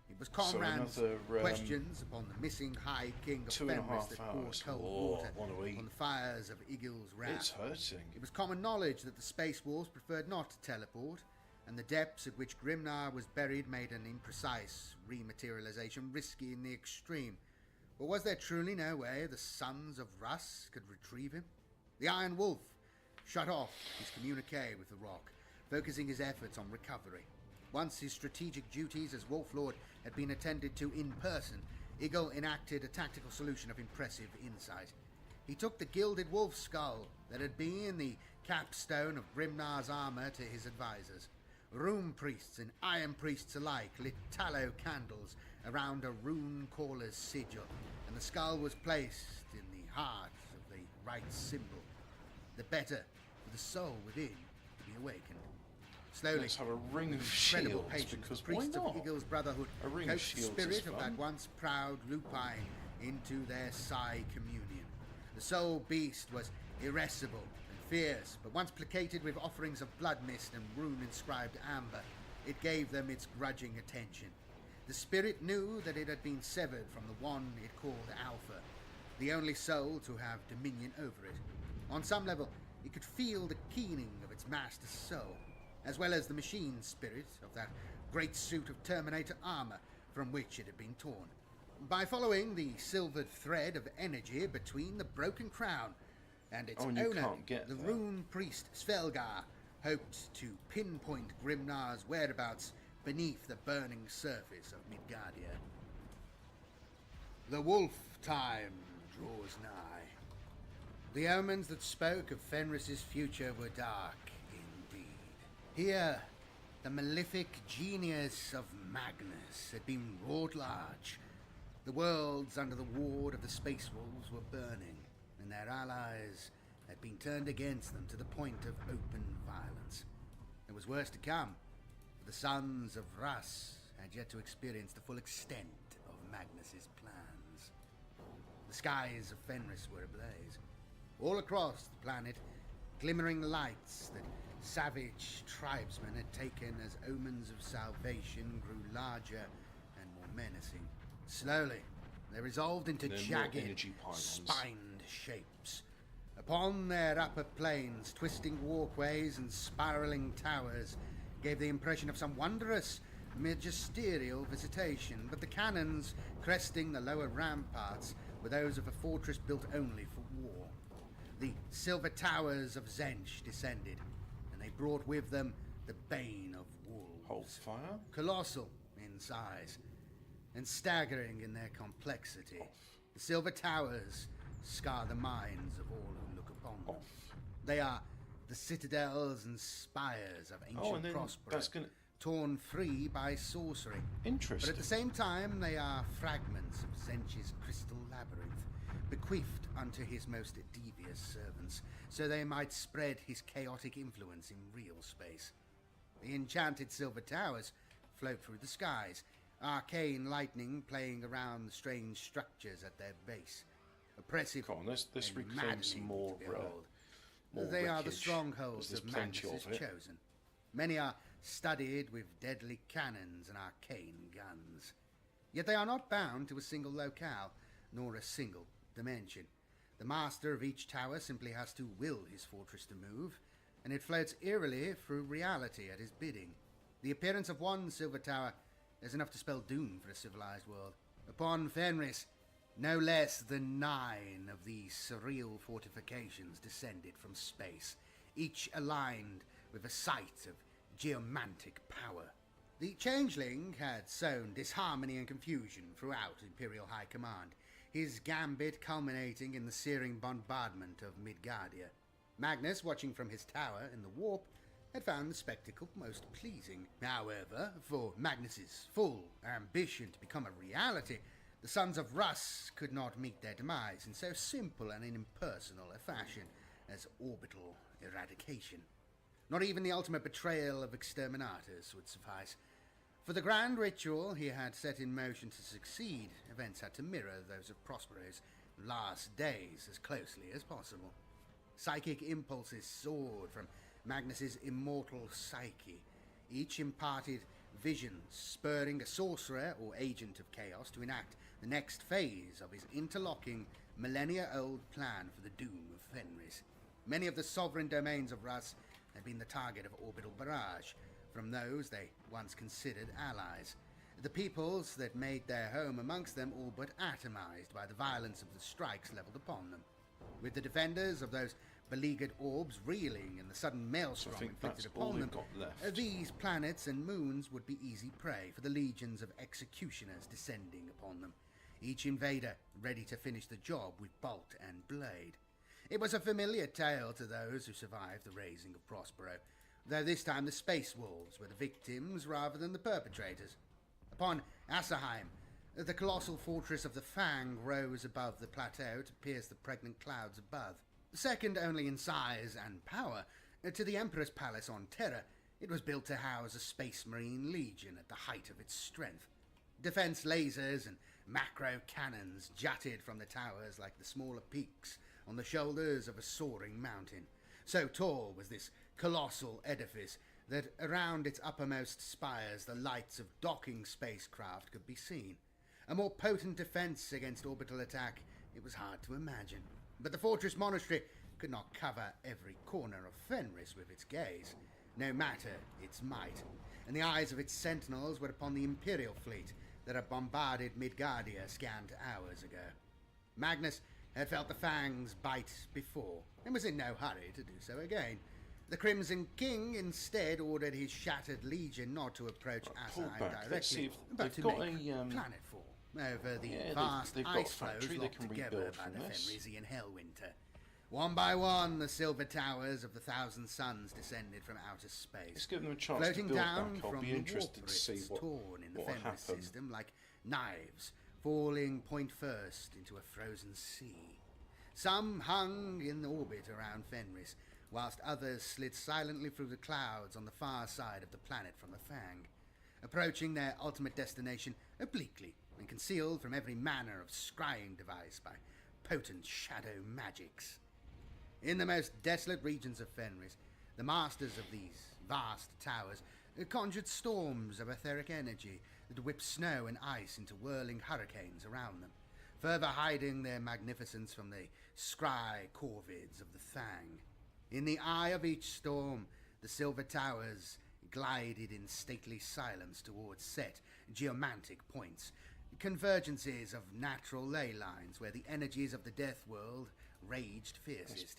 It was Conrad's questions upon the missing High King of Fenris that poured cold water on the fires of Igil's wrath. It's hurting. It was common knowledge that the Space Wolves preferred not to teleport, and the depths at which Grimnar was buried made an imprecise rematerialization risky in the extreme. But was there truly no way the sons of Russ could retrieve him? The Iron Wolf shut off his communique with the Rock, focusing his efforts on recovery. Once his strategic duties as Wolf Lord had been attended to in person, Igil enacted a tactical solution of impressive insight. He took the gilded wolf skull that had been the capstone of Grimnar's armor to his advisors. Rune priests and iron priests alike lit tallow candles around a rune caller's sigil, and the skull was placed in the heart of the right symbol, the better for the soul within to be awakened. Slowly, let's have a ring of shields, because why priests not? of Igil's brotherhood coaxed the spirit of that once proud lupine into their psi communion. The soul beast was irascible and fierce, but once placated with offerings of blood mist and rune-inscribed amber, it gave them its grudging attention. The spirit knew that it had been severed from the one it called Alpha, the only soul to have dominion over it. On some level, it could feel the keening of its master's soul, as well as the machine spirit of that great suit of Terminator armor from which it had been torn. By following the silvered thread of energy between the broken crown and its owner, the rune priest Svelgar hoped to pinpoint Grimnar's whereabouts beneath the burning surface of Midgardia. The wolf time draws nigh. The omens that spoke of Fenris's future were dark indeed. Here, the malefic genius of Magnus had been wrought large. The worlds under the ward of the Space Wolves were burning, and their allies had been turned against them to the point of open violence. There was worse to come, for the sons of Russ had yet to experience the full extent of Magnus's plans. The skies of Fenris were ablaze. All across the planet, glimmering lights that savage tribesmen had taken as omens of salvation grew larger and more menacing. Slowly, they resolved into jagged, spined shapes. Upon their upper planes, twisting walkways and spiraling towers gave the impression of some wondrous, magisterial visitation, but the cannons cresting the lower ramparts were those of a fortress built only for war. The silver towers of Zench descended, and they brought with them the bane of wolves. Hold fire? Colossal in size, and staggering in their complexity. The silver towers scar the minds of all who look upon them. They are the citadels and spires of ancient Prospero, torn free by sorcery. Interesting. But at the same time, they are fragments of Zench's crystal labyrinth, bequeathed unto his most devious servants, so they might spread his chaotic influence in real space. The enchanted silver towers float through the skies, arcane lightning playing around the strange structures at their base. Oppressive this and reclaims maddening more, to behold. more They are the wreckage. strongholds There's of plenty Magnus' of it. chosen. Many are studied with deadly cannons and arcane guns. Yet they are not bound to a single locale, nor a single dimension. The master of each tower simply has to will his fortress to move, and it floats eerily through reality at his bidding. The appearance of one silver tower is enough to spell doom for a civilized world. Upon Fenris, no less than 9 of these surreal fortifications descended from space, each aligned with a site of geomantic power. The changeling had sown disharmony and confusion throughout Imperial High Command, his gambit culminating in the searing bombardment of Midgardia. Magnus, watching from his tower in the warp, had found the spectacle most pleasing. However, for Magnus's full ambition to become a reality, the sons of Russ could not meet their demise in so simple and impersonal a fashion as orbital eradication. Not even the ultimate betrayal of exterminators would suffice. For the grand ritual he had set in motion to succeed, events had to mirror those of Prospero's last days as closely as possible. Psychic impulses soared from Magnus's immortal psyche, each imparted visions, spurring a sorcerer or agent of chaos to enact the next phase of his interlocking, millennia-old plan for the doom of Fenris. Many of the sovereign domains of Russ had been the target of orbital barrage from those they once considered allies. The peoples that made their home amongst them all but atomized by the violence of the strikes leveled upon them. With the defenders of those beleaguered orbs reeling in the sudden maelstrom inflicted upon them, these planets and moons would be easy prey for the legions of executioners descending upon them, each invader ready to finish the job with bolt and blade. It was a familiar tale to those who survived the raising of Prospero, though this time the Space Wolves were the victims rather than the perpetrators. Upon Asserheim, the colossal fortress of the Fang rose above the plateau to pierce the pregnant clouds above. Second only in size and power to the Emperor's palace on Terra, it was built to house a Space Marine Legion at the height of its strength. Defense lasers and macro cannons jutted from the towers like the smaller peaks on the shoulders of a soaring mountain. So tall was this colossal edifice that around its uppermost spires the lights of docking spacecraft could be seen. A more potent defense against orbital attack it was hard to imagine. But the fortress monastery could not cover every corner of Fenris with its gaze, no matter its might, and the eyes of its sentinels were upon the Imperial fleet that had bombarded Midgardia scant hours ago. Magnus had felt the fangs bite before, and was in no hurry to do so again. The Crimson King instead ordered his shattered legion not to approach Asserheim directly, but to make planetfall over the vast ice flows locked together by the Fenrisian Hellwinter. One by one, the silver towers of the Thousand Suns descended from outer space, Let's give them a chance floating to build down back. I'll from be the interested warp to see rifts torn in the what Fenris happened. system like knives, falling point first into a frozen sea. Some hung in orbit around Fenris, whilst others slid silently through the clouds on the far side of the planet from the Fang, approaching their ultimate destination obliquely and concealed from every manner of scrying device by potent shadow magics. In the most desolate regions of Fenris, the masters of these vast towers conjured storms of etheric energy that whipped snow and ice into whirling hurricanes around them, further hiding their magnificence from the scry corvids of the Fang. In the eye of each storm, the silver towers glided in stately silence towards set geomantic points, convergences of natural ley lines where the energies of the death world raged fiercest.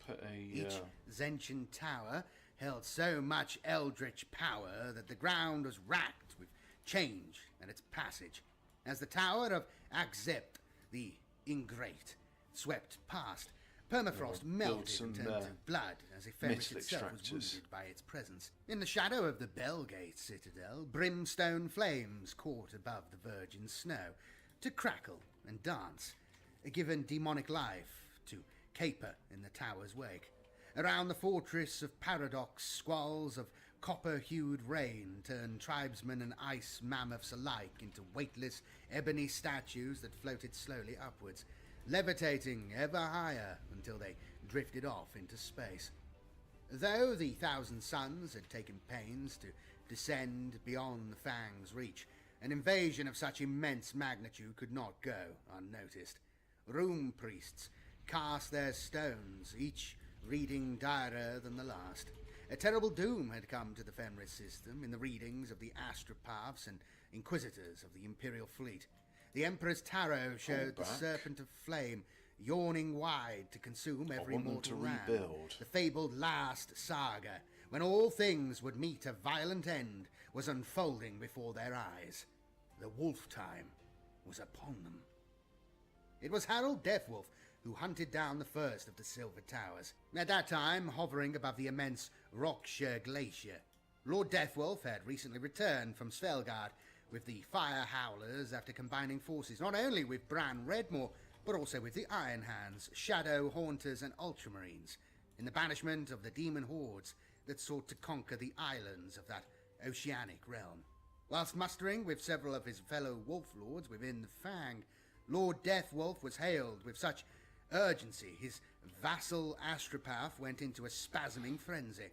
Each Zenchen tower held so much eldritch power that the ground was racked with change and its passage. As the tower of Akzept, the Ingrate, swept past, permafrost melted and turned to blood as if Fenris itself was wounded by its presence. In the shadow of the Bellgate citadel, brimstone flames caught above the virgin snow to crackle and dance, given demonic life to caper in the tower's wake. Around the fortress of Paradox, squalls of copper-hued rain turned tribesmen and ice mammoths alike into weightless ebony statues that floated slowly upwards, levitating ever higher until they drifted off into space. Though the Thousand Suns had taken pains to descend beyond the Fang's reach, an invasion of such immense magnitude could not go unnoticed. Rune priests cast their stones, each reading direr than the last. A terrible doom had come to the Fenris system in the readings of the astropaths and inquisitors of the Imperial fleet. The Emperor's tarot showed the serpent of flame yawning wide to consume every mortal land. The fabled last saga, when all things would meet a violent end, was unfolding before their eyes. The wolf time was upon them. It was Harold Deathwolf who hunted down the first of the Silver Towers, at that time hovering above the immense Rockshire Glacier. Lord Deathwolf had recently returned from Svelgard with the Fire Howlers after combining forces not only with Bran Redmore, but also with the Iron Hands, Shadow Haunters and Ultramarines, in the banishment of the demon hordes that sought to conquer the islands of that oceanic realm. Whilst mustering with several of his fellow wolf lords within the Fang, Lord Deathwolf was hailed with such urgency his vassal Astropath went into a spasming frenzy.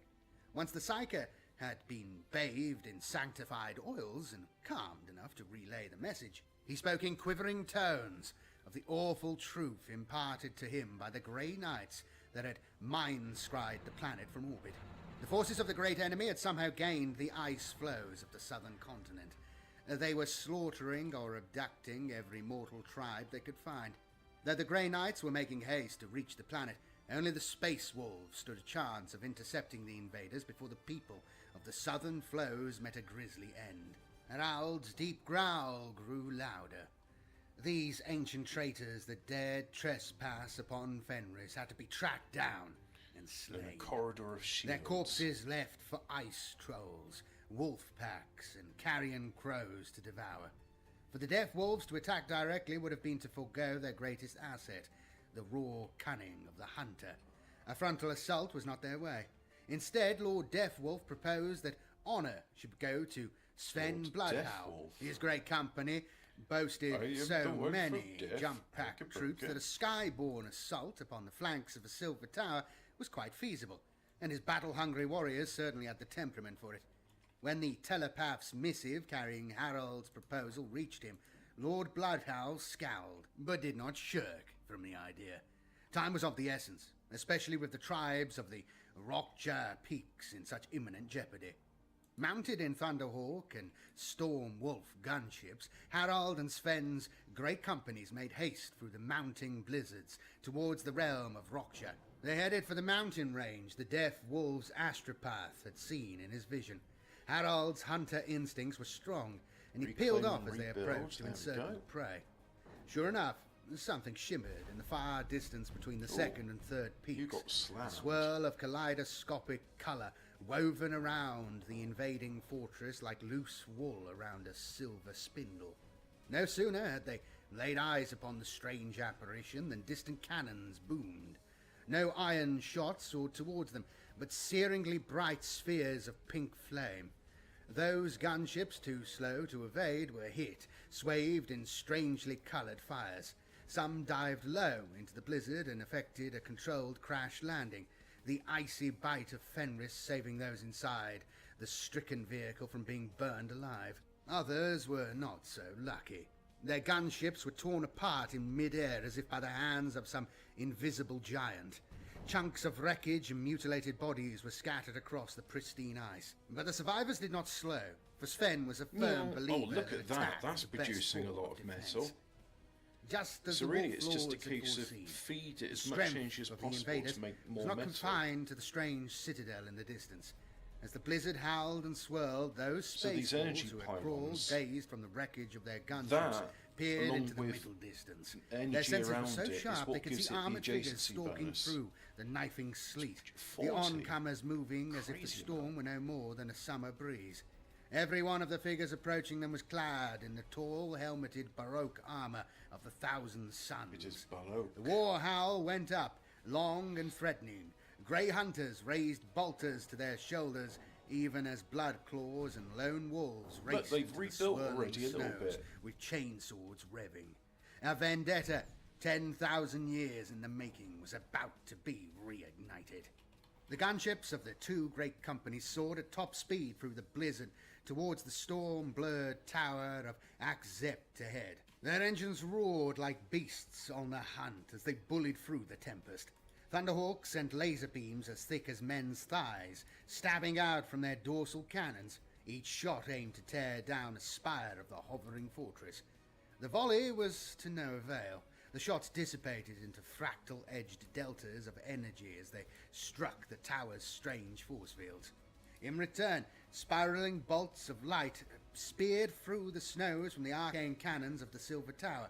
Once the Psyker had been bathed in sanctified oils and calmed enough to relay the message, he spoke in quivering tones of the awful truth imparted to him by the Grey Knights that had mind-scried the planet from orbit. The forces of the great enemy had somehow gained the ice floes of the southern continent. They were slaughtering or abducting every mortal tribe they could find. Though the Grey Knights were making haste to reach the planet, only the Space Wolves stood a chance of intercepting the invaders before the people of the southern floes met a grisly end. Harald's deep growl grew louder. These ancient traitors that dared trespass upon Fenris had to be tracked down and slain. In a corridor of shields. Their corpses left for ice trolls, wolf packs, and carrion crows to devour. For the Death Wolves to attack directly would have been to forego their greatest asset, the raw cunning of the hunter. A frontal assault was not their way. Instead, Lord Deathwolf proposed that honour should go to Sven Bloodhowl. His great company boasted so many jump-pack troops that a skyborne assault upon the flanks of a Silver Tower was quite feasible, and his battle-hungry warriors certainly had the temperament for it. When the telepath's missive carrying Harold's proposal reached him, Lord Bloodhowl scowled, but did not shirk from the idea. Time was of the essence, especially with the tribes of the Rockshire Peaks in such imminent jeopardy. Mounted in Thunderhawk and Storm Wolf gunships, Harold and Sven's great companies made haste through the mounting blizzards towards the realm of Rockshire. They headed for the mountain range the Death Wolf's Astropath had seen in his vision. Harold's hunter instincts were strong, and he peeled off as they approached to encircle the prey. Sure enough, something shimmered in the far distance between the second and third peaks. You got slammed. A swirl of kaleidoscopic colour woven around the invading fortress like loose wool around a silver spindle. No sooner had they laid eyes upon the strange apparition than distant cannons boomed. No iron shot soared towards them, but searingly bright spheres of pink flame. Those gunships, too slow to evade, were hit, swathed in strangely coloured fires. Some dived low into the blizzard and effected a controlled crash landing, the icy bite of Fenris saving those inside the stricken vehicle from being burned alive. Others were not so lucky. Their gunships were torn apart in mid-air as if by the hands of some invisible giant. Chunks of wreckage and mutilated bodies were scattered across the pristine ice. But the survivors did not slow, for Sven was a firm believer. Oh, look at that. That's producing a lot of metal. Just as so the really, wolf it's just a lords had case of foreseen, feed it as the much strength energy as of the possible invaders to make more was not metal. confined to the strange citadel in the distance. As the blizzard howled and swirled, those space wolves who had crawled dazed from the wreckage of their gunships peered into the middle distance. Their senses were so sharp they could see armoured figures stalking through the knifing sleet, the oncomers moving as if the storm were no more than a summer breeze. Every one of the figures approaching them was clad in the tall, helmeted Baroque armour of the Thousand Suns. It is Baroque. The war howl went up, long and threatening. Grey hunters raised bolters to their shoulders, even as blood claws and lone wolves raced they've into rebuilt the already a little snows bit. with chainswords revving. A vendetta, 10,000 years in the making, was about to be reignited. The gunships of the two great companies soared at top speed through the blizzard towards the storm-blurred tower of Akzept ahead. Their engines roared like beasts on the hunt as they bullied through the tempest. Thunderhawks sent laser beams as thick as men's thighs, stabbing out from their dorsal cannons. Each shot aimed to tear down a spire of the hovering fortress. The volley was to no avail. The shots dissipated into fractal-edged deltas of energy as they struck the tower's strange force fields. In return, spiraling bolts of light speared through the snows from the arcane cannons of the Silver Tower.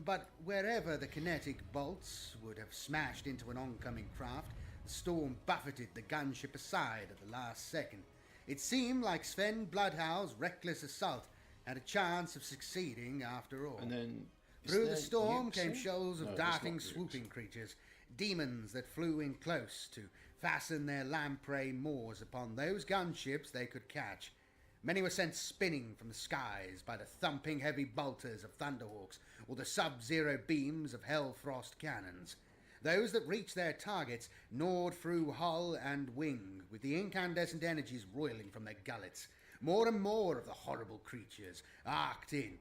But wherever the kinetic bolts would have smashed into an oncoming craft, the storm buffeted the gunship aside at the last second. It seemed like Sven Bloodhowl's reckless assault had a chance of succeeding after all. And then through the storm came shoals of darting, swooping creatures, demons that flew in close to fasten their lamprey maws upon those gunships they could catch. Many were sent spinning from the skies by the thumping heavy bolters of Thunderhawks or the sub-zero beams of Hellfrost cannons. Those that reached their targets gnawed through hull and wing, with the incandescent energies roiling from their gullets. More and more of the horrible creatures arced in,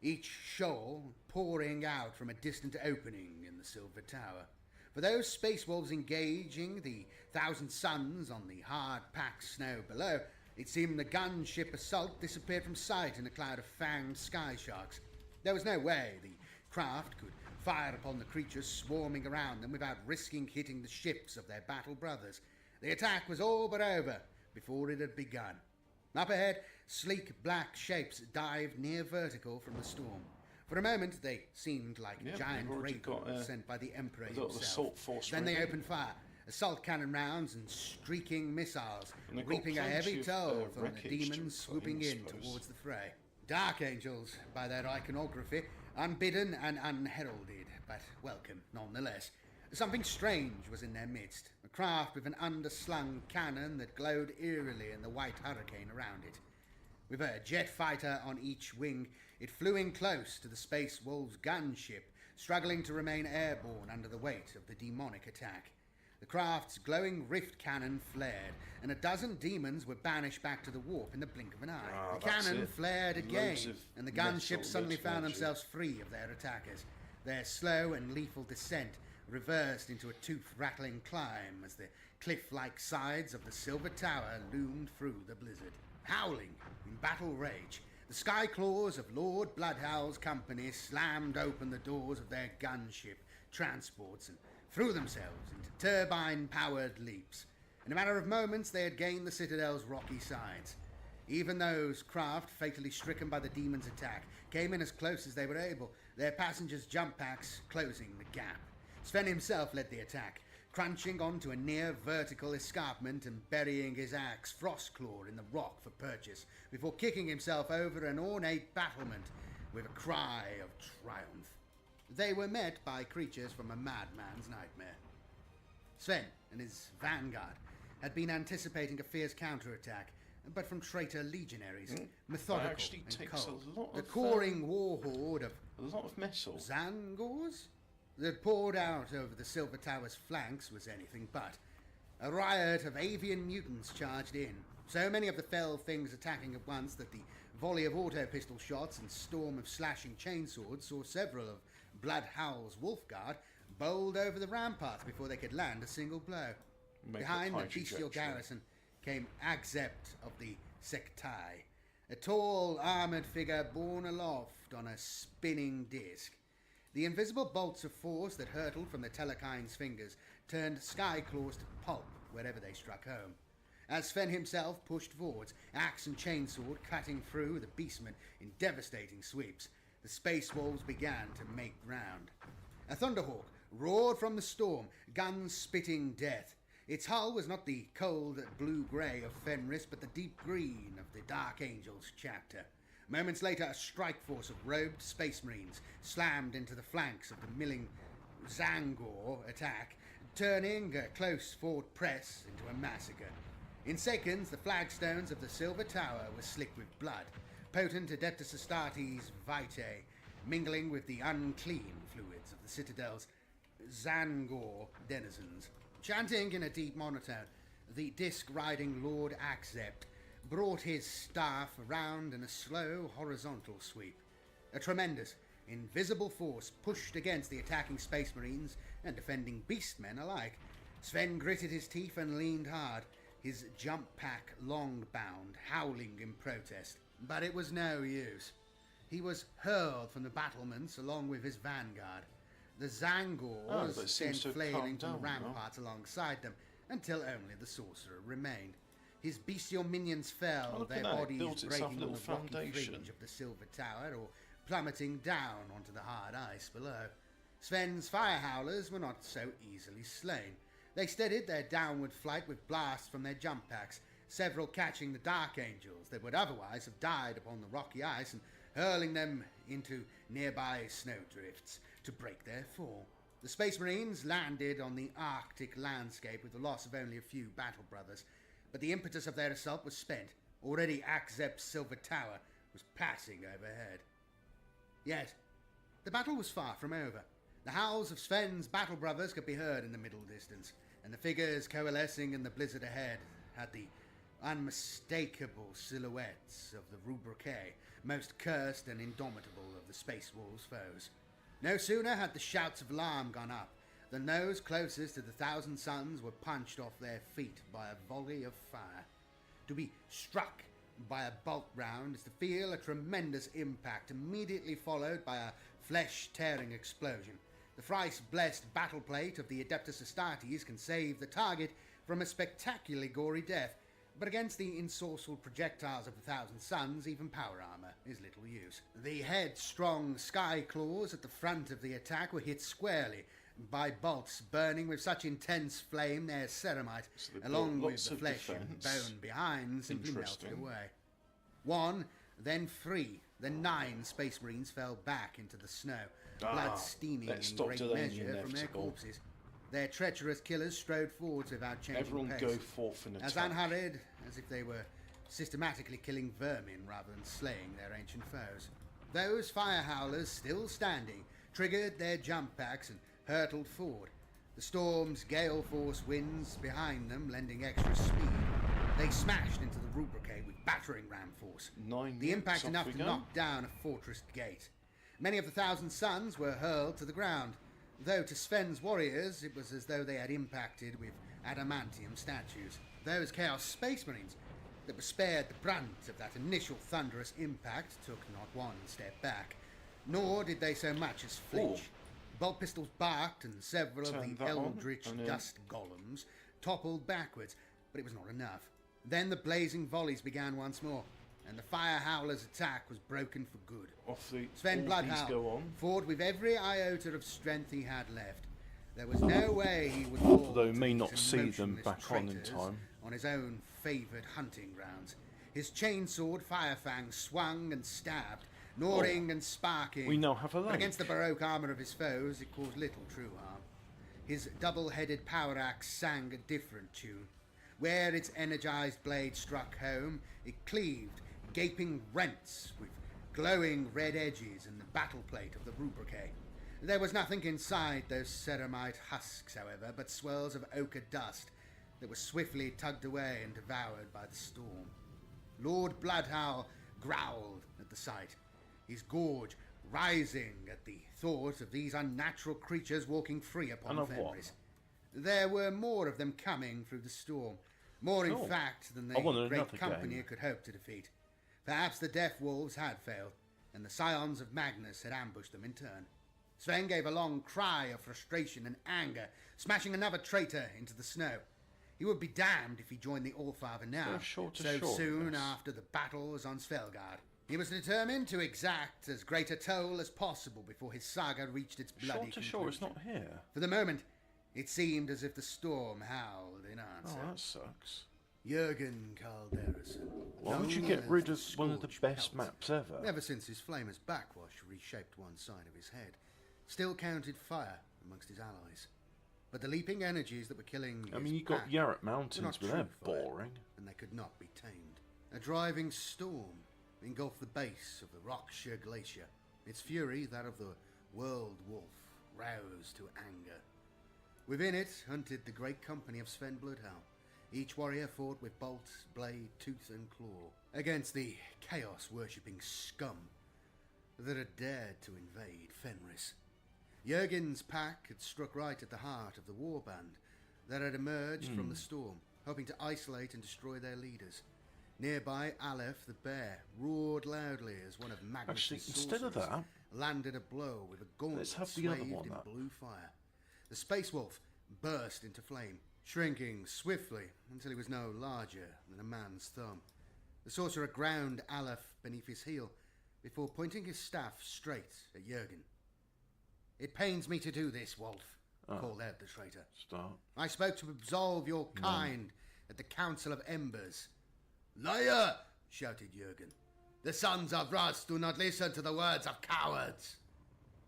each shoal pouring out from a distant opening in the Silver Tower. For those space wolves engaging the thousand suns on the hard-packed snow below, it seemed the gunship assault disappeared from sight in a cloud of fanged sky sharks. There was no way the craft could fire upon the creatures swarming around them without risking hitting the ships of their battle brothers. The attack was all but over before it had begun. Up ahead, sleek black shapes dived near vertical from the storm. For a moment, they seemed like giant ravens sent by the Emperor himself. Then they opened fire, assault cannon rounds and streaking missiles, reaping a heavy toll from the demons swooping in towards the fray. Dark Angels, by their iconography, unbidden and unheralded, but welcome nonetheless. Something strange was in their midst, a craft with an underslung cannon that glowed eerily in the white hurricane around it. With a jet fighter on each wing, it flew in close to the Space Wolves' gunship, struggling to remain airborne under the weight of the demonic attack. The craft's glowing rift cannon flared, and a dozen demons were banished back to the warp in the blink of an eye. The cannon flared again, and the gunship suddenly found themselves free of their attackers. Their slow and lethal descent reversed into a tooth-rattling climb as the cliff-like sides of the Silver Tower loomed through the blizzard. Howling in battle rage, the sky claws of Lord Bloodhowl's company slammed open the doors of their gunship transports and threw themselves into turbine-powered leaps. In a matter of moments, they had gained the Citadel's rocky sides. Even those craft, fatally stricken by the demon's attack, came in as close as they were able, their passengers' jump packs closing the gap. Sven himself led the attack, crunching onto a near-vertical escarpment and burying his axe Frostclaw in the rock for purchase, before kicking himself over an ornate battlement with a cry of triumph. They were met by creatures from a madman's nightmare. Sven and his vanguard had been anticipating a fierce counterattack, but from traitor legionaries, methodical and cold. The coring war horde of a lot of metal Zangors that poured out over the Silver Tower's flanks was anything but. A riot of avian mutants charged in, so many of the fell things attacking at once that the volley of auto-pistol shots and storm of slashing chainswords saw several of Bloodhowl's Wolfguard bowled over the ramparts before they could land a single blow. Behind the bestial garrison came Agzept of the Sektai, a tall, armoured figure borne aloft on a spinning disc. The invisible bolts of force that hurtled from the Telekine's fingers turned Skyclaws to pulp wherever they struck home. As Sven himself pushed forwards, axe and chainsword cutting through the beastmen in devastating sweeps, the space wolves began to make ground. A Thunderhawk roared from the storm, guns spitting death. Its hull was not the cold blue-grey of Fenris, but the deep green of the Dark Angel's chapter. Moments later, a strike force of robed space marines slammed into the flanks of the milling Zangor attack, turning a close forward press into a massacre. In seconds, the flagstones of the Silver Tower were slick with blood, potent Adeptus Astartes vitae, mingling with the unclean fluids of the Citadel's Zangor denizens. Chanting in a deep monotone, the disc-riding Lord Akzept brought his staff around in a slow horizontal sweep. A tremendous, invisible force pushed against the attacking space marines and defending beastmen alike. Sven gritted his teeth and leaned hard, his jump pack long-bound, howling in protest. But it was no use. He was hurled from the battlements along with his vanguard. The Zangors sent flailing from the ramparts alongside them, until only the sorcerer remained. His bestial minions fell, their bodies breaking on the rocky fringe of the Silver Tower or plummeting down onto the hard ice below. Sven's fire howlers were not so easily slain. They steadied their downward flight with blasts from their jump packs, several catching the Dark Angels that would otherwise have died upon the rocky ice and hurling them into nearby snowdrifts to break their fall. The Space Marines landed on the Arctic landscape with the loss of only a few battle brothers, but the impetus of their assault was spent. Already Akzep's Silver Tower was passing overhead. Yet, the battle was far from over. The howls of Sven's battle brothers could be heard in the middle distance, and the figures coalescing in the blizzard ahead had the unmistakable silhouettes of the Rubrique, most cursed and indomitable of the Space Wolves' foes. No sooner had the shouts of alarm gone up than those closest to the Thousand Suns were punched off their feet by a volley of fire. To be struck by a bolt round is to feel a tremendous impact, immediately followed by a flesh-tearing explosion. The thrice-blessed battle plate of the Adeptus Astartes can save the target from a spectacularly gory death, but against the ensorcelled projectiles of the Thousand Suns, even power armor is little use. The headstrong sky claws at the front of the attack were hit squarely by bolts burning with such intense flame their ceramite, along with the flesh and bone behind, simply melted away. 1, then 3, then 9 Space Marines fell back into the snow, blood steaming in great measure from their corpses. Their treacherous killers strode forwards without changing Everyone pace, go forth in attack. as unhurried as if they were systematically killing vermin rather than slaying their ancient foes. Those fire howlers, still standing, triggered their jump packs and hurtled forward, the storm's gale-force winds behind them lending extra speed. They smashed into the Rubrique with battering ram force, the impact enough to knock down a fortress gate. Many of the Thousand Suns were hurled to the ground, though to Sven's warriors it was as though they had impacted with adamantium statues. Those Chaos Space Marines that were spared the brunt of that initial thunderous impact took not one step back, nor did they so much as flinch. Bolt pistols barked, and several of the eldritch dust golems toppled backwards, but it was not enough. Then the blazing volleys began once more, and the fire howler's attack was broken for good. Sven Bloodhowl fought with every iota of strength he had left. There was no way he would fall, although may not see them back on in time, on his own favoured hunting grounds. His chainsword Firefang swung and stabbed, gnawing and sparking. We now have a but against the baroque armour of his foes, it caused little true harm. His double-headed power axe sang a different tune. Where its energised blade struck home, it cleaved gaping rents with glowing red edges in the battle plate of the Rubrique. There was nothing inside those ceramite husks, however, but swirls of ochre dust that were swiftly tugged away and devoured by the storm. Lord Bloodhowl growled at the sight, his gorge rising at the thought of these unnatural creatures walking free upon Fenris. There were more of them coming through the storm, more in fact than the great company could hope to defeat. Perhaps the Death Wolves had failed, and the Scions of Magnus had ambushed them in turn. Sven gave a long cry of frustration and anger, smashing another traitor into the snow. He would be damned if he joined the Allfather now, so soon after the battle was on Svelgard. He was determined to exact as great a toll as possible before his saga reached its bloody conclusion. Shore is not here. For the moment, it seemed as if the storm howled in answer. Oh, that sucks. Jürgen Calderison. Why would you get rid of one of the best maps ever? Ever since his flamer's backwash reshaped one side of his head, still counted fire amongst his allies. But the leaping energies that were killing you got Yarrat Mountains, but they're boring. And they could not be tamed. A driving storm engulfed the base of the Rockshire Glacier. Its fury, that of the World Wolf, roused to anger. Within it hunted the great company of Sven Bloodhowl. Each warrior fought with bolt, blade, tooth and claw against the chaos-worshipping scum that had dared to invade Fenris. Jürgen's pack had struck right at the heart of the warband that had emerged from the storm, hoping to isolate and destroy their leaders. Nearby, Aleph the bear roared loudly as one of Magnus' sorcerers landed a blow with a gauntlet swathed in blue fire. The Space Wolf burst into flame, shrinking swiftly until he was no larger than a man's thumb. The sorcerer ground Aleph beneath his heel before pointing his staff straight at Jurgen. "It pains me to do this, Wolf," called out the traitor. Start. "I spoke to absolve your kind at the Council of Embers." "Liar!" shouted Jurgen. "The sons of Rust do not listen to the words of cowards."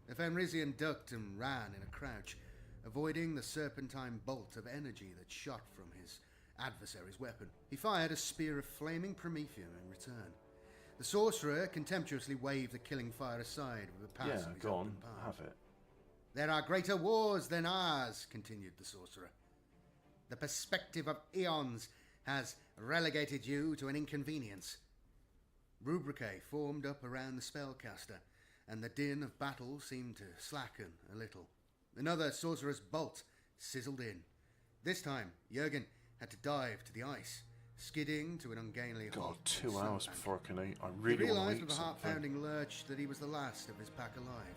The Fenrisian ducked and ran in a crouch, avoiding the serpentine bolt of energy that shot from his adversary's weapon. He fired a spear of flaming promethium in return. The sorcerer contemptuously waved the killing fire aside with a pass of his open palm. Have it. "There are greater wars than ours," continued the sorcerer. "The perspective of eons has relegated you to an inconvenience." Rubricae formed up around the spellcaster, and the din of battle seemed to slacken a little. Another sorcerer's bolt sizzled in. This time, Jurgen had to dive to the ice, skidding to an ungainly halt. God, 2 hours before I can eat. I He really want realised to eat with a something. heart-pounding lurch that he was the last of his pack alive.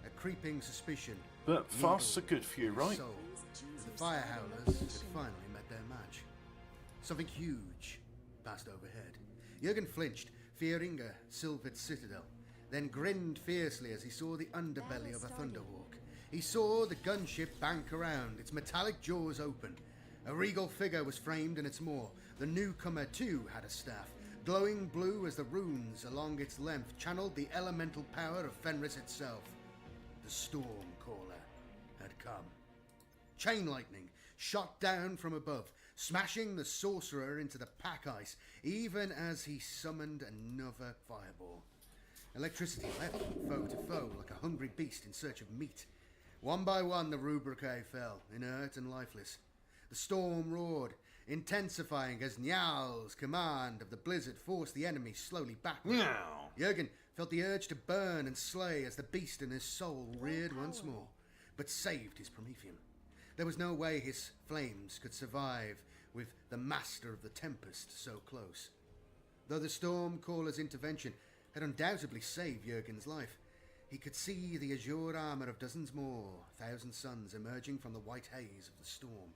A creeping suspicion. But fasts are good for you, right? So, the fire howlers had finally met their match. Something huge passed overhead. Jurgen flinched, fearing a silvered citadel, then grinned fiercely as he saw the underbelly of a thunderhawk. He saw the gunship bank around, its metallic jaws open. A regal figure was framed in its maw. The newcomer, too, had a staff, glowing blue as the runes along its length channeled the elemental power of Fenris itself. The Storm Caller had come. Chain lightning shot down from above, smashing the sorcerer into the pack ice, even as he summoned another fireball. Electricity leapt from foe to foe like a hungry beast in search of meat. One by one the Rubricae fell, inert and lifeless. The storm roared, intensifying as Njaal's command of the blizzard forced the enemy slowly backward. Meow. Jurgen felt the urge to burn and slay as the beast in his soul reared once more, but saved his promethium. There was no way his flames could survive with the master of the Tempest so close. Though the Storm Caller's intervention had undoubtedly saved Jurgen's life, he could see the azure armour of dozens more thousand suns emerging from the white haze of the storm.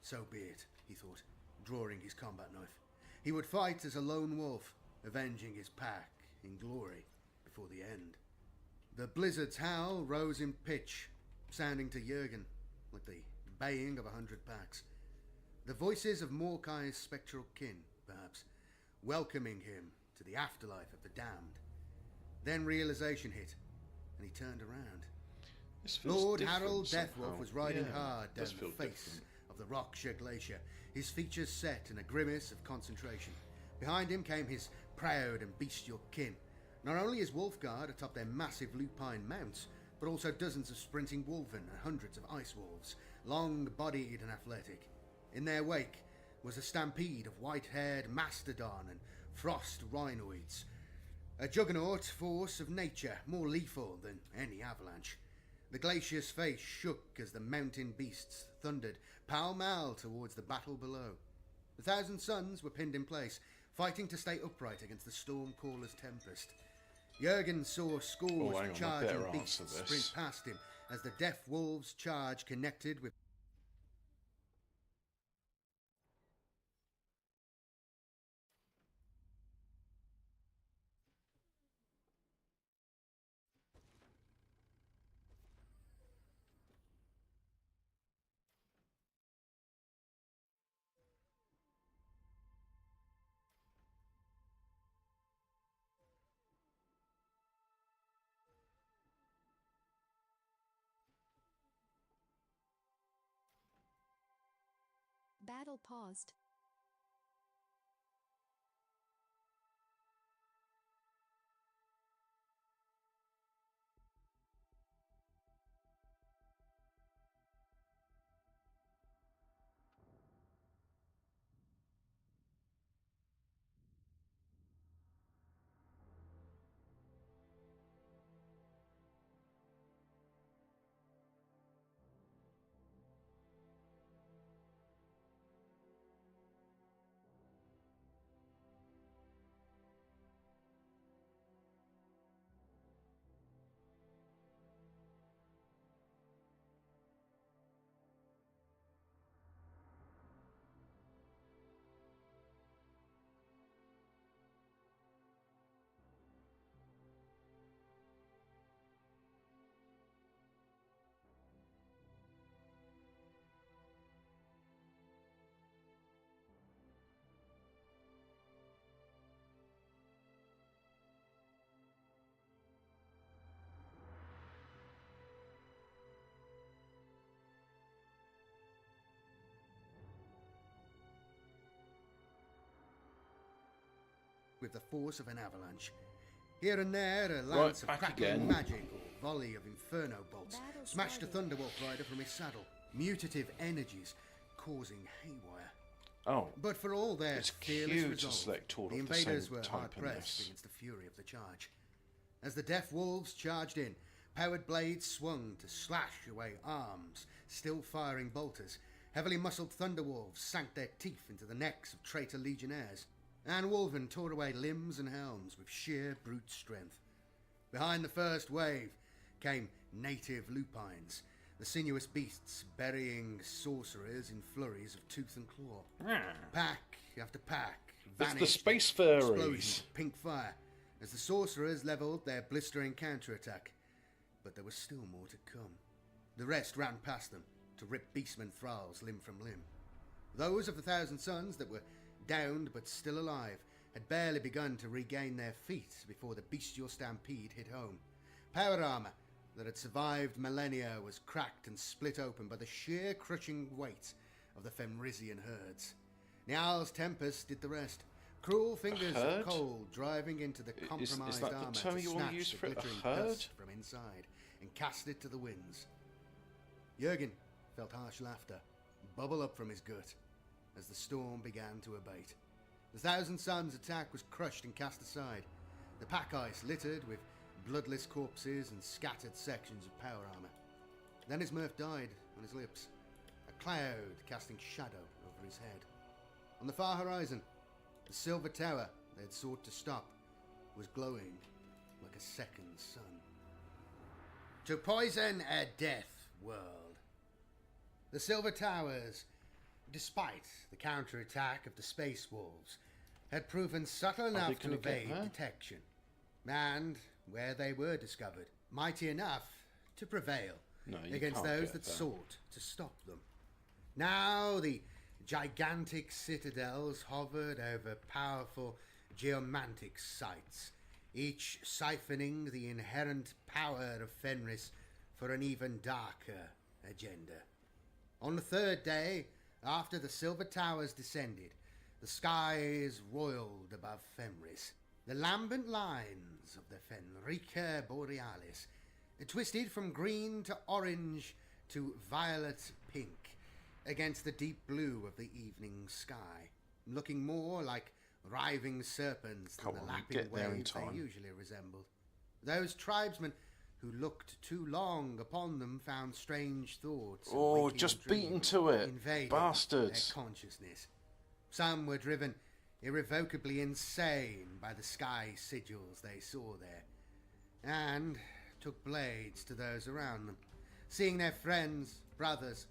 So be it, he thought, drawing his combat knife. He would fight as a lone wolf, avenging his pack in glory before the end. The blizzard's howl rose in pitch, sounding to Jurgen like the baying of 100 packs. The voices of Morkai's spectral kin, perhaps, welcoming him to the afterlife of the damned. Then realization hit, and he turned around. Lord Harold Deathwolf was riding hard down the face of the Rockshire Glacier, his features set in a grimace of concentration. Behind him came his proud and bestial kin, not only his wolf guard atop their massive lupine mounts, but also dozens of sprinting wolven and hundreds of ice wolves, long-bodied and athletic. In their wake was a stampede of white-haired mastodon and frost rhinoids, a juggernaut force of nature, more lethal than any avalanche. The glacier's face shook as the mountain beasts thundered pell-mell towards the battle below. The thousand suns were pinned in place, fighting to stay upright against the storm caller's tempest. Jurgen saw scores of charging beasts sprint past him as the deaf wolves' charge connected with Battle paused. with the force of an avalanche. Here and there, a lance of crackling magic or volley of inferno bolts smashed a Thunderwolf rider from his saddle, mutative energies causing haywire. Oh, but for all their fearless resolve, the invaders were hard-pressed against the fury of the charge. As the deaf wolves charged in, powered blades swung to slash away arms, still firing bolters. Heavily muscled Thunderwolves sank their teeth into the necks of traitor legionnaires, and Wolven tore away limbs and helms with sheer brute strength. Behind the first wave came native lupines, the sinuous beasts burying sorcerers in flurries of tooth and claw. Pack after pack vanished, it's the space fairies. Explosions of pink fire, as the sorcerers levelled their blistering counterattack. But there was still more to come. The rest ran past them to rip beastmen thralls limb from limb. Those of the Thousand Sons that were downed but still alive had barely begun to regain their feet before the bestial stampede hit home. Power armour that had survived millennia was cracked and split open by the sheer crushing weight of the Fenrisian herds. Niall's Tempest did the rest. Cruel fingers of cold driving into the compromised armour to snatch the glittering dust from inside and cast it to the winds. Jurgen felt harsh laughter bubble up from his gut as the storm began to abate. The Thousand Sons' attack was crushed and cast aside, the pack ice littered with bloodless corpses and scattered sections of power armour. Then his mirth died on his lips, a cloud casting shadow over his head. On the far horizon, the silver tower they had sought to stop was glowing like a second sun. To poison a death world. The silver towers, despite the counterattack of the space wolves, had proven subtle enough to evade detection, and where they were discovered, mighty enough to prevail against those that sought to stop them. Now the gigantic citadels hovered over powerful geomantic sites, each siphoning the inherent power of Fenris for an even darker agenda. On the third day, after the silver towers descended, the skies roiled above Fenris. The lambent lines of the Fenrica Borealis twisted from green to orange to violet pink against the deep blue of the evening sky, looking more like writhing serpents than the lapping waves they usually resembled. Those tribesmen who looked too long upon them found strange thoughts. Oh, just beaten to it, bastards! Their consciousness. Some were driven irrevocably insane by the sky sigils they saw there, and took blades to those around them, seeing their friends, brothers,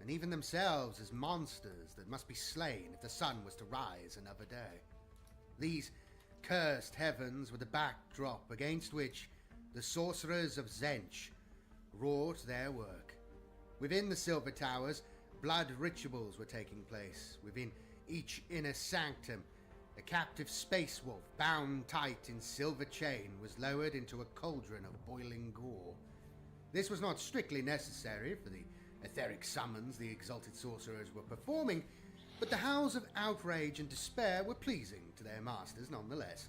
and even themselves as monsters that must be slain if the sun was to rise another day. These cursed heavens were the backdrop against which the sorcerers of Zench wrought their work. Within the Silver Towers, blood rituals were taking place. Within each inner sanctum, a captive space wolf, bound tight in silver chain, was lowered into a cauldron of boiling gore. This was not strictly necessary for the etheric summons the exalted sorcerers were performing, but the howls of outrage and despair were pleasing to their masters nonetheless.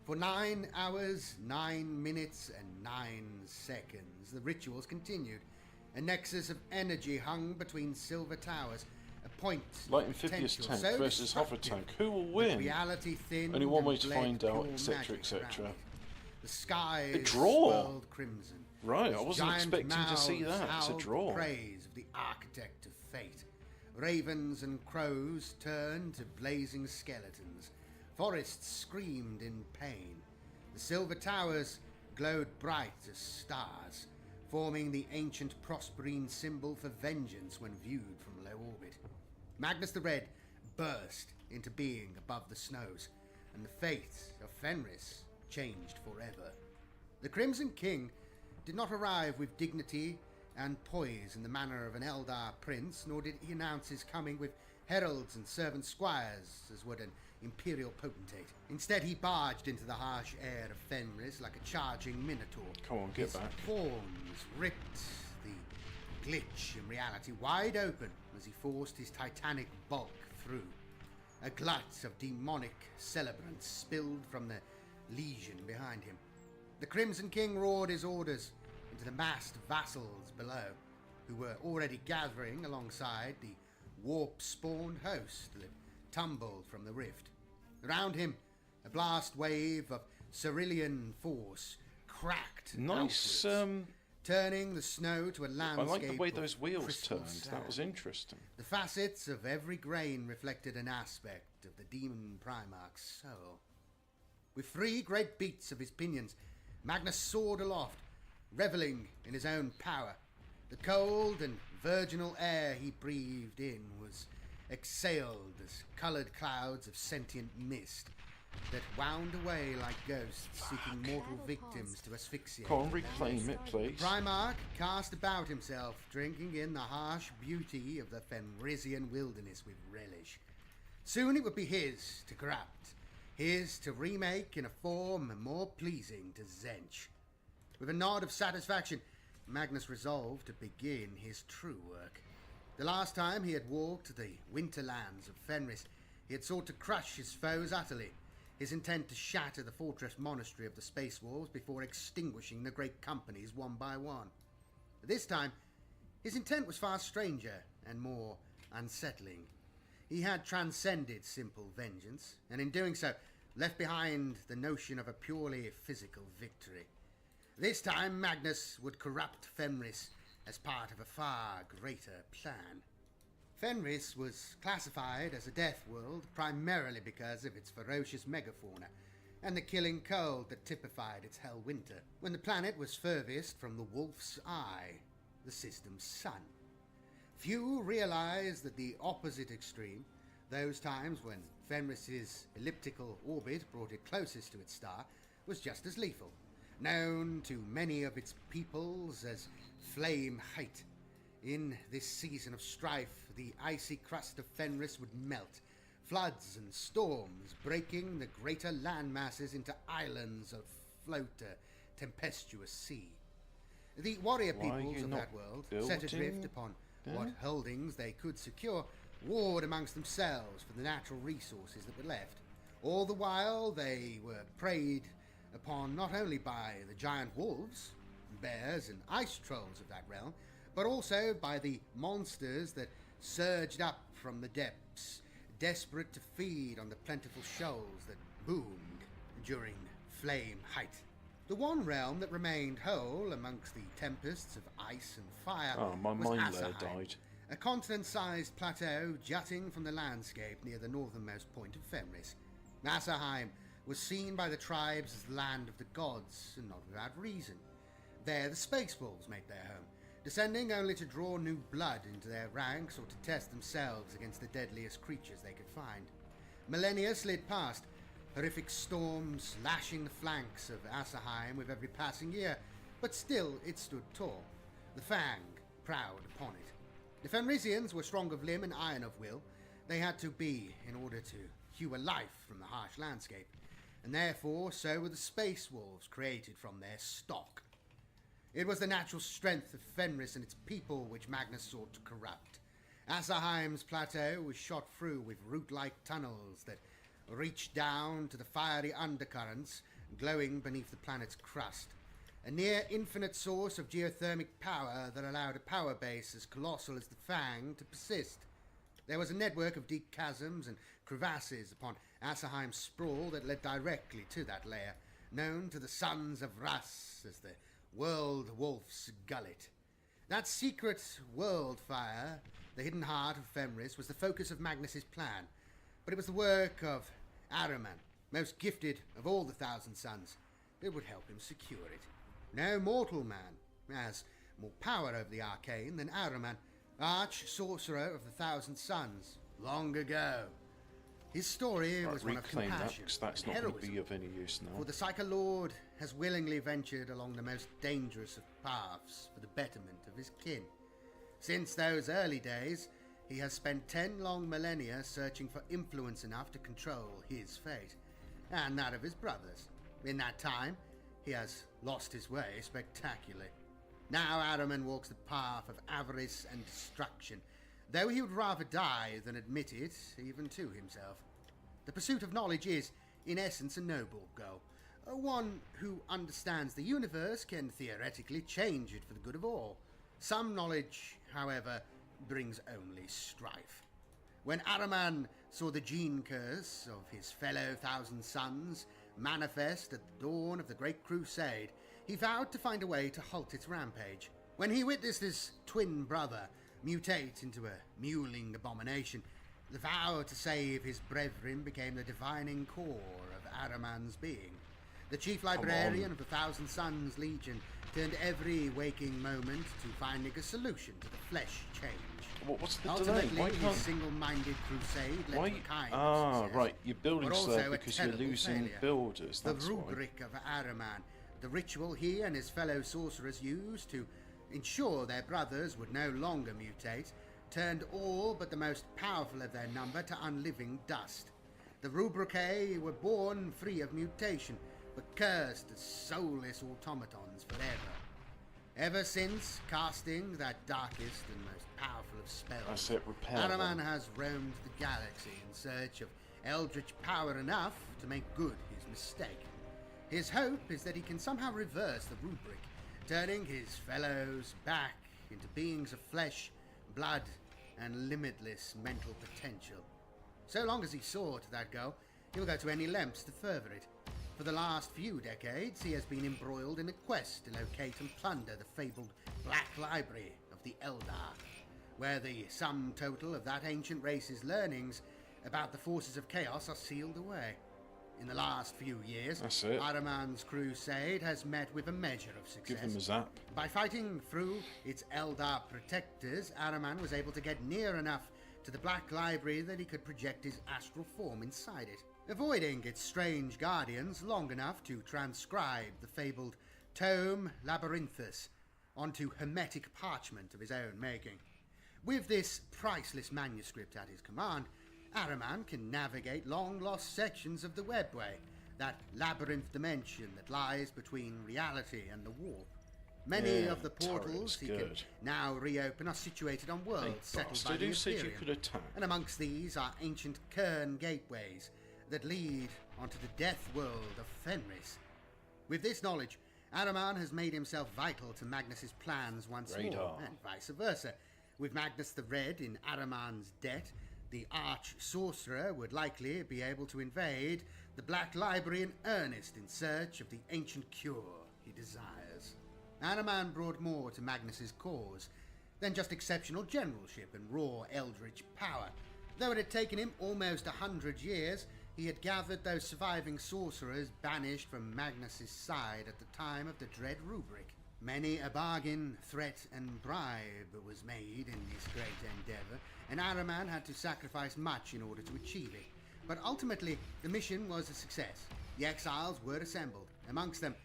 For 9 hours, 9 minutes, and 9 seconds, the rituals continued. A nexus of energy hung between silver towers, a point light amphibious tank versus hover tank. Who will win? Reality thin. Only one way to find out, etc., etc. The sky a draw. swirled crimson. Right, I wasn't expecting to see that. It's a draw. Praise of the architect of fate. Ravens and crows turned to blazing skeletons. Forests screamed in pain. The silver towers glowed bright as stars, forming the ancient Prosperine symbol for vengeance when viewed from low orbit. Magnus the Red burst into being above the snows, and the fate of Fenris changed forever. The Crimson King did not arrive with dignity and poise in the manner of an Eldar prince, nor did he announce his coming with heralds and servant squires as would an imperial potentate. Instead, he barged into the harsh air of Fenris like a charging minotaur. Come on, get back. His horns ripped the glitch in reality wide open as he forced his titanic bulk through. a glut of demonic celebrants spilled from the legion behind him. The Crimson King roared his orders into the massed vassals below, who were already gathering alongside the warp-spawned host that tumbled from the rift. Around him, a blast wave of Cerulean force cracked nice, outwards, turning the snow to a landscape. I like the way those wheels crystal turned. sand. That was interesting. The facets of every grain reflected an aspect of the demon Primarch's soul. With 3 great beats of his pinions, Magnus soared aloft, reveling in his own power. The cold and virginal air he breathed in was exhaled as coloured clouds of sentient mist that wound away like ghosts seeking mortal victims to asphyxiate. Go on, reclaim it, please. Primarch cast about himself, drinking in the harsh beauty of the Fenrisian wilderness with relish. Soon it would be his to corrupt, his to remake in a form more pleasing to Tzeentch. With a nod of satisfaction, Magnus resolved to begin his true work. The last time he had walked the winterlands of Fenris, he had sought to crush his foes utterly, his intent to shatter the fortress monastery of the Space Wolves before extinguishing the great companies one by one. This time, his intent was far stranger and more unsettling. He had transcended simple vengeance, and in doing so, left behind the notion of a purely physical victory. This time, Magnus would corrupt Fenris as part of a far greater plan. Fenris was classified as a death world primarily because of its ferocious megafauna and the killing cold that typified its hell winter, when the planet was furthest from the Wolf's Eye, the system's sun. Few realized that the opposite extreme, those times when Fenris's elliptical orbit brought it closest to its star, was just as lethal, known to many of its peoples as Flame Height. In this season of strife, the icy crust of Fenris would melt, floods and storms breaking the greater land masses into islands afloat a tempestuous sea. The warrior peoples of that world, set adrift upon what holdings they could secure, warred amongst themselves for the natural resources that were left. All the while they were preyed upon not only by the giant wolves, bears and ice trolls of that realm, but also by the monsters that surged up from the depths, desperate to feed on the plentiful shoals that boomed during Flame Height. The one realm that remained whole amongst the tempests of ice and fire my was mind layer Asahheim, died. a continent-sized plateau jutting from the landscape near the northernmost point of Fenris. Asahheim was seen by the tribes as the land of the gods, and not without reason. There the Space Wolves made their home, descending only to draw new blood into their ranks or to test themselves against the deadliest creatures they could find. Millennia slid past, horrific storms lashing the flanks of Asahheim with every passing year, but still it stood tall, the Fang proud upon it. The Fenrisians were strong of limb and iron of will. They had to be in order to hew a life from the harsh landscape, and therefore so were the Space Wolves created from their stock. It was the natural strength of Fenris and its people which Magnus sought to corrupt. Asahheim's plateau was shot through with root-like tunnels that reached down to the fiery undercurrents glowing beneath the planet's crust, a near-infinite source of geothermic power that allowed a power base as colossal as the Fang to persist. There was a network of deep chasms and crevasses upon Asahheim's sprawl that led directly to that lair, known to the sons of Russ as the World Wolf's Gullet. That secret world fire, the hidden heart of Fenris, was the focus of Magnus's plan, but it was the work of Ahriman, most gifted of all the Thousand Sons, that would help him secure it. No mortal man has more power over the arcane than Ahriman, arch-sorcerer of the Thousand Sons, long ago. His story was one of compassion that's and not going to heroism, be of any use now. for the Psycho-Lord has willingly ventured along the most dangerous of paths for the betterment of his kin. Since those early days, he has spent 10 long millennia searching for influence enough to control his fate, and that of his brothers. In that time, he has lost his way spectacularly. Now Ahriman walks the path of avarice and destruction, though he would rather die than admit it, even to himself. The pursuit of knowledge is, in essence, a noble goal. One who understands the universe can theoretically change it for the good of all. Some knowledge, however, brings only strife. When Ahriman saw the gene curse of his fellow Thousand Sons manifest at the dawn of the Great Crusade, he vowed to find a way to halt its rampage. When he witnessed his twin brother mutate into a mewling abomination, the vow to save his brethren became the defining core of Ahriman's being. The chief librarian of the Thousand Sons Legion turned every waking moment to finding a solution to the flesh change. What's the Ultimately, delay? Why can't... his single-minded crusade led to a kind Ah, of success, right. You're building but slow also a because you're terrible losing failure. builders. The That's why. rubric of Ahriman, the ritual he and his fellow sorcerers used to ensure their brothers would no longer mutate, turned all but the most powerful of their number to unliving dust. The Rubricae were born free of mutation, but cursed as soulless automatons forever. Ever since casting that darkest and most powerful of spells, Ahriman has roamed the galaxy in search of eldritch power enough to make good his mistake. His hope is that he can somehow reverse the rubric, turning his fellows back into beings of flesh, blood, and limitless mental potential. So long as he soar to that goal, he'll go to any lengths to further it. For the last few decades, he has been embroiled in a quest to locate and plunder the fabled Black Library of the Eldar, where the sum total of that ancient race's learnings about the forces of chaos are sealed away. In the last few years, Ahriman's crusade has met with a measure of success. Give him a zap. By fighting through its Eldar protectors, Ahriman was able to get near enough to the Black Library that he could project his astral form inside it, avoiding its strange guardians long enough to transcribe the fabled Tome Labyrinthus onto hermetic parchment of his own making. With this priceless manuscript at his command, Ahriman can navigate long-lost sections of the webway, that labyrinth dimension that lies between reality and the warp. Many of the portals he can now reopen are situated on worlds settled by the Imperium, and amongst these are ancient Kern gateways that lead onto the death world of Fenris. With this knowledge, Ahriman has made himself vital to Magnus's plans once more, and vice versa. With Magnus the Red in Ahriman's debt, the arch-sorcerer would likely be able to invade the Black Library in earnest in search of the ancient cure he desires. Ahriman brought more to Magnus's cause than just exceptional generalship and raw eldritch power. Though it had taken him almost 100 years, he had gathered those surviving sorcerers banished from Magnus's side at the time of the Dread Rubric. Many a bargain, threat, and bribe was made in this great endeavor, and Ahriman had to sacrifice much in order to achieve it. But ultimately, the mission was a success. The exiles were assembled. Amongst them,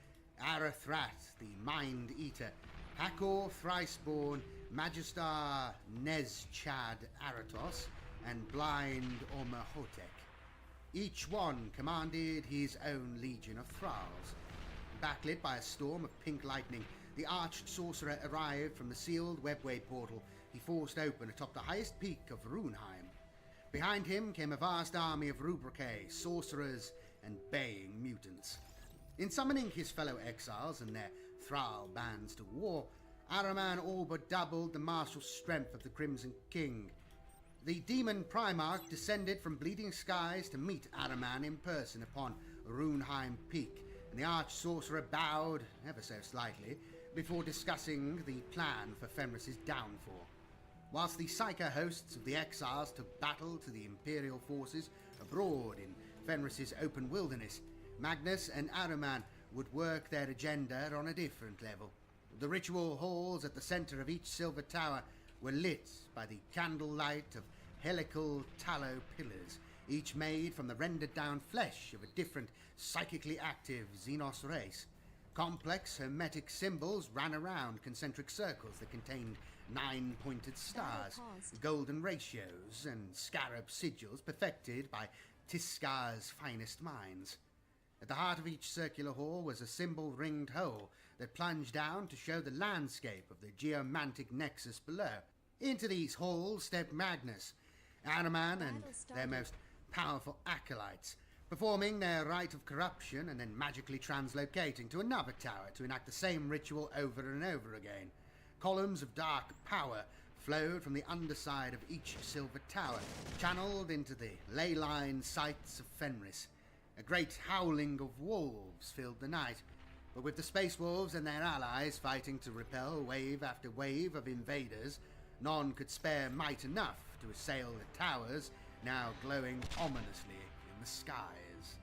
Arathrat, the Mind Eater, Hakor Thriceborn, Magistar Nezchad Aratos, and Blind Ormahotep. Each one commanded his own legion of thralls. Backlit by a storm of pink lightning, the arch-sorcerer arrived from the sealed webway portal he forced open atop the highest peak of Runeheim. Behind him came a vast army of Rubricae, sorcerers, and baying mutants. In summoning his fellow exiles and their thrall bands to war, Ahriman all but doubled the martial strength of the Crimson King. The demon Primarch descended from bleeding skies to meet Ahriman in person upon Runeheim Peak, and the arch-sorcerer bowed, ever so slightly, before discussing the plan for Fenris's downfall. Whilst the Psyker hosts of the exiles took battle to the Imperial forces abroad in Fenris's open wilderness, Magnus and Ahriman would work their agenda on a different level. The ritual halls at the center of each silver tower were lit by the candlelight of helical tallow pillars, each made from the rendered-down flesh of a different psychically active Xenos race. Complex hermetic symbols ran around concentric circles that contained 9-pointed stars, golden ratios, and scarab sigils perfected by Tiskar's finest minds. At the heart of each circular hall was a symbol-ringed hole that plunged down to show the landscape of the geomantic nexus below. Into these halls stepped Magnus, Ahriman, and their most powerful acolytes, performing their rite of corruption and then magically translocating to another tower to enact the same ritual over and over again. Columns of dark power flowed from the underside of each silver tower, channeled into the ley-lined sights of Fenris. A great howling of wolves filled the night, but with the Space Wolves and their allies fighting to repel wave after wave of invaders, none could spare might enough to assail the towers, now glowing ominously in the skies.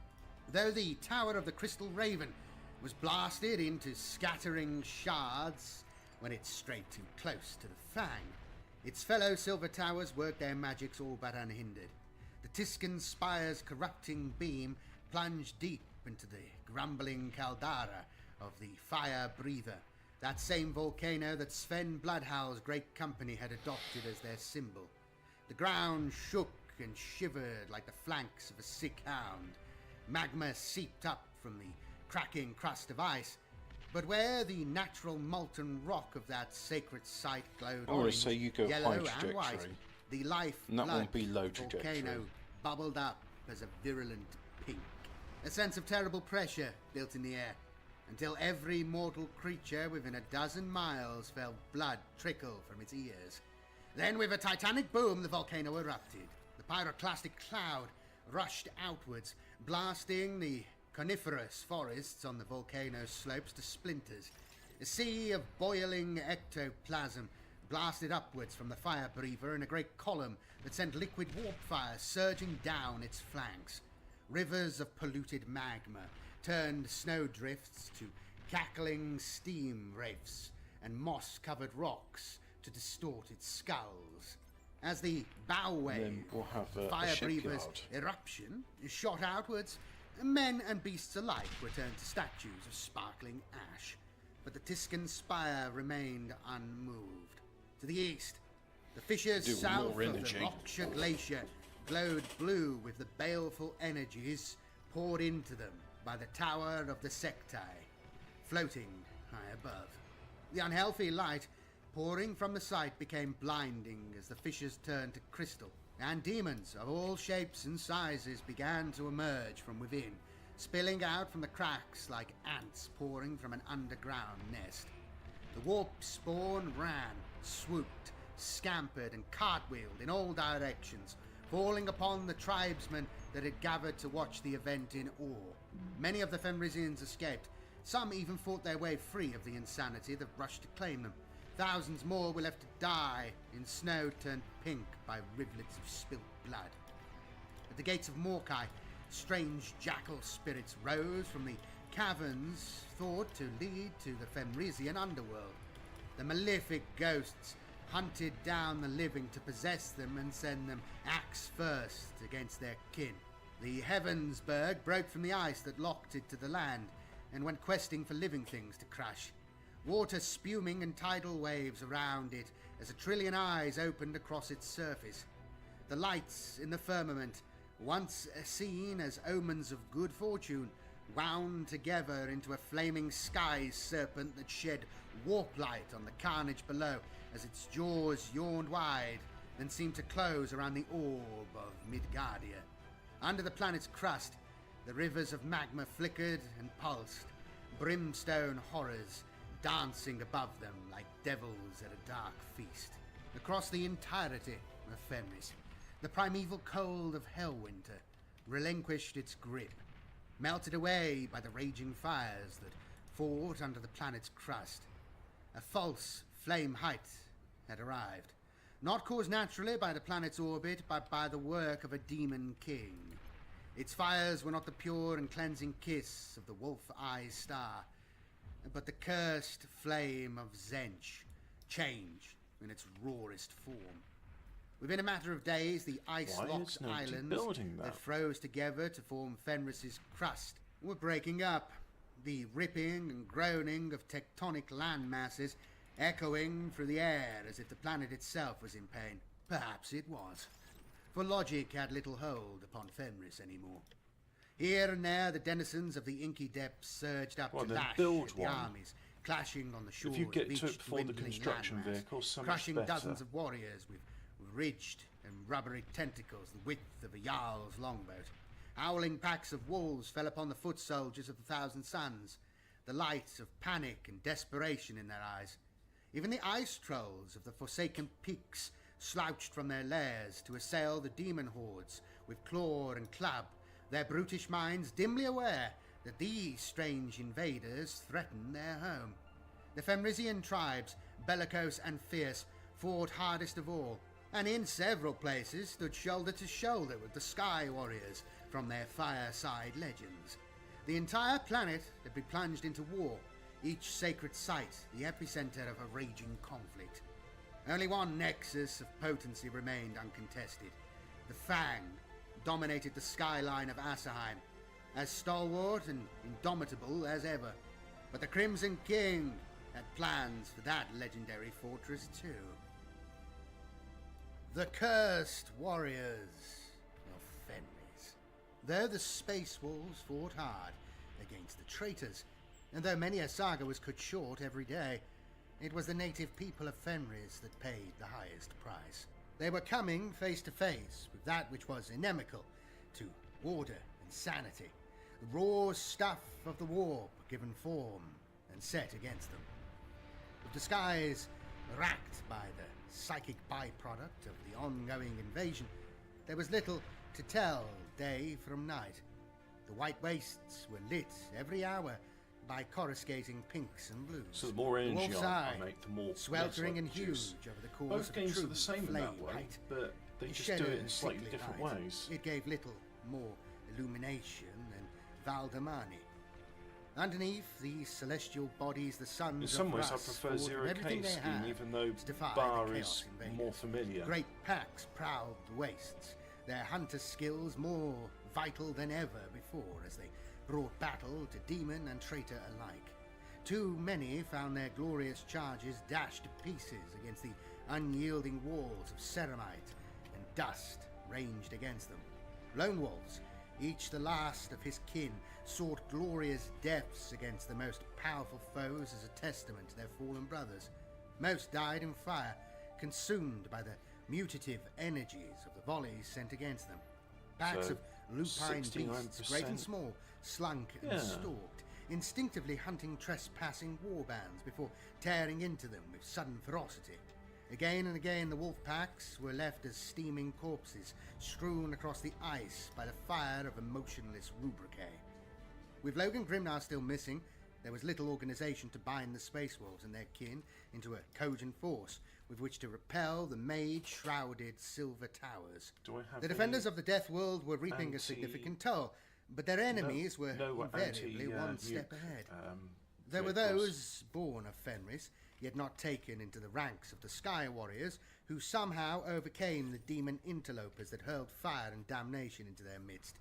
Though the Tower of the Crystal Raven was blasted into scattering shards when it strayed too close to the Fang, its fellow silver towers worked their magics all but unhindered. The Tiscan spire's corrupting beam plunged deep into the grumbling caldera of the Fire Breather, that same volcano that Sven Bloodhowl's great company had adopted as their symbol. The ground shook and shivered like the flanks of a sick hound. Magma seeped up from the cracking crust of ice, but where the natural molten rock of that sacred site glowed orange, so you go yellow, high and white, the life blood won't be low of the trajectory. volcano bubbled up as a virulent pink. A sense of terrible pressure built in the air, until every mortal creature within a dozen miles felt blood trickle from its ears. Then, with a titanic boom, the volcano erupted. The pyroclastic cloud rushed outwards, blasting the coniferous forests on the volcano's slopes to splinters. A sea of boiling ectoplasm blasted upwards from the fire breather in a great column that sent liquid warp fire surging down its flanks. Rivers of polluted magma turned snowdrifts to cackling steam wraiths and moss-covered rocks to distort its skulls. As the bow wave we'll have of a fire breather's shipyard. eruption shot outwards, men and beasts alike were turned to statues of sparkling ash. But the Tiscan spire remained unmoved. To the east, the fissures Do south more of the energy. Roksha Glacier glowed blue with the baleful energies poured into them by the Tower of the Sectae, floating high above. The unhealthy light pouring from the site became blinding as the fissures turned to crystal, and demons of all shapes and sizes began to emerge from within, spilling out from the cracks like ants pouring from an underground nest. The warp spawn ran, swooped, scampered, and cartwheeled in all directions, falling upon the tribesmen that had gathered to watch the event in awe. Many of the Fenrisians escaped. Some even fought their way free of the insanity that rushed to claim them. Thousands more were left to die in snow turned pink by rivulets of spilt blood. At the gates of Morkai, strange jackal spirits rose from the caverns thought to lead to the Fenrisian underworld. The malefic ghosts hunted down the living to possess them and send them axe first against their kin. The Heavensberg broke from the ice that locked it to the land and went questing for living things to crush. Water spuming and tidal waves around it as 1 trillion eyes opened across its surface. The lights in the firmament, once seen as omens of good fortune, wound together into a flaming sky serpent that shed warp light on the carnage below as its jaws yawned wide, then seemed to close around the orb of Midgardia. Under the planet's crust, the rivers of magma flickered and pulsed, brimstone horrors dancing above them like devils at a dark feast. Across the entirety of Fenris, the primeval cold of Hellwinter relinquished its grip, melted away by the raging fires that fought under the planet's crust. A false flame height had arrived, not caused naturally by the planet's orbit, but by the work of a demon king. Its fires were not the pure and cleansing kiss of the wolf-eyed star, but the cursed flame of Zench, changed in its rawest form. Within a matter of days, the ice-locked islands that froze together to form Fenris's crust were breaking up, the ripping and groaning of tectonic land masses echoing through the air as if the planet itself was in pain. Perhaps it was, for logic had little hold upon Fenris anymore. Here and there, the denizens of the inky depths surged up to lash at the armies, clashing on the shores if you get of each to it before the construction landmass, vehicle, so crushing much better. dozens of warriors with ridged and rubbery tentacles the width of a Jarl's longboat. Howling packs of wolves fell upon the foot soldiers of the Thousand Suns, the light of panic and desperation in their eyes. Even the ice trolls of the Forsaken Peaks slouched from their lairs to assail the demon hordes with claw and club, their brutish minds dimly aware that these strange invaders threatened their home. The Fenrisian tribes, bellicose and fierce, fought hardest of all, and in several places stood shoulder to shoulder with the Sky Warriors from their fireside legends. The entire planet had been plunged into war, each sacred site the epicenter of a raging conflict. Only one nexus of potency remained uncontested. The Fang dominated the skyline of Asaheim, as stalwart and indomitable as ever. But the Crimson King had plans for that legendary fortress too. The Cursed Warriors of Fenris. Though the Space Wolves fought hard against the traitors, and though many a saga was cut short every day, it was the native people of Fenris that paid the highest price. They were coming face to face with that which was inimical to order and sanity, the raw stuff of the warp given form and set against them. With the skies racked by the psychic byproduct of the ongoing invasion, there was little to tell day from night. The white wastes were lit every hour by coruscating pinks and blues. So the more energy I make, the more sweltering and huge over the course Both of games true are the same in that way, height. but they The just do it shadow in slightly sickly different light. ways. It gave little more illumination than Valdemani. Underneath these celestial bodies, the suns In some of ways, I Rus prefer fought Zero with everything K they scheme, had even though to defy Bar the is Chaos invaders. more familiar. Great packs prowled the wastes, their hunter skills more vital than ever before as they brought battle to demon and traitor alike. Too many found their glorious charges dashed to pieces against the unyielding walls of ceramite, and dust ranged against them. Lone wolves, each the last of his kin, sought glorious deaths against the most powerful foes as a testament to their fallen brothers. Most died in fire, consumed by the mutative energies of the volleys sent against them. Packs So, of lupine 69%. beasts, great and small, slunk and Yeah. stalked, instinctively hunting trespassing warbands before tearing into them with sudden ferocity. Again and again the wolf packs were left as steaming corpses, strewn across the ice by the fire of a motionless rubrique. With Logan Grimnar still missing, there was little organization to bind the Space Wolves and their kin into a cogent force with which to repel the mage-shrouded Silver Towers. Do I have The defenders any of the Death World were reaping a significant toll, but their enemies were invariably one step ahead. There were those born of Fenris, yet not taken into the ranks of the Sky Warriors, who somehow overcame the demon interlopers that hurled fire and damnation into their midst.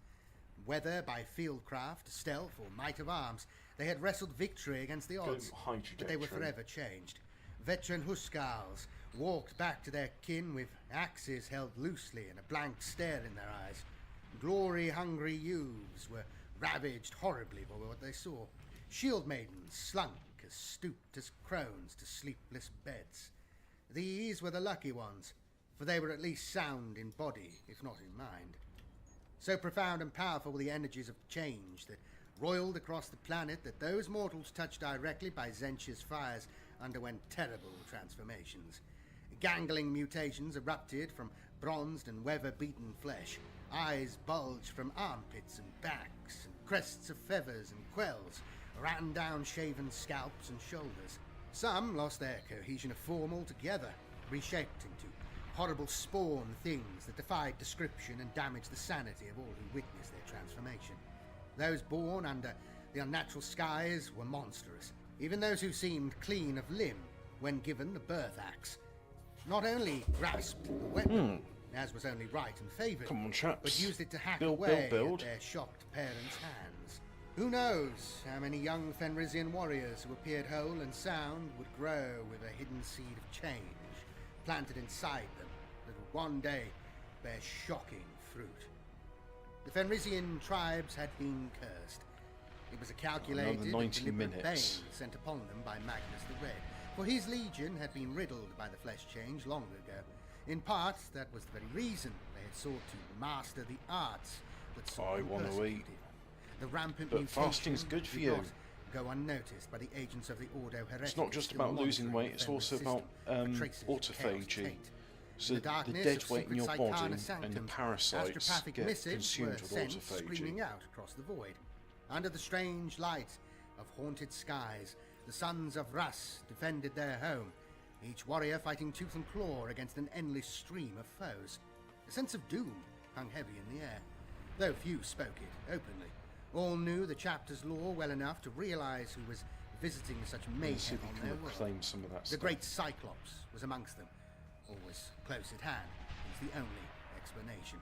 Whether by fieldcraft, stealth, or might of arms, they had wrestled victory against the odds, high but they were trajectory. forever changed. Veteran Huskals walked back to their kin with axes held loosely and a blank stare in their eyes. Glory-hungry youths were ravaged horribly by what they saw. Shield maidens slunk as stooped as crones to sleepless beds. These were the lucky ones, for they were at least sound in body, if not in mind. So profound and powerful were the energies of change that roiled across the planet that those mortals touched directly by Zensha's fires underwent terrible transformations. Gangling mutations erupted from bronzed and weather-beaten flesh. Eyes bulged from armpits and backs, and crests of feathers and quells ran down shaven scalps and shoulders. Some lost their cohesion of form altogether, reshaped into horrible spawn things that defied description and damaged the sanity of all who witnessed their transformation. Those born under the unnatural skies were monstrous, even those who seemed clean of limb when given the birth axe. Not only grasped the weapon, as was only right and favoured, Come on, chaps. but used it to hack Build, away build. at their shocked parents' hands. Who knows how many young Fenrisian warriors who appeared whole and sound would grow with a hidden seed of change planted inside them that would one day bear shocking fruit. The Fenrisian tribes had been cursed. It was a calculated Another 90 and deliberate minutes. bane sent upon them by Magnus the Red, for his legion had been riddled by the flesh change long ago. In part, that was the very reason they had sought to master the arts that saw I them want to eat. persecuted. The rampant But mutation fasting's good for did you. not go unnoticed by the agents of the Ordo Hereticus. It's not just about losing weight, it's also about autophagy. So the dead weight in your body and the parasites get consumed with autophagy. Screaming out across the void. Under the strange light of haunted skies, the sons of Rus defended their home, each warrior fighting tooth and claw against an endless stream of foes. A sense of doom hung heavy in the air, though few spoke it openly. All knew the chapter's lore well enough to realize who was visiting such mayhem on their world. Some of that The stuff. great Cyclops was amongst them, always close at hand, was the only explanation.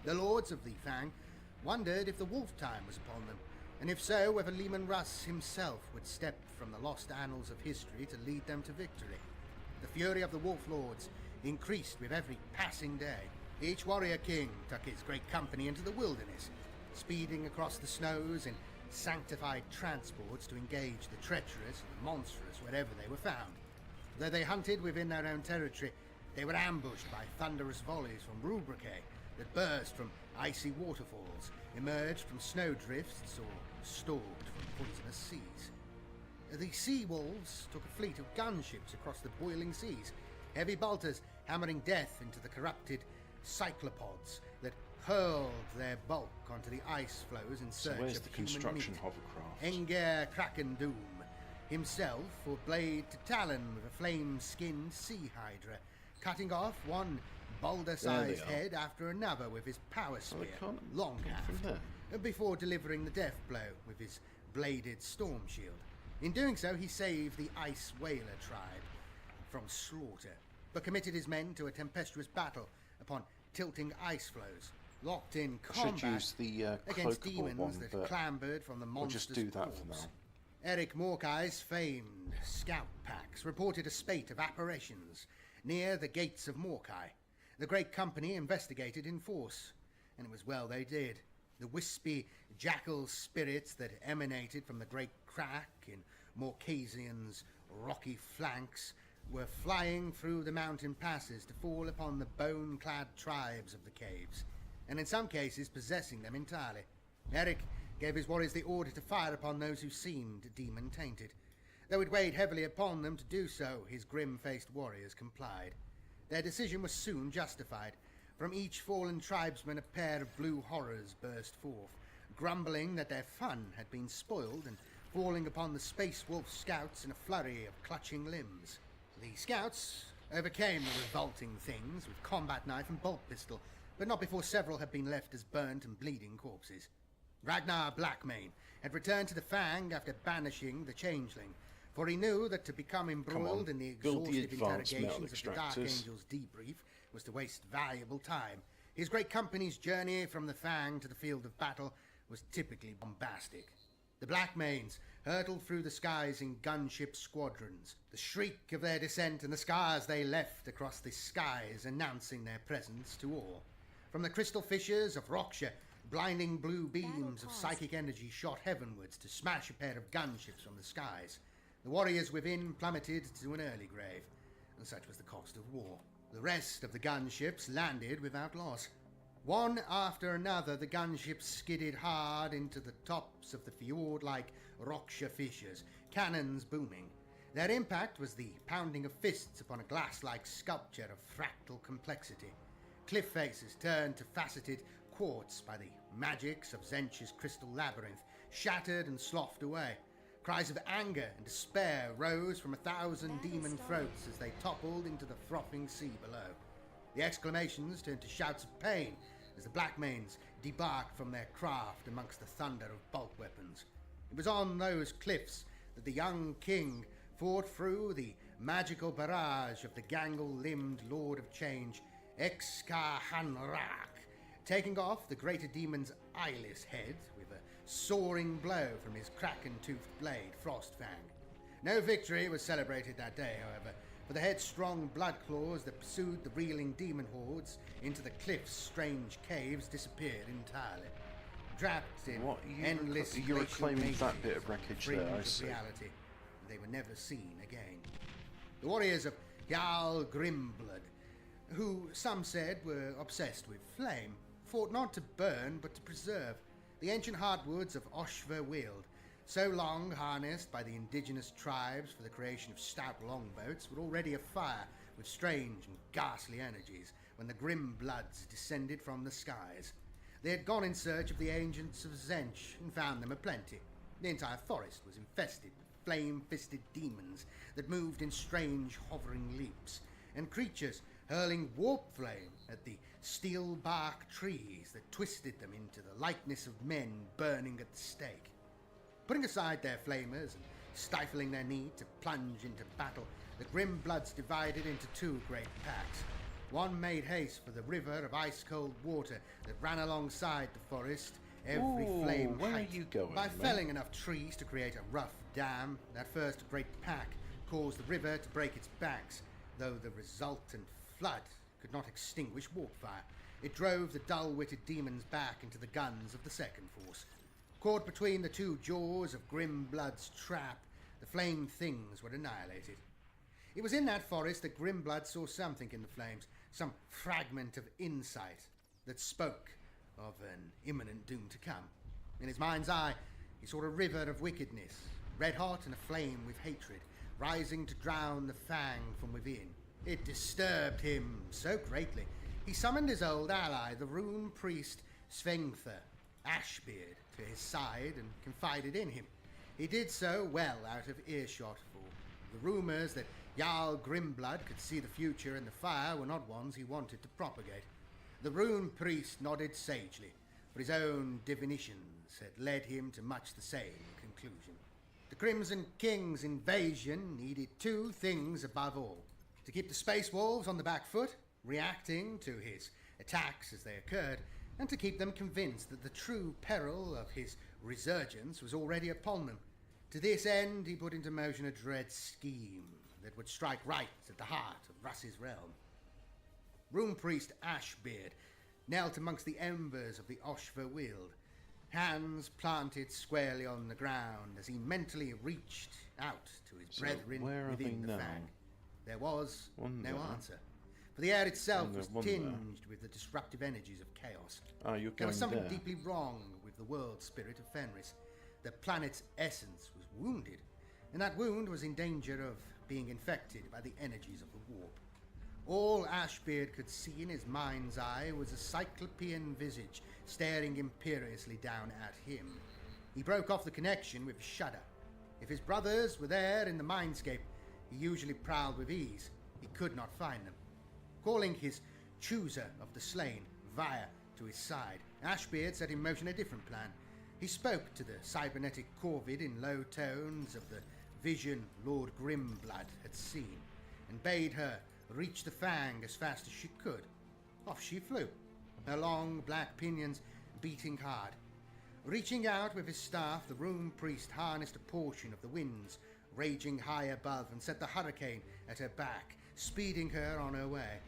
The lords of the Fang wondered if the wolf time was upon them, and if so, whether Leman Russ himself would step from the lost annals of history to lead them to victory. The fury of the wolf lords increased with every passing day. Each warrior king took his great company into the wilderness, speeding across the snows in sanctified transports to engage the treacherous and the monstrous wherever they were found. Though they hunted within their own territory, they were ambushed by thunderous volleys from rubricae that burst from icy waterfalls, emerged from snowdrifts, or stalked from poisonous seas. The sea wolves took a fleet of gunships across the boiling seas, heavy bolters hammering death into the corrupted cyclopods that hurled their bulk onto the ice floes in search where's of the human construction meat. hovercraft? Enger Krakendoom himself, or blade to talon with a flame-skinned sea hydra, cutting off one boulder-sized head after another with his power spear, long haft, before delivering the death blow with his bladed storm shield. In doing so, he saved the Ice Whaler tribe from slaughter, but committed his men to a tempestuous battle upon tilting ice floes, locked in combat against demons that clambered from the monster's We'll just do that corpse. for now. Eric Morkai's famed scout packs reported a spate of apparitions near the gates of Morkai. The great company investigated in force, and it was well they did. The wispy jackal spirits that emanated from the great crack in Morkasian's rocky flanks were flying through the mountain passes to fall upon the bone-clad tribes of the caves, and in some cases possessing them entirely. Eric gave his warriors the order to fire upon those who seemed demon-tainted. Though it weighed heavily upon them to do so, his grim-faced warriors complied. Their decision was soon justified. From each fallen tribesman a pair of blue horrors burst forth, grumbling that their fun had been spoiled and falling upon the Space Wolf scouts in a flurry of clutching limbs. The scouts overcame the revolting things with combat knife and bolt pistol, but not before several had been left as burnt and bleeding corpses. Ragnar Blackmane had returned to the Fang after banishing the Changeling, for he knew that to become embroiled in the exhaustive interrogations of the Dark Angel's debrief was to waste valuable time. His great company's journey from the Fang to the field of battle was typically bombastic. The Blackmanes hurtled through the skies in gunship squadrons, the shriek of their descent and the scars they left across the skies announcing their presence to all. From the crystal fissures of Rockshire, blinding blue beams of psychic energy shot heavenwards to smash a pair of gunships from the skies. The warriors within plummeted to an early grave, and such was the cost of war. The rest of the gunships landed without loss. One after another, the gunships skidded hard into the tops of the fjord-like Rockshire fissures, cannons booming. Their impact was the pounding of fists upon a glass-like sculpture of fractal complexity. Cliff faces turned to faceted quartz by the magics of Zench's crystal labyrinth, shattered and sloughed away. Cries of anger and despair rose from 1,000 demon throats as they toppled into the frothing sea below. The exclamations turned to shouts of pain as the Blackmanes debarked from their craft amongst the thunder of bolt weapons. It was on those cliffs that the young king fought through the magical barrage of the gangle-limbed Lord of Change, Excahanrak, taking off the greater demon's eyeless head with a soaring blow from his kraken-toothed blade, Frostfang. No victory was celebrated that day, however, for the headstrong bloodclaws that pursued the reeling demon hordes into the cliff's strange caves disappeared entirely. Trapped in endless you're reclaiming that bit of wreckage there, I see. Reality, they were never seen again. The warriors of Jarl Grimblood who some said were obsessed with flame, fought not to burn but to preserve the ancient hardwoods of Oshver Weald, so long harnessed by the indigenous tribes for the creation of stout longboats, were already afire with strange and ghastly energies when the grim bloods descended from the skies. They had gone in search of the ancients of Zench and found them aplenty. The entire forest was infested with flame-fisted demons that moved in strange hovering leaps, and creatures hurling warp flame at the steel bark trees that twisted them into the likeness of men burning at the stake. Putting aside their flamers and stifling their need to plunge into battle, the grim bloods divided into two great packs. One made haste for the river of ice-cold water that ran alongside the forest, every flame where height. are you going, By mate? felling enough trees to create a rough dam, that first great pack caused the river to break its banks, though the resultant flood could not extinguish warpfire. It drove the dull-witted demons back into the guns of the second force. Caught between the two jaws of Grim Blood's trap, the flame things were annihilated. It was in that forest that Grim Blood saw something in the flames, some fragment of insight that spoke of an imminent doom to come. In his mind's eye, he saw a river of wickedness, red-hot and aflame with hatred, rising to drown the Fang from within. It disturbed him so greatly, he summoned his old ally, the rune priest Svengther Ashbeard, to his side and confided in him. He did so well out of earshot, for the rumours that Jarl Grimblood could see the future in the fire were not ones he wanted to propagate. The rune priest nodded sagely, for his own divinations had led him to much the same conclusion. The Crimson King's invasion needed two things above all: to keep the Space Wolves on the back foot, reacting to his attacks as they occurred, and to keep them convinced that the true peril of his resurgence was already upon them. To this end, he put into motion a dread scheme that would strike right at the heart of Russ's realm. Rune Priest Ashbeard knelt amongst the embers of the Oshver Weald, hands planted squarely on the ground as he mentally reached out to his brethren within the Fang. There was no answer, for the air itself was tinged with the disruptive energies of chaos. There was something deeply wrong with the world spirit of Fenris. The planet's essence was wounded, and that wound was in danger of being infected by the energies of the warp. All Ashbeard could see in his mind's eye was a cyclopean visage staring imperiously down at him. He broke off the connection with a shudder. If his brothers were there in the mindscape, he usually prowled with ease. He could not find them. Calling his chooser of the slain, Vire, to his side, Ashbeard set in motion a different plan. He spoke to the cybernetic Corvid in low tones of the vision Lord Grimblood had seen, and bade her reach the Fang as fast as she could. Off she flew, her long black pinions beating hard. Reaching out with his staff, the rune priest harnessed a portion of the winds raging high above and set the hurricane at her back, speeding her on her way.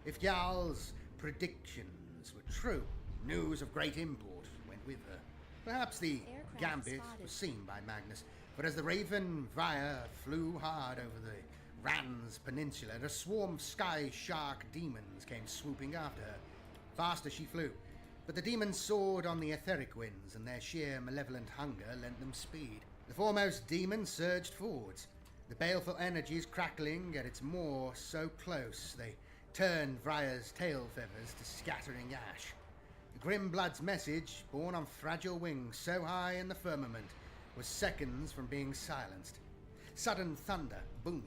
If Jarl's predictions were true, news of great import went with her. Perhaps the gambit was seen by Magnus, but as the Raven Vire flew hard over the Rans Peninsula, a swarm of sky shark demons came swooping after her. Fast as she flew, but the demons soared on the etheric winds, and their sheer malevolent hunger lent them speed. The foremost demon surged forwards, the baleful energies crackling at its maw so close they turned Vriar's tail feathers to scattering ash. The Grimblood's message, borne on fragile wings so high in the firmament, was seconds from being silenced. Sudden thunder boomed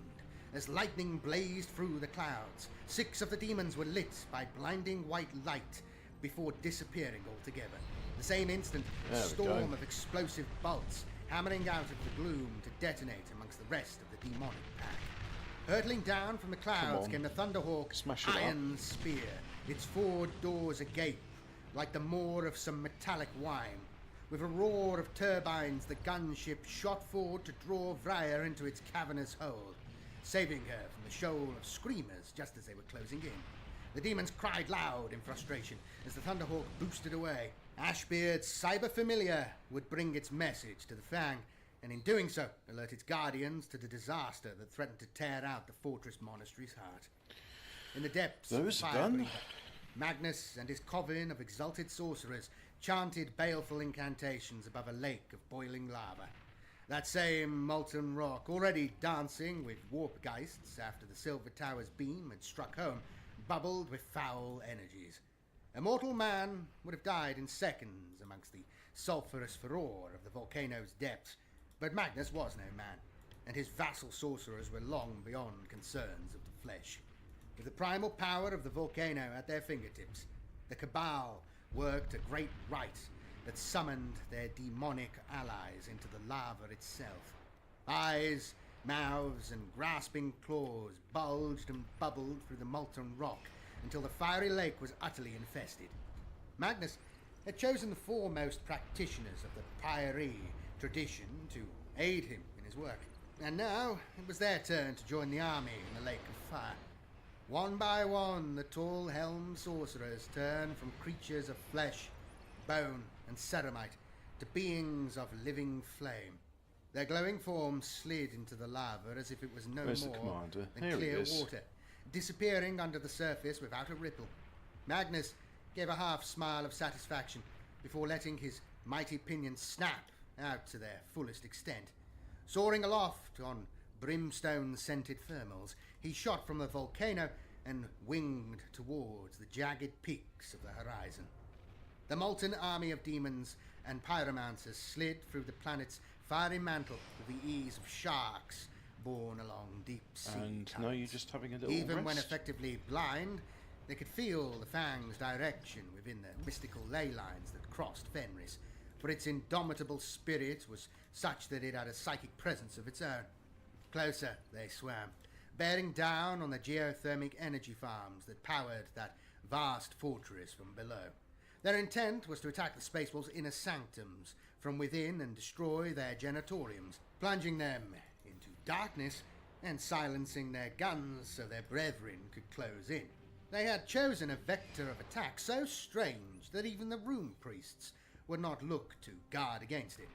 as lightning blazed through the clouds. 6 of the demons were lit by blinding white light before disappearing altogether. The same instant, a storm of explosive bolts hammering out of the gloom to detonate amongst the rest of the demonic pack. Hurtling down from the clouds came the Thunderhawk's iron spear, its forward doors agape like the maw of some metallic wine. With a roar of turbines, the gunship shot forward to draw Vriar into its cavernous hold, saving her from the shoal of screamers just as they were closing in. The demons cried loud in frustration as the Thunderhawk boosted away. Ashbeard's cyber-familiar would bring its message to the Fang, and in doing so, alert its guardians to the disaster that threatened to tear out the fortress monastery's heart. In the depths There of is the a fire gun. breather, Magnus and his coven of exalted sorcerers chanted baleful incantations above a lake of boiling lava. That same molten rock, already dancing with warp geists after the Silver Tower's beam had struck home, bubbled with foul energies. A mortal man would have died in seconds amongst the sulphurous furor of the volcano's depths, but Magnus was no man, and his vassal sorcerers were long beyond concerns of the flesh. With the primal power of the volcano at their fingertips, the Cabal worked a great rite that summoned their demonic allies into the lava itself. Eyes, mouths, and grasping claws bulged and bubbled through the molten rock until the fiery lake was utterly infested. Magnus had chosen the foremost practitioners of the Pyre tradition to aid him in his work, and now it was their turn to join the army in the Lake of Fire. One by one, the tall helm sorcerers turned from creatures of flesh, bone, and ceramite to beings of living flame. Their glowing forms slid into the lava as if it was no Where's the more commander? than Here he clear is. water, disappearing under the surface without a ripple. Magnus gave a half smile of satisfaction before letting his mighty pinions snap out to their fullest extent. Soaring aloft on brimstone-scented thermals, he shot from the volcano and winged towards the jagged peaks of the horizon. The molten army of demons and pyromancers slid through the planet's fiery mantle with the ease of sharks borne along deep sea And currents. now you're just having a little Even when rest. effectively blind, they could feel the Fang's direction within the mystical ley lines that crossed Fenris, for its indomitable spirit was such that it had a psychic presence of its own. Closer they swam, bearing down on the geothermic energy farms that powered that vast fortress from below. Their intent was to attack the Space Wolves' inner sanctums from within and destroy their genitoriums, plunging them into darkness and silencing their guns so their brethren could close in. They had chosen a vector of attack so strange that even the Rune Priests would not look to guard against it.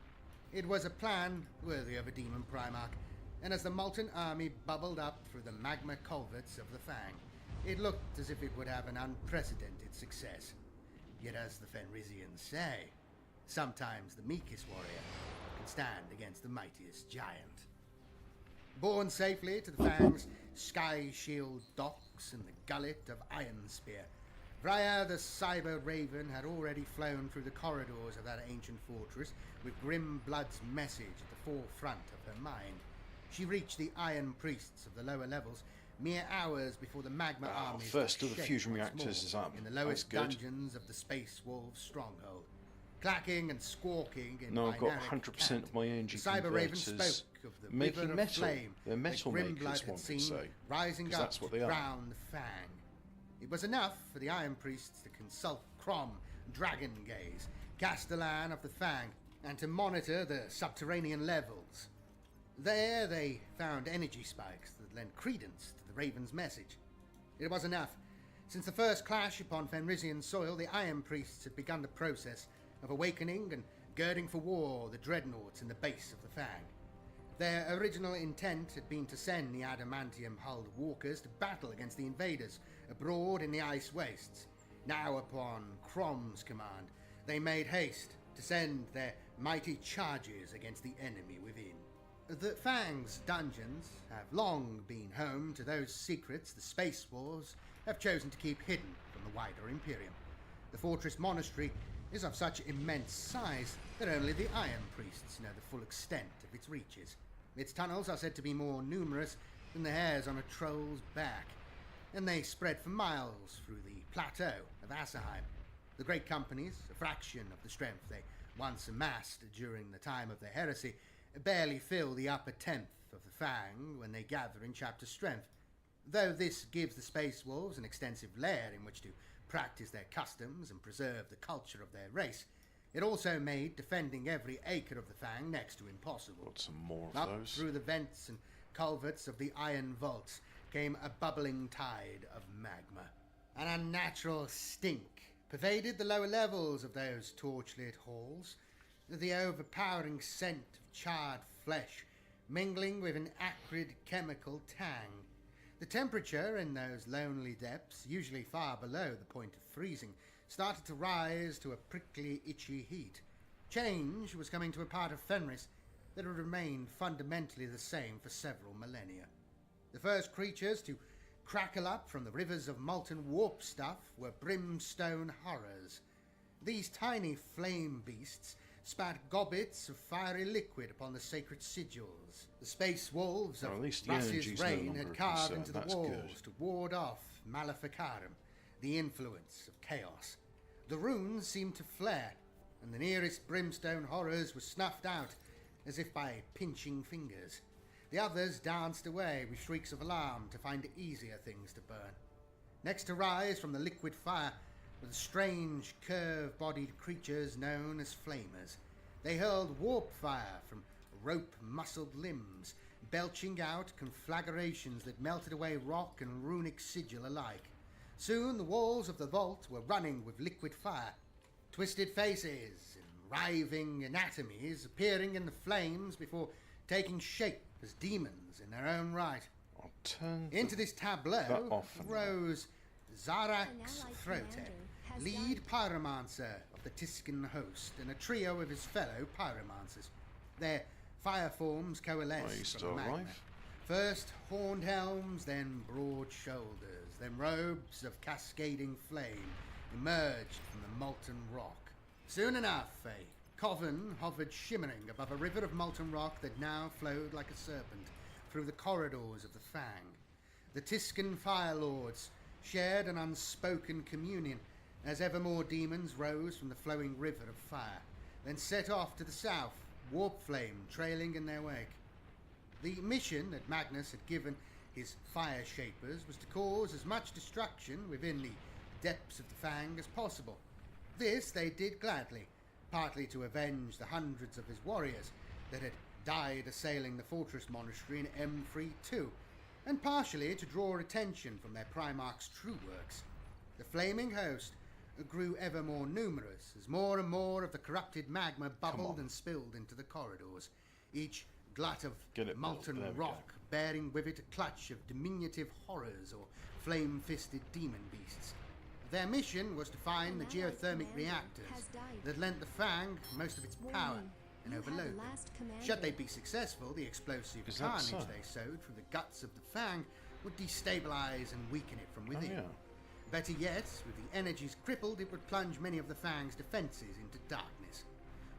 It was a plan worthy of a demon Primarch, and as the molten army bubbled up through the magma culverts of the Fang, it looked as if it would have an unprecedented success. Yet as the Fenrisians say, sometimes the meekest warrior can stand against the mightiest giant. Borne safely to the Fang's sky shield docks in the gullet of Ironspear, Vrya the Cyber Raven had already flown through the corridors of that ancient fortress with Grimblood's message at the forefront of her mind. She reached the Iron Priests of the lower levels mere hours before the magma armies first took of the shape fusion once reactors more is up. in the That's lowest good. dungeons of the Space Wolves' stronghold. Clacking and squawking in Now I've got binary 100% cant, of my energy the Cyber Raven converters spoke of the making river of metal. flame They're metal that makers, Grimblood one had could seen say, rising 'cause up that's what they to are. crown the Fang. It was enough for the Iron Priests to consult Crom, Dragon Gaze, Castellan of the Fang, and to monitor the subterranean levels. There they found energy spikes that lent credence to the Raven's message. It was enough. Since the first clash upon Fenrisian soil, the Iron Priests had begun the process of awakening and girding for war the dreadnoughts in the base of the Fang. Their original intent had been to send the adamantium-hulled walkers to battle against the invaders abroad in the ice wastes. Now, upon Crom's command, they made haste to send their mighty charges against the enemy within. The Fang's dungeons have long been home to those secrets the Space Wolves have chosen to keep hidden from the wider Imperium. The fortress monastery is of such immense size that only the Iron Priests know the full extent of its reaches. Its tunnels are said to be more numerous than the hairs on a troll's back, and they spread for miles through the plateau of Asserheim. The great companies, a fraction of the strength they once amassed during the time of their heresy, barely fill the upper tenth of the Fang when they gather in chapter strength. Though this gives the Space Wolves an extensive lair in which to practice their customs and preserve the culture of their race, it also made defending every acre of the Fang next to impossible. Got some more of Up those. through the vents and culverts of the iron vaults came a bubbling tide of magma. An unnatural stink pervaded the lower levels of those torchlit halls, the overpowering scent of charred flesh mingling with an acrid chemical tang. The temperature in those lonely depths, usually far below the point of freezing, started to rise to a prickly, itchy heat. Change was coming to a part of Fenris that had remained fundamentally the same for several millennia. The first creatures to crackle up from the rivers of molten warp stuff were brimstone horrors. These tiny flame beasts spat gobbets of fiery liquid upon the sacred sigils. The space wolves of Russ's reign had carved into the walls to ward off Maleficarum, the influence of chaos. The runes seemed to flare, and the nearest brimstone horrors were snuffed out as if by pinching fingers. The others danced away with shrieks of alarm to find easier things to burn. Next to rise from the liquid fire were the strange, curve-bodied creatures known as flamers. They hurled warp fire from rope-muscled limbs, belching out conflagrations that melted away rock and runic sigil alike. Soon the walls of the vault were running with liquid fire, twisted faces and writhing anatomies appearing in the flames before taking shape as demons in their own right. Into this tableau rose Zarax Throtek, lead pyromancer of the Tiscan host, and a trio of his fellow pyromancers. Their fire forms coalesced from the magma. First horned helms, then broad shoulders, then robes of cascading flame emerged from the molten rock. Soon enough, a coven hovered shimmering above a river of molten rock that now flowed like a serpent through the corridors of the Fang. The Tiscan Fire Lords shared an unspoken communion as ever more demons rose from the flowing river of fire, then set off to the south, warp flame trailing in their wake. The mission that Magnus had given his fire shapers was to cause as much destruction within the depths of the Fang as possible. This they did gladly, partly to avenge the hundreds of his warriors that had died assailing the fortress monastery in M32, and partially to draw attention from their Primarch's true works. The flaming host grew ever more numerous as more and more of the corrupted magma bubbled and spilled into the corridors, each glut of molten rock bearing with it a clutch of diminutive horrors or flame-fisted demon beasts. Their mission was to find the geothermic reactors that lent the Fang most of its power and overload them. Should they be successful, the explosive carnage they sowed through the guts of the Fang would destabilize and weaken it from within. Better yet, with the energies crippled, it would plunge many of the Fang's defenses into darkness.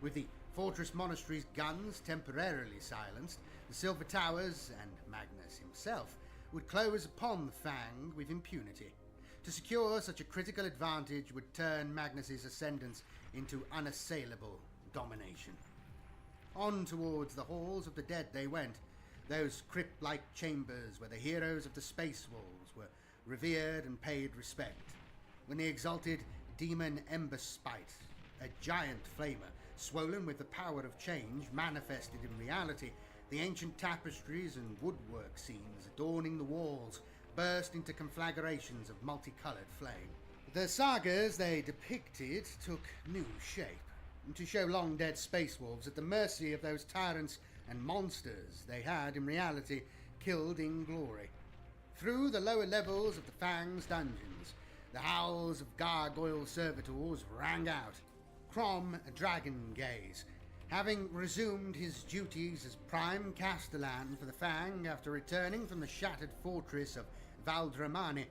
With the fortress monastery's guns temporarily silenced, the Silver Towers and Magnus himself would close upon the Fang with impunity. To secure such a critical advantage would turn Magnus's ascendance into unassailable domination. On towards the halls of the dead they went, those crypt-like chambers where the heroes of the Space Wolves were revered and paid respect. When the exalted demon Emberspite, a giant flamer swollen with the power of change, manifested in reality, the ancient tapestries and woodwork scenes adorning the walls burst into conflagrations of multicolored flame. The sagas they depicted took new shape, to show long-dead space wolves at the mercy of those tyrants and monsters they had, in reality, killed in glory. Through the lower levels of the Fang's dungeons, the howls of gargoyle servitors rang out. Crom Dragongaze, having resumed his duties as prime castellan for the Fang after returning from the shattered fortress of Valdramani,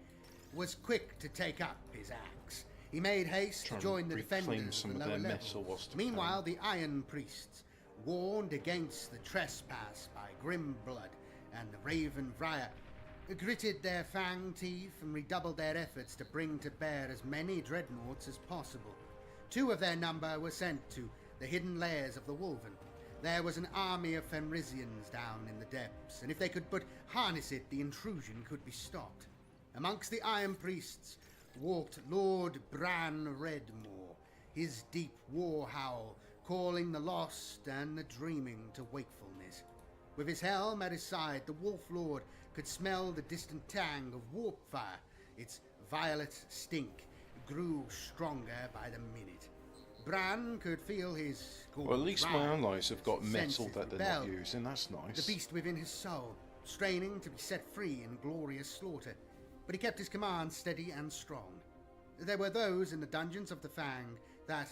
was quick to take up his axe. He made haste to join the defenders of the lower levels. Meanwhile, the Iron Priests, warned against the trespass by Grimblood and the Raven Vrya, gritted their fang teeth and redoubled their efforts to bring to bear as many dreadnoughts as possible. 2 of their number were sent to the hidden lairs of the Wolven. There was an army of Fenrisians down in the depths, and if they could but harness it, the intrusion could be stopped. Amongst the Iron Priests walked Lord Bran Redmore, his deep war howl calling the lost and the dreaming to wakefulness. With his helm at his side, the Wolf Lord could smell the distant tang of warp fire. Its violet stink grew stronger by the minute. Bran could feel his well, at least my allies have got metal that they're not using. That's nice. The beast within his soul. straining to be set free in glorious slaughter, but he kept his command steady and strong. There were those in the dungeons of the Fang that,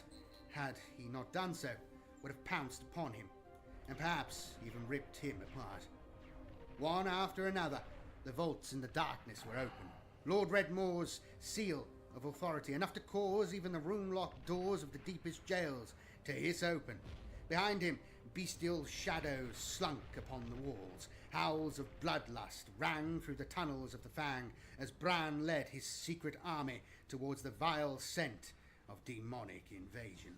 had he not done so, would have pounced upon him, and perhaps even ripped him apart. One after another, the vaults in the darkness were open. Lord Redmore's seal of authority, enough to cause even the room-locked doors of the deepest jails to hiss open. Behind him, bestial shadows slunk upon the walls. Howls of bloodlust rang through the tunnels of the Fang as Bran led his secret army towards the vile scent of demonic invasion.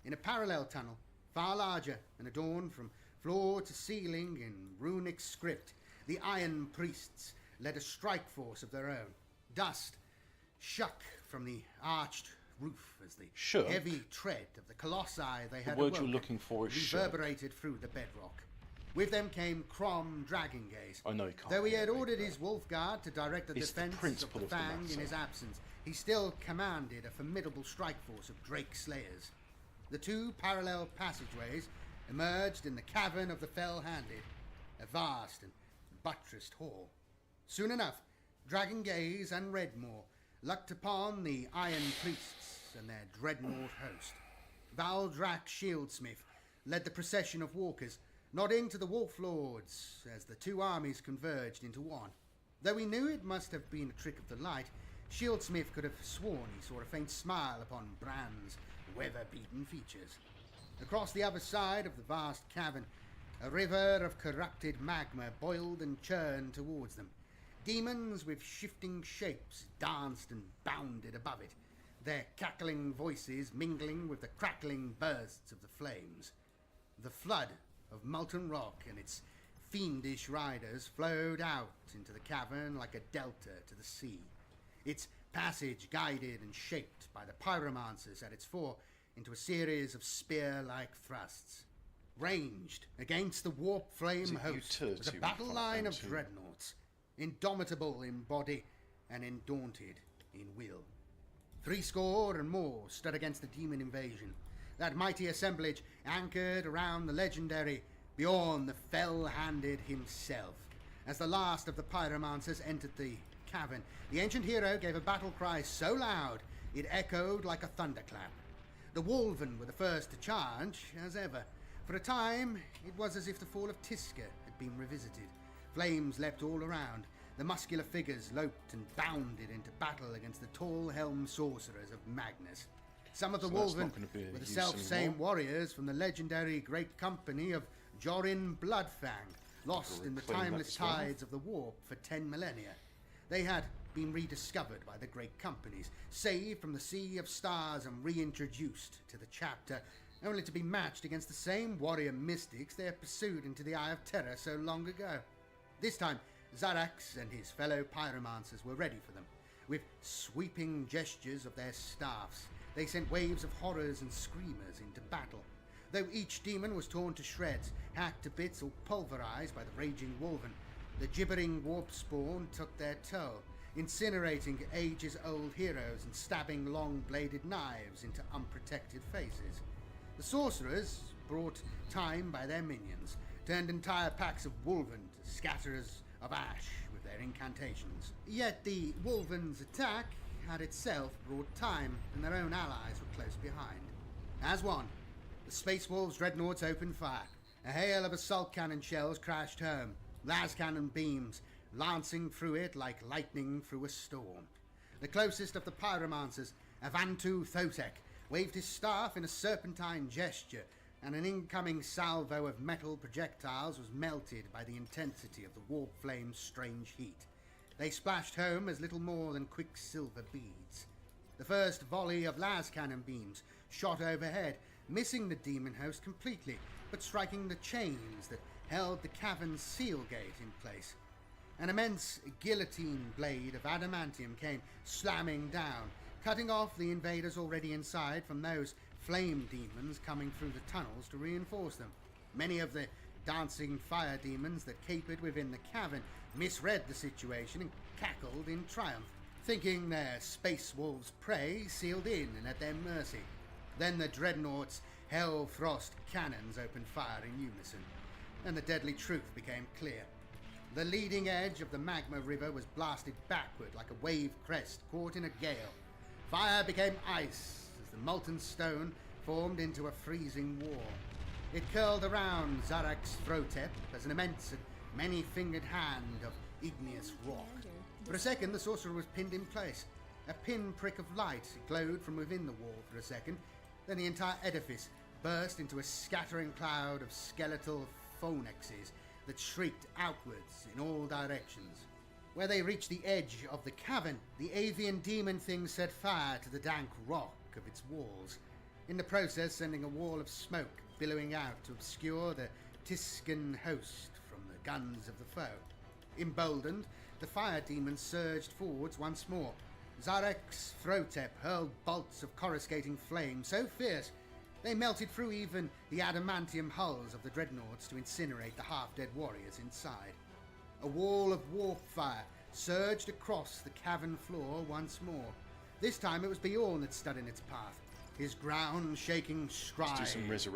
In a parallel tunnel, far larger and adorned from floor to ceiling in runic script, the Iron Priests led a strike force of their own. Dust shook from the arched roof as the heavy tread of the colossi they had the word you're looking for is reverberated through the bedrock. With them came Crom Dragongaze. I know he can't. Though he had ordered his wolf guard to direct the defence of the Fang in his absence, he still commanded a formidable strike force of Drake Slayers. The two parallel passageways emerged in the cavern of the Fell-Handed, a vast and buttressed hall. Soon enough, Dragongaze and Redmore looked upon the Iron Priests and their dreadnought host. Valdrak Shieldsmith led the procession of walkers, nodding to the Wolf Lords as the two armies converged into one. Though he knew it must have been a trick of the light, Shieldsmith could have sworn he saw a faint smile upon Bran's weather-beaten features. Across the other side of the vast cavern, a river of corrupted magma boiled and churned towards them. Demons with shifting shapes danced and bounded above it, their cackling voices mingling with the crackling bursts of the flames. The flood of molten rock and its fiendish riders flowed out into the cavern like a delta to the sea, its passage guided and shaped by the pyromancers at its fore into a series of spear-like thrusts. Ranged against the warp flame host was a battle line of dreadnoughts, indomitable in body and undaunted in will. 70 and more stood against the demon invasion, that mighty assemblage anchored around the legendary Bjorn the Fell-Handed himself. As the last of the pyromancers entered the cavern, the ancient hero gave a battle cry so loud it echoed like a thunderclap. The Wolven were the first to charge, as ever. For a time, it was as if the fall of Tiska had been revisited. Flames leapt all around. The muscular figures loped and bounded into battle against the tall helm sorcerers of Magnus. Some of the Wolven were the self-same warriors from the legendary great company of Jorin Bloodfang, lost in the timeless tides of the warp for 10 millennia. They had been rediscovered by the great companies, saved from the sea of stars and reintroduced to the chapter, only to be matched against the same warrior mystics they had pursued into the Eye of Terror so long ago. This time, Zarax and his fellow pyromancers were ready for them. With sweeping gestures of their staffs, they sent waves of horrors and screamers into battle. Though each demon was torn to shreds, hacked to bits or pulverized by the raging Wolven, the gibbering warp spawn took their toll, incinerating ages-old heroes and stabbing long-bladed knives into unprotected faces. The sorcerers, brought time by their minions, turned entire packs of Wolven to scatterers of ash with their incantations. Yet the Wolven's attack had itself brought time, and their own allies were close behind. As one, the Space Wolves' dreadnoughts opened fire. A hail of assault cannon shells crashed home, las cannon beams lancing through it like lightning through a storm. The closest of the pyromancers, Avantu Thotek, waved his staff in a serpentine gesture, and an incoming salvo of metal projectiles was melted by the intensity of the warp flame's strange heat. They splashed home as little more than quicksilver beads. The first volley of las cannon beams shot overhead, missing the demon host completely, but striking the chains that held the cavern's seal gate in place. An immense guillotine blade of adamantium came slamming down, cutting off the invaders already inside from those flame demons coming through the tunnels to reinforce them. Many of the dancing fire demons that capered within the cavern misread the situation and cackled in triumph, thinking their Space Wolves' prey sealed in and at their mercy. Then the dreadnoughts' Hellfrost cannons opened fire in unison. and the deadly truth became clear. The leading edge of the magma river was blasted backward like a wave crest caught in a gale. Fire became ice as the molten stone formed into a freezing wall. It curled around Zarak's Throtep as an immense and many-fingered hand of igneous rock. For a second, the sorcerer was pinned in place. A pinprick of light glowed from within the wall for a second. Then the entire edifice burst into a scattering cloud of skeletal phonexes that shrieked outwards in all directions. Where they reached the edge of the cavern, the avian demon thing set fire to the dank rock of its walls, in the process sending a wall of smoke billowing out to obscure the Tiscan host from the guns of the foe. Emboldened, the fire demons surged forwards once more. Zarek's Throtep hurled bolts of coruscating flame so fierce they melted through even the adamantium hulls of the dreadnoughts to incinerate the half-dead warriors inside. A wall of warp fire surged across the cavern floor once more. This time it was Bjorn that stood in its path, his ground-shaking stride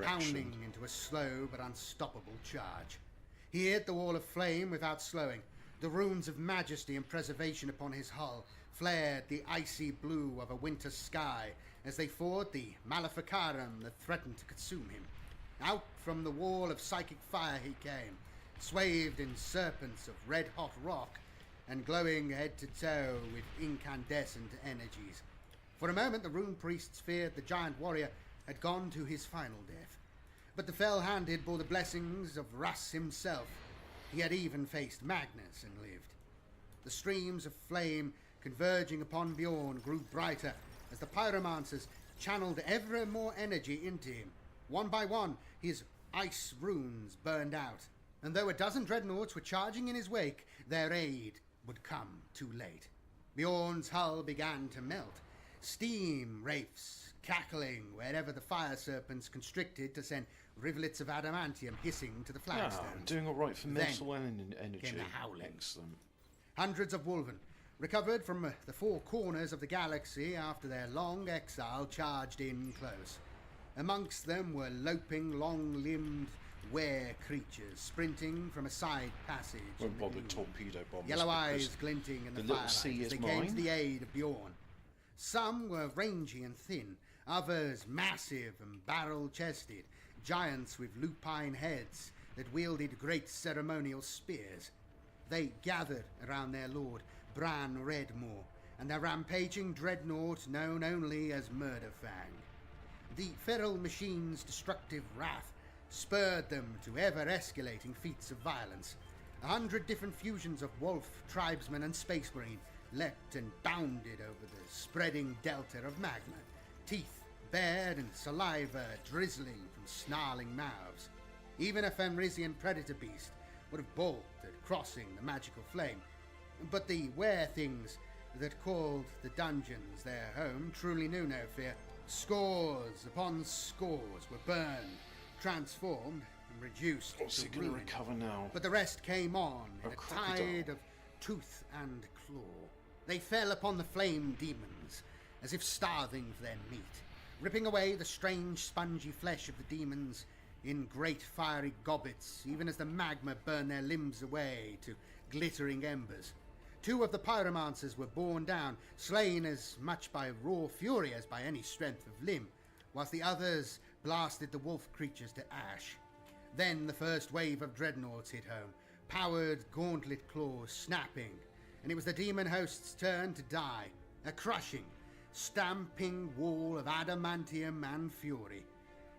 pounding into a slow but unstoppable charge. He hit the wall of flame without slowing. The runes of majesty and preservation upon his hull flared the icy blue of a winter sky as they fought the Maleficarum that threatened to consume him. Out from the wall of psychic fire he came, swathed in serpents of red-hot rock and glowing head to toe with incandescent energies. For a moment the rune priests feared the giant warrior had gone to his final death. But the fell-handed bore the blessings of Russ himself. He had even faced Magnus and lived. The streams of flame converging upon Bjorn grew brighter as the pyromancers channeled ever more energy into him. One by one, his ice runes burned out, and though a dozen dreadnoughts were charging in his wake, their aid would come too late. Bjorn's hull began to melt, steam wraiths cackling wherever the fire serpents constricted to send rivulets of adamantium hissing to the flagstones. Doing all right for mental energy. Came the howling. Excellent. Hundreds of Wolven, recovered from the four corners of the galaxy after their long exile, charged in close. Amongst them were loping, long-limbed were creatures sprinting from a side passage. Won't bother torpedo bombers. Yellow eyes glinting in the firelight as they came to the aid of Bjorn. Some were rangy and thin, others massive and barrel-chested, giants with lupine heads that wielded great ceremonial spears. They gathered around their lord, Bran Redmore, and their rampaging dreadnought known only as Murderfang. The feral machine's destructive wrath spurred them to ever-escalating feats of violence. 100 different fusions of wolf, tribesman, and space marine leapt and bounded over the spreading delta of magma, teeth bared and saliva drizzling from snarling mouths. Even a Fenrisian predator beast would have balked at crossing the magical flame, but the were-things that called the dungeons their home truly knew no fear. Scores upon scores were burned, transformed, and reduced What's to he going to ruin. recover now? But the rest came on in a crocodile. tide of tooth and claw. They fell upon the flame demons as if starving for their meat, ripping away the strange spongy flesh of the demons in great fiery gobbets, even as the magma burned their limbs away to glittering embers. 2 of the pyromancers were borne down, slain as much by raw fury as by any strength of limb, whilst the others blasted the wolf creatures to ash. Then the first wave of dreadnoughts hit home, powered gauntlet claws snapping, and it was the demon host's turn to die, a crushing, stamping wall of adamantium and fury.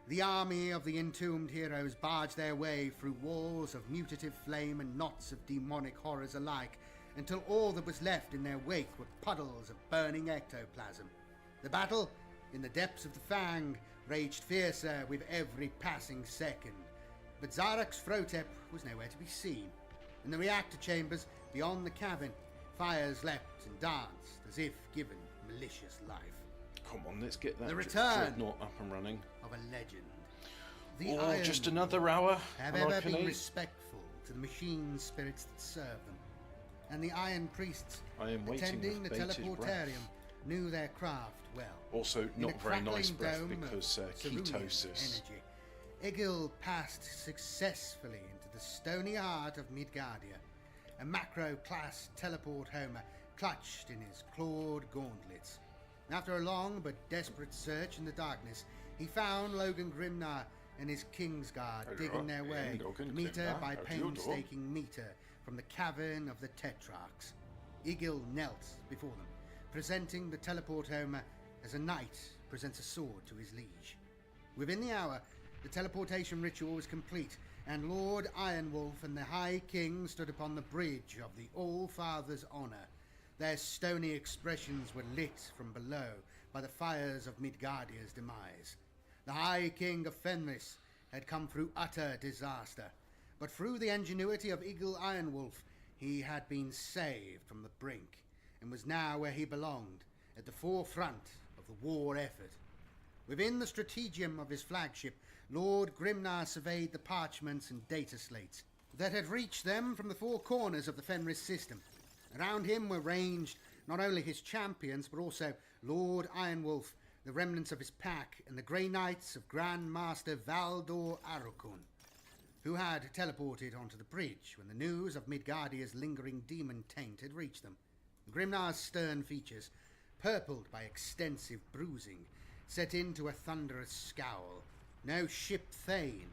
The army of the entombed heroes barged their way through walls of mutative flame and knots of demonic horrors alike, until all that was left in their wake were puddles of burning ectoplasm. The battle, in the depths of the Fang, raged fiercer with every passing second, but Zarak's Throtep was nowhere to be seen. In the reactor chambers beyond the cavern, fires leapt and danced as if given malicious life. Come on, let's get that The return dreadnought up and running. of a legend. The Iron Just another hour. have and I ever can been eat. respectful to the machine spirits that serve them, and the Iron Priests I am waiting attending the with bated teleportarium breath. knew their craft well. Also, In not a very nice crackling breath dome of because cerulean ketosis. energy, Egil passed successfully into the stony heart of Midgardia, a macro-class teleport homer clutched in his clawed gauntlets. After a long but desperate search in the darkness, he found Logan Grimnar and his Kingsguard digging their way, meter by painstaking meter, from the cavern of the Tetrarchs. Egil knelt before them, presenting the teleport homer as a knight presents a sword to his liege. Within the hour, the teleportation ritual was complete, and Lord Ironwolf and the High King stood upon the bridge of the All-Father's honour. Their stony expressions were lit from below by the fires of Midgardia's demise. The High King of Fenris had come through utter disaster, but through the ingenuity of Egil Ironwolf, he had been saved from the brink, and was now where he belonged, at the forefront of the war effort. Within the strategium of his flagship, Lord Grimnar surveyed the parchments and data slates that had reached them from the four corners of the Fenris system. Around him were ranged not only his champions, but also Lord Ironwolf, the remnants of his pack, and the Grey Knights of Grand Master Valdor Arukun, who had teleported onto the bridge when the news of Midgardia's lingering demon taint had reached them. Grimnar's stern features, purpled by extensive bruising, set into a thunderous scowl. No ship thane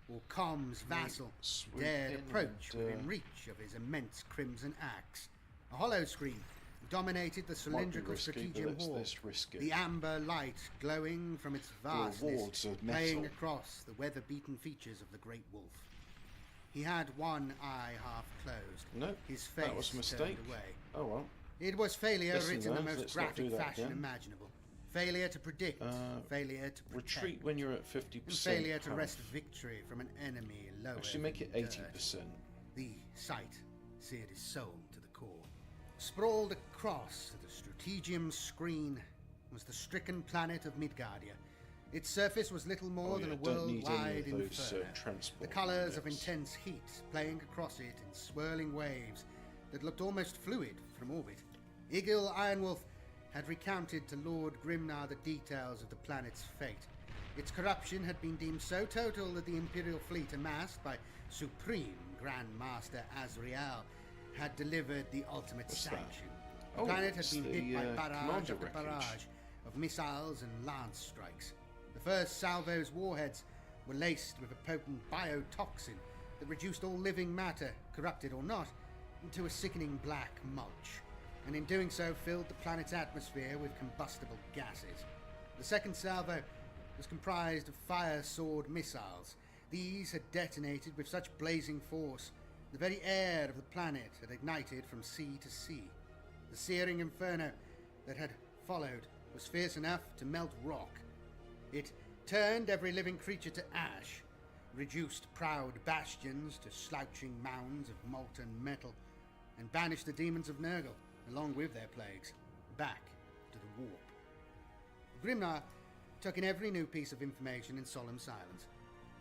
or comms vassal dared approach within reach of his immense crimson axe. A hollow screen dominated the cylindrical strategium hall, the amber light glowing from its vastness, playing across the weather-beaten features of the great wolf. He had one eye half closed. No, his face that was a mistake. turned away. Oh well. It was failure written in the most let's not do graphic that fashion again. imaginable. Failure to predict, failure to protect, Retreat when you're at 50%. and failure to wrest victory from an enemy lower. Actually, make it than 80%. dirt. The sight seared his soul to the core. Sprawled across the strategium screen was the stricken planet of Midgardia. Its surface was little more than a worldwide inferno. The colours of intense heat playing across it in swirling waves that looked almost fluid from orbit. Egil Ironwolf had recounted to Lord Grimnar the details of the planet's fate. Its corruption had been deemed so total that the Imperial fleet amassed by Supreme Grand Master Azrael had delivered the ultimate sanction. The planet had been hit by barrage after barrage of missiles and lance strikes. The first salvo's warheads were laced with a potent biotoxin that reduced all living matter, corrupted or not, into a sickening black mulch, and in doing so filled the planet's atmosphere with combustible gases. The second salvo was comprised of fire sword missiles. These had detonated with such blazing force, the very air of the planet had ignited from sea to sea. The searing inferno that had followed was fierce enough to melt rock. It turned every living creature to ash, reduced proud bastions to slouching mounds of molten metal, and banished the demons of Nurgle, along with their plagues, back to the warp. Grimnar took in every new piece of information in solemn silence,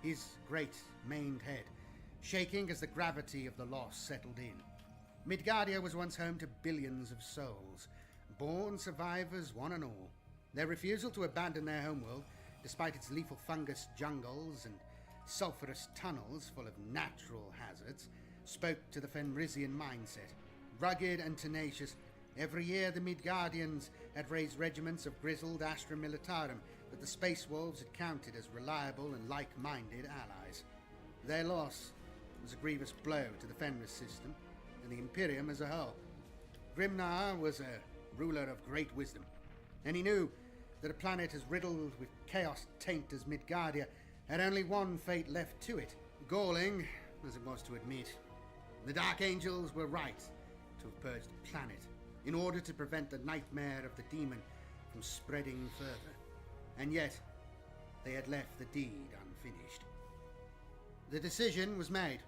his great maned head shaking as the gravity of the loss settled in. Midgardia was once home to billions of souls, born survivors one and all. Their refusal to abandon their homeworld, despite its lethal fungus jungles and sulphurous tunnels full of natural hazards, spoke to the Fenrisian mindset. Rugged and tenacious, every year the Midgardians had raised regiments of grizzled Astra Militarum that the Space Wolves had counted as reliable and like-minded allies. Their loss was a grievous blow to the Fenris system and the Imperium as a whole. Grimnar was a ruler of great wisdom, and he knew that a planet as riddled with chaos taint as Midgardia had only one fate left to it, galling as it was to admit. The Dark Angels were right to have purged the planet in order to prevent the nightmare of the demon from spreading further, and yet they had left the deed unfinished. The decision was made.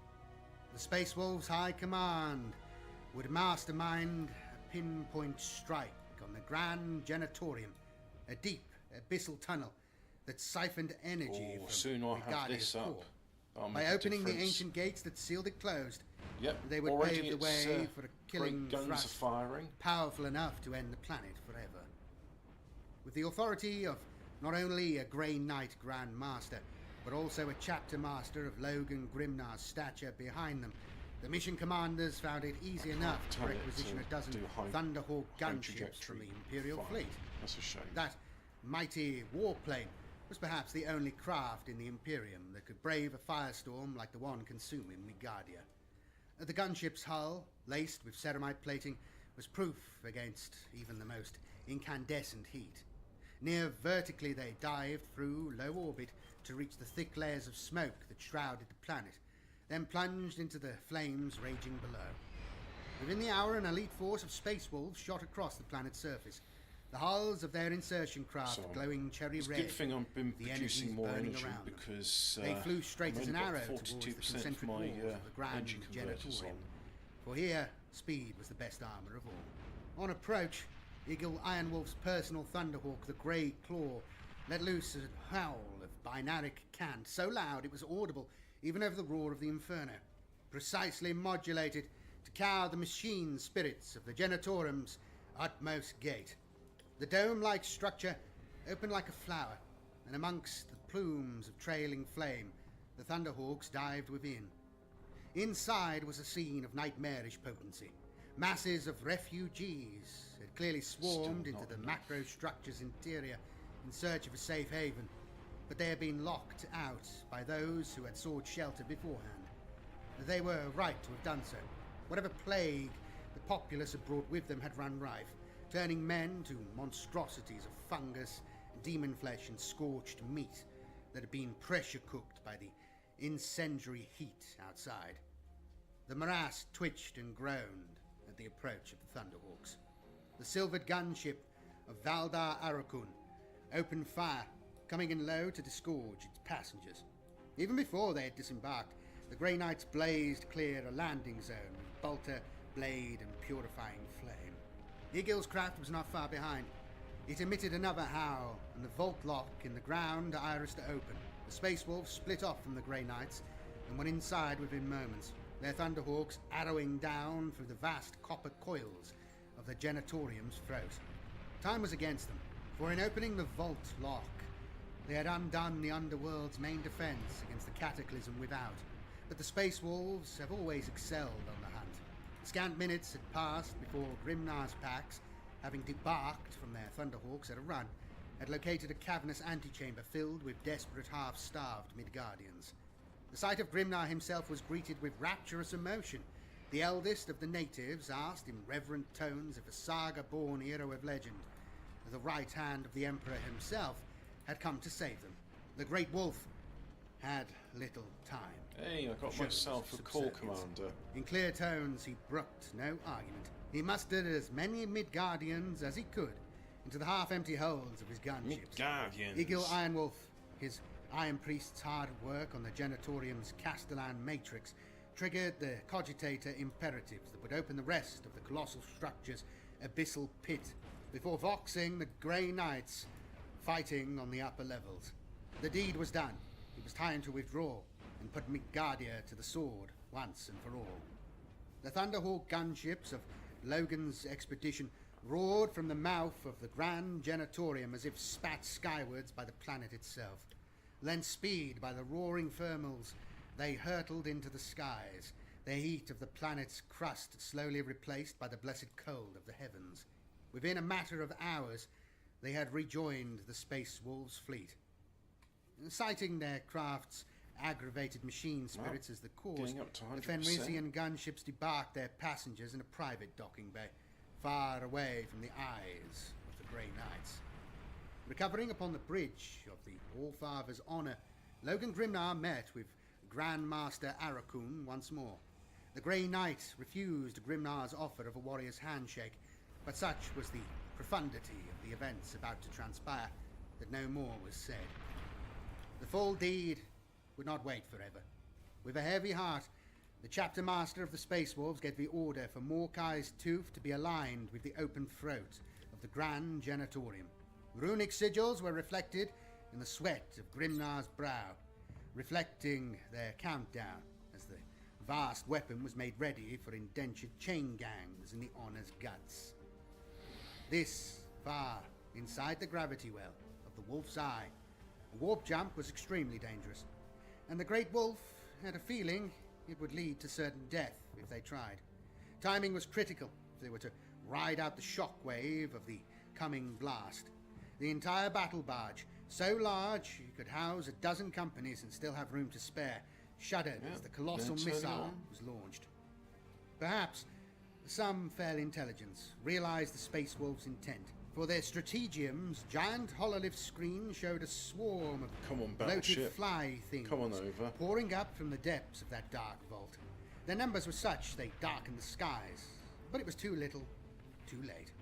The Space Wolves' High Command would mastermind a pinpoint strike on the Grand Genitorium, a deep abyssal tunnel that siphoned energy from Midgardia's core. By opening the ancient gates that sealed it closed, they would pave the way for a killing thrust powerful enough to end the planet forever. With the authority of not only a Grey Knight Grand Master, but also a chapter master of Logan Grimnar's stature behind them. The mission commanders found it easy enough to requisition a dozen Thunderhawk gunships from the Imperial fleet. That's a shame. That mighty warplane was perhaps the only craft in the Imperium that could brave a firestorm like the one consuming Midgardia. The gunship's hull, laced with ceramite plating, was proof against even the most incandescent heat. Near vertically they dived through low orbit to reach the thick layers of smoke that shrouded the planet, then plunged into the flames raging below. Within the hour, an elite force of space wolves shot across the planet's surface, the hulls of their insertion craft glowing cherry red. It's a good thing I've been producing more energy because they flew straight as an arrow towards the concentric walls of the Grand Genitorium. For here, speed was the best armour of all. On approach, Eagle Ironwolf's personal Thunderhawk, the Grey Claw, let loose a howl of binaric cant, so loud it was audible even over the roar of the Inferno, precisely modulated to cow the machine spirits of the Genitorium's utmost gate. The dome-like structure opened like a flower, and amongst the plumes of trailing flame, the Thunderhawks dived within. Inside was a scene of nightmarish potency. Masses of refugees had clearly swarmed into the macro-structure's interior in search of a safe haven, but they had been locked out by those who had sought shelter beforehand. They were right to have done so. Whatever plague the populace had brought with them had run rife, turning men to monstrosities of fungus, demon flesh and scorched meat that had been pressure-cooked by the incendiary heat outside. The morass twitched and groaned at the approach of the Thunderhawks. The silvered gunship of Valdar Arakun opened fire, coming in low to disgorge its passengers. Even before they had disembarked, the Grey Knights blazed clear a landing zone with bolter, blade and purifying flame. Eagle's craft was not far behind. It emitted another howl, and the vault lock in the ground irised to open. The Space Wolves split off from the Grey Knights and went inside within moments, their Thunderhawks arrowing down through the vast copper coils of the Genitorium's throat. Time was against them, for in opening the vault lock, they had undone the underworld's main defense against the cataclysm without. But the Space Wolves have always excelled on the hunt. Scant minutes had passed before Grimnar's packs, having debarked from their Thunderhawks at a run, had located a cavernous antechamber filled with desperate half-starved Midgardians. The sight of Grimnar himself was greeted with rapturous emotion. The eldest of the natives asked in reverent tones if a saga-born hero of legend, the right hand of the Emperor himself, had come to save them. The Great Wolf had little time. Hey, I got myself a call commander. In clear tones, he brooked no argument. He mustered as many Midgardians as he could into the half-empty holds of his gunships. Midgardians. Eagle Ironwolf, his Iron Priest's hard work on the Genitorium's Castellan matrix, triggered the cogitator imperatives that would open the rest of the colossal structure's abyssal pit before voxing the Grey Knights fighting on the upper levels. The deed was done. It was time to withdraw and put Midgardia to the sword once and for all. The Thunderhawk gunships of Logan's expedition roared from the mouth of the Grand Genitorium as if spat skywards by the planet itself. Lent speed by the roaring thermals, they hurtled into the skies, the heat of the planet's crust slowly replaced by the blessed cold of the heavens. Within a matter of hours, they had rejoined the Space Wolves' fleet. Citing their craft's aggravated machine spirits as the cause, the Fenrisian gunships debarked their passengers in a private docking bay, far away from the eyes of the Grey Knights. Recovering upon the bridge of the Allfather's honour, Logan Grimnar met with Grand Master Arakun once more. The Grey Knight refused Grimnar's offer of a warrior's handshake, but such was the profundity of the events about to transpire that no more was said. The full deed would not wait forever. With a heavy heart, the chapter master of the Space Wolves gave the order for Morkai's tooth to be aligned with the open throat of the Grand Genitorium. Runic sigils were reflected in the sweat of Grimnar's brow, reflecting their countdown as the vast weapon was made ready for indentured chain gangs in the Honor's guts. This, far inside the gravity well of the Wolf's Eye, A warp jump was extremely dangerous, and the Great Wolf had a feeling it would lead to certain death if they tried. Timing was critical if they were to ride out the shock-wave of the coming blast. The entire battle barge, so large you could house a dozen companies and still have room to spare, shuddered as the colossal missile was launched. Perhaps some fell intelligence realized the Space Wolves' intent. For their strategium's giant hololith screen showed a swarm of bloated fly things pouring up from the depths of that dark vault. Their numbers were such they darkened the skies, but it was too little, too late.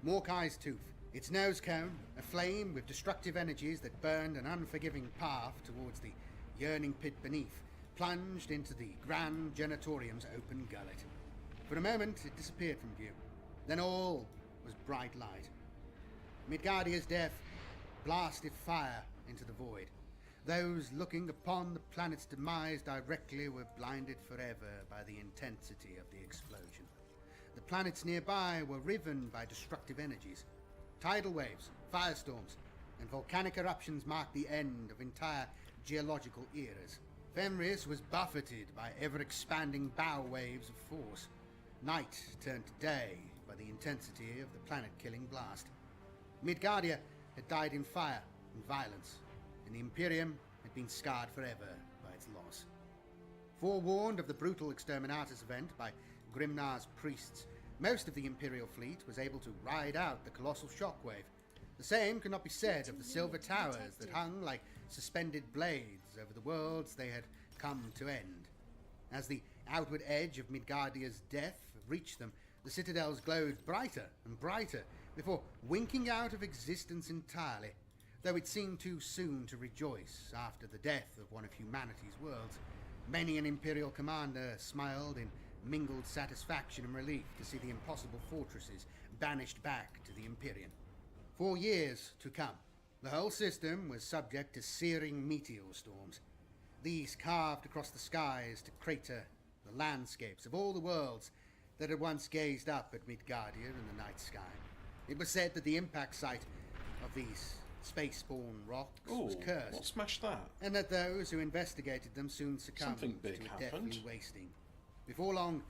Morkai's tooth, its nose cone, aflame with destructive energies that burned an unforgiving path towards the yearning pit beneath, plunged into the Grand Genitorium's open gullet. For a moment it disappeared from view. Then all was bright light. Midgardia's death blasted fire into the void. Those looking upon the planet's demise directly were blinded forever by the intensity of the explosion. The planets nearby were riven by destructive energies. Tidal waves, firestorms, and volcanic eruptions marked the end of entire geological eras. Fenris was buffeted by ever-expanding bow waves of force. Night turned to day by the intensity of the planet-killing blast. Midgardia had died in fire and violence, and the Imperium had been scarred forever by its loss. Forewarned of the brutal Exterminatus event by Grimnar's priests, most of the Imperial fleet was able to ride out the colossal shockwave. The same could not be said of the silver towers that hung like suspended blades over the worlds they had come to end. As the outward edge of Midgardia's death reached them, the citadels glowed brighter and brighter before winking out of existence entirely, though it seemed too soon to rejoice after the death of one of humanity's worlds. Many an Imperial commander smiled in mingled satisfaction and relief to see the impossible fortresses banished back to the Empyrean. For years to come, the whole system was subject to searing meteor storms. These carved across the skies to crater the landscapes of all the worlds that had once gazed up at Midgardia in the night sky. It was said that the impact site of these space-borne rocks was cursed. What smashed that? And that those who investigated them soon succumbed to a deathly wasting. Before long,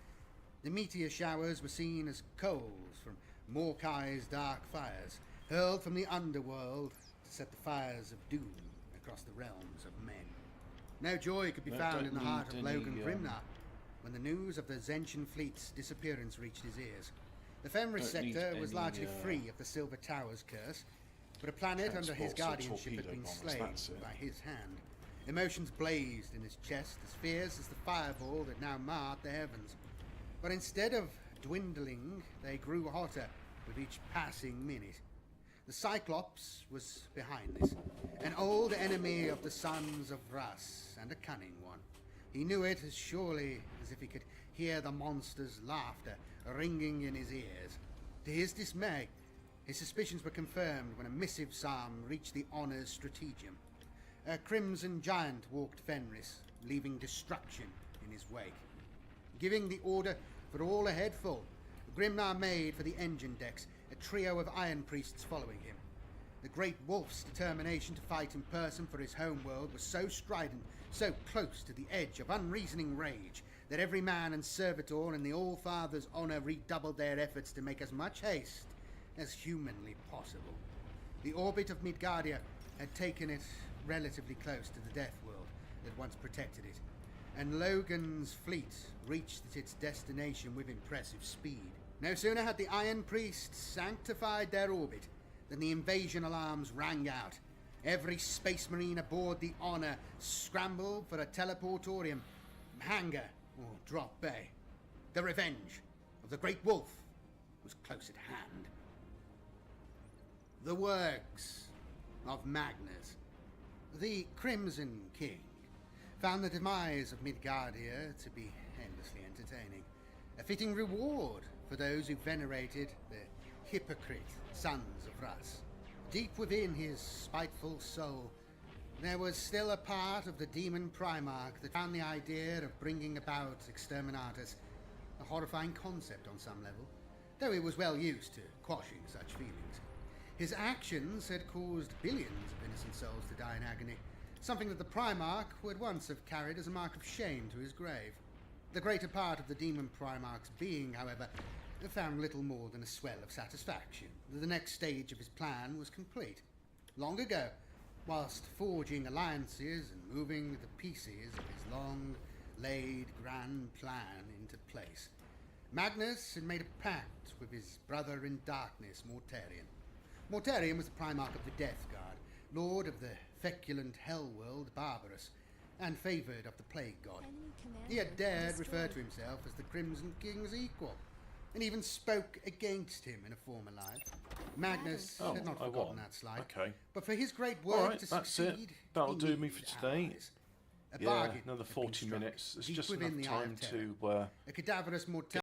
the meteor showers were seen as coals from Morkai's dark fires, hurled from the underworld to set the fires of doom across the realms of men. No joy could be found in the heart of Logan Grimnar when the news of the Zentian fleet's disappearance reached his ears. The Fenris sector was largely free of the Silver Tower's curse, but a planet under his guardianship had been slain by his hand. Emotions blazed in his chest, as fierce as the fireball that now marred the heavens. But instead of dwindling, they grew hotter with each passing minute. The Cyclops was behind this, an old enemy of the sons of Russ, and a cunning one. He knew it as surely as if he could hear the monster's laughter ringing in his ears. To his dismay, his suspicions were confirmed when a missive psalm reached the Honor's strategium. A crimson giant walked Fenris, leaving destruction in his wake. Giving the order for all ahead full, Grimnar made for the engine decks, a trio of Iron Priests following him. The Great Wolf's determination to fight in person for his homeworld was so strident, so close to the edge of unreasoning rage, that every man and servitor in the All-Father's honor redoubled their efforts to make as much haste as humanly possible. The orbit of Midgardia had taken it relatively close to the Death World that once protected it, and Logan's fleet reached its destination with impressive speed. No sooner had the Iron Priests sanctified their orbit than the invasion alarms rang out. Every space marine aboard the Honor scrambled for a teleportorium, hangar, or drop bay. The revenge of the Great Wolf was close at hand. The works of Magnus, the Crimson King, found the demise of Midgardia to be endlessly entertaining, a fitting reward for those who venerated the hypocrite sons of Russ. Deep within his spiteful soul, there was still a part of the demon Primarch that found the idea of bringing about Exterminatus a horrifying concept on some level, though he was well used to quashing such feelings. His actions had caused billions of innocent souls to die in agony, something that the Primarch would once have carried as a mark of shame to his grave. The greater part of the Demon Primarch's being, however, found little more than a swell of satisfaction. The next stage of his plan was complete. Long ago, whilst forging alliances and moving the pieces of his long-laid grand plan into place, Magnus had made a pact with his brother in darkness, Mortarion. Mortarion was the Primarch of the Death Guard, lord of the feculent hellworld Barbarous, and favoured of the Plague God. He had dared refer to himself as the Crimson King's equal, and even spoke against him in a former life. Magnus had not forgotten that slight. Okay. But for his great work to that's succeed, it. That'll he do me needed for today. allies. A Yeah, bargain another had been 40 struck minutes. It's deep just within enough the Eye time of Terror. to A cadaverous mortality